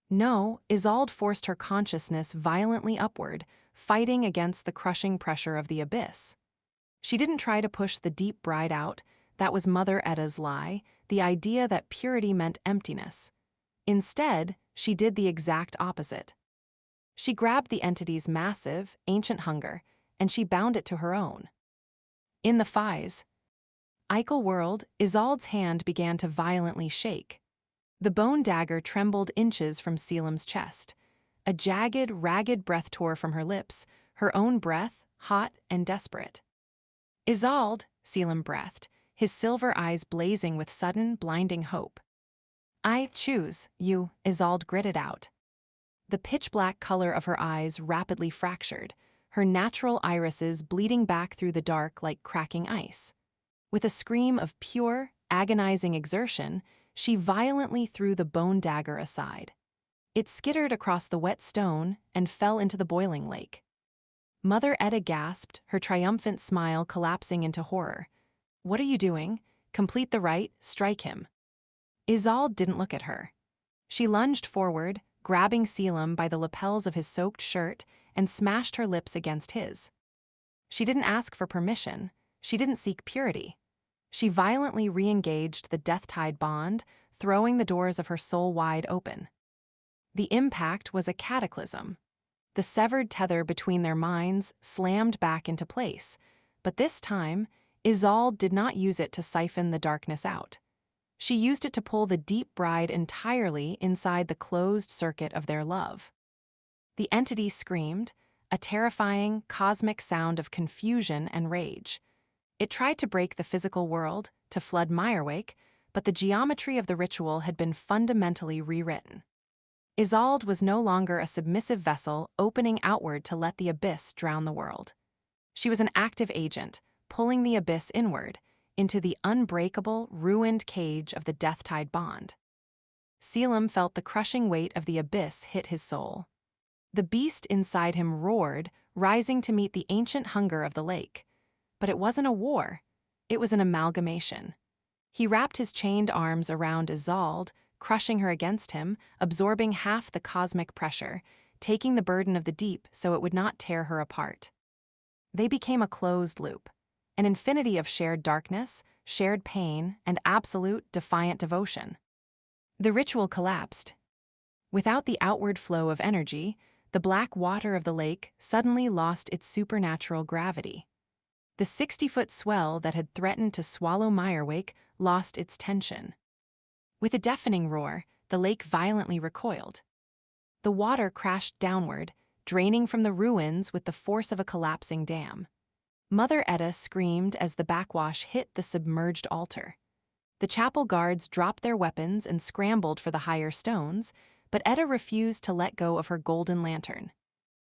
Speaker 1: No, Isolde forced her consciousness violently upward, fighting against the crushing pressure of the abyss. She didn't try to push the deep bride out. That was Mother Edda's lie, the idea that purity meant emptiness. Instead, she did the exact opposite. She grabbed the entity's massive, ancient hunger, and she bound it to her own. In the Fies, Eichel world, Isolde's hand began to violently shake. The bone dagger trembled inches from Selim's chest. A jagged, ragged breath tore from her lips, her own breath, hot and desperate. Isolde, Selim breathed, his silver eyes blazing with sudden, blinding hope. I choose you, Isolde gritted out. The pitch-black color of her eyes rapidly fractured, her natural irises bleeding back through the dark like cracking ice. With a scream of pure, agonizing exertion, she violently threw the bone dagger aside. It skittered across the wet stone and fell into the boiling lake. Mother Edda gasped, her triumphant smile collapsing into horror. What are you doing? Complete the rite, strike him. Isolde didn't look at her. She lunged forward, grabbing Selim by the lapels of his soaked shirt, and smashed her lips against his. She didn't ask for permission. She didn't seek purity. She violently re-engaged the death-tied bond, throwing the doors of her soul wide open. The impact was a cataclysm. The severed tether between their minds slammed back into place, but this time, Isolde did not use it to siphon the darkness out. She used it to pull the deep bride entirely inside the closed circuit of their love. The entity screamed, a terrifying, cosmic sound of confusion and rage. It tried to break the physical world, to flood Mirewake, but the geometry of the ritual had been fundamentally rewritten. Isolde was no longer a submissive vessel opening outward to let the abyss drown the world. She was an active agent, pulling the abyss inward, into the unbreakable, ruined cage of the death-tied bond. Selim felt the crushing weight of the abyss hit his soul. The beast inside him roared, rising to meet the ancient hunger of the lake. But it wasn't a war. It was an amalgamation. He wrapped his chained arms around Isolde, crushing her against him, absorbing half the cosmic pressure, taking the burden of the deep so it would not tear her apart. They became a closed loop, an infinity of shared darkness, shared pain, and absolute, defiant devotion. The ritual collapsed. Without the outward flow of energy, the black water of the lake suddenly lost its supernatural gravity. The 60-foot swell that had threatened to swallow Mirewake lost its tension. With a deafening roar, the lake violently recoiled. The water crashed downward, draining from the ruins with the force of a collapsing dam. Mother Edda screamed as the backwash hit the submerged altar. The chapel guards dropped their weapons and scrambled for the higher stones, but Edda refused to let go of her golden lantern.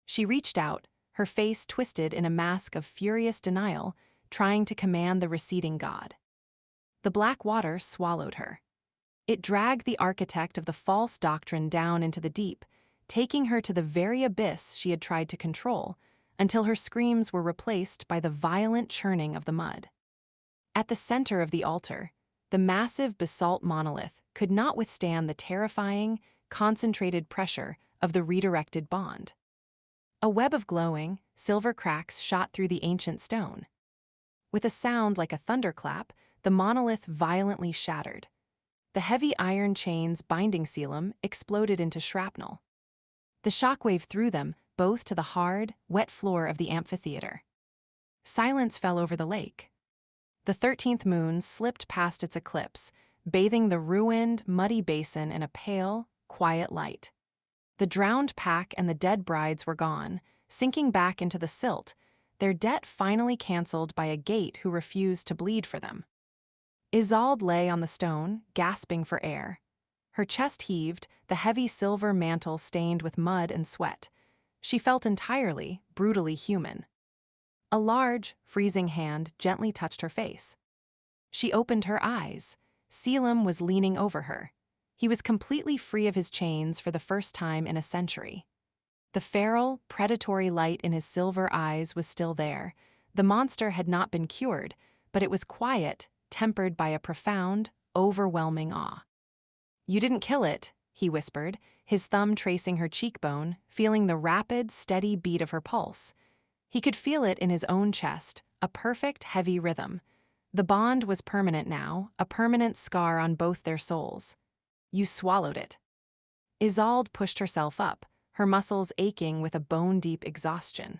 Speaker 1: She reached out, her face twisted in a mask of furious denial, trying to command the receding god. The black water swallowed her. It dragged the architect of the false doctrine down into the deep, taking her to the very abyss she had tried to control, until her screams were replaced by the violent churning of the mud. At the center of the altar, the massive basalt monolith could not withstand the terrifying, concentrated pressure of the redirected bond. A web of glowing, silver cracks shot through the ancient stone. With a sound like a thunderclap, the monolith violently shattered. The heavy iron chains binding Selim exploded into shrapnel. The shockwave threw them both to the hard, wet floor of the amphitheater. Silence fell over the lake. The 13th moon slipped past its eclipse, bathing the ruined, muddy basin in a pale, quiet light. The drowned pack and the dead brides were gone, sinking back into the silt, their debt finally cancelled by a gate who refused to bleed for them. Isolde lay on the stone, gasping for air. Her chest heaved, the heavy silver mantle stained with mud and sweat. She felt entirely, brutally human. A large, freezing hand gently touched her face. She opened her eyes. Selim was leaning over her. He was completely free of his chains for the first time in a century. The feral, predatory light in his silver eyes was still there. The monster had not been cured, but it was quiet, tempered by a profound, overwhelming awe. "You didn't kill it," he whispered, his thumb tracing her cheekbone, feeling the rapid, steady beat of her pulse. He could feel it in his own chest, a perfect, heavy rhythm. The bond was permanent now, a permanent scar on both their souls. "You swallowed it." Isolde pushed herself up, her muscles aching with a bone-deep exhaustion.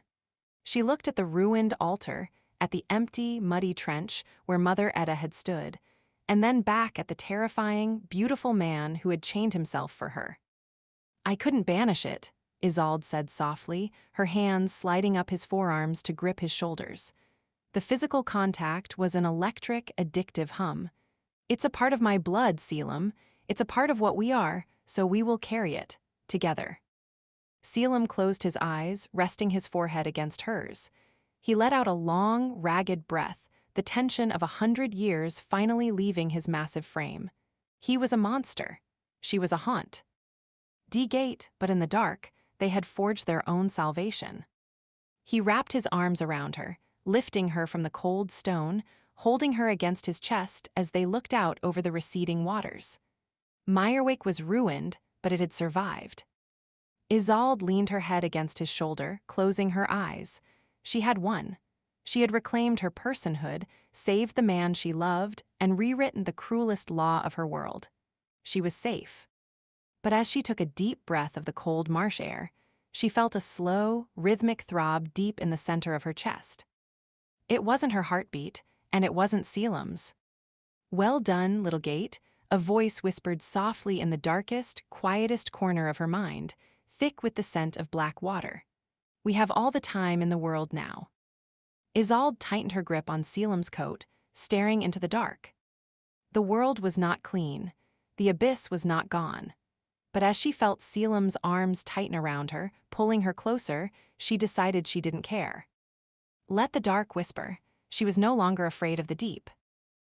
Speaker 1: She looked at the ruined altar, at the empty, muddy trench where Mother Etta had stood, and then back at the terrifying, beautiful man who had chained himself for her. "I couldn't banish it," Isolde said softly, her hands sliding up his forearms to grip his shoulders. The physical contact was an electric, addictive hum. "It's a part of my blood, Selim. It's a part of what we are, so we will carry it, together." Selim closed his eyes, resting his forehead against hers. He let out a long, ragged breath, the tension of 100 years finally leaving his massive frame. He was a monster. She was a haunt. De-gate, but in the dark, they had forged their own salvation. He wrapped his arms around her, lifting her from the cold stone, holding her against his chest as they looked out over the receding waters. Mirewake was ruined, but it had survived. Isolde leaned her head against his shoulder, closing her eyes. She had won. She had reclaimed her personhood, saved the man she loved, and rewritten the cruelest law of her world. She was safe. But as she took a deep breath of the cold marsh air, she felt a slow, rhythmic throb deep in the center of her chest. It wasn't her heartbeat, and it wasn't Selim's. "Well done, little gate," a voice whispered softly in the darkest, quietest corner of her mind, thick with the scent of black water. "We have all the time in the world now." Isolde tightened her grip on Selim's coat, staring into the dark. The world was not clean. The abyss was not gone. But as she felt Selim's arms tighten around her, pulling her closer, she decided she didn't care. Let the dark whisper. She was no longer afraid of the deep.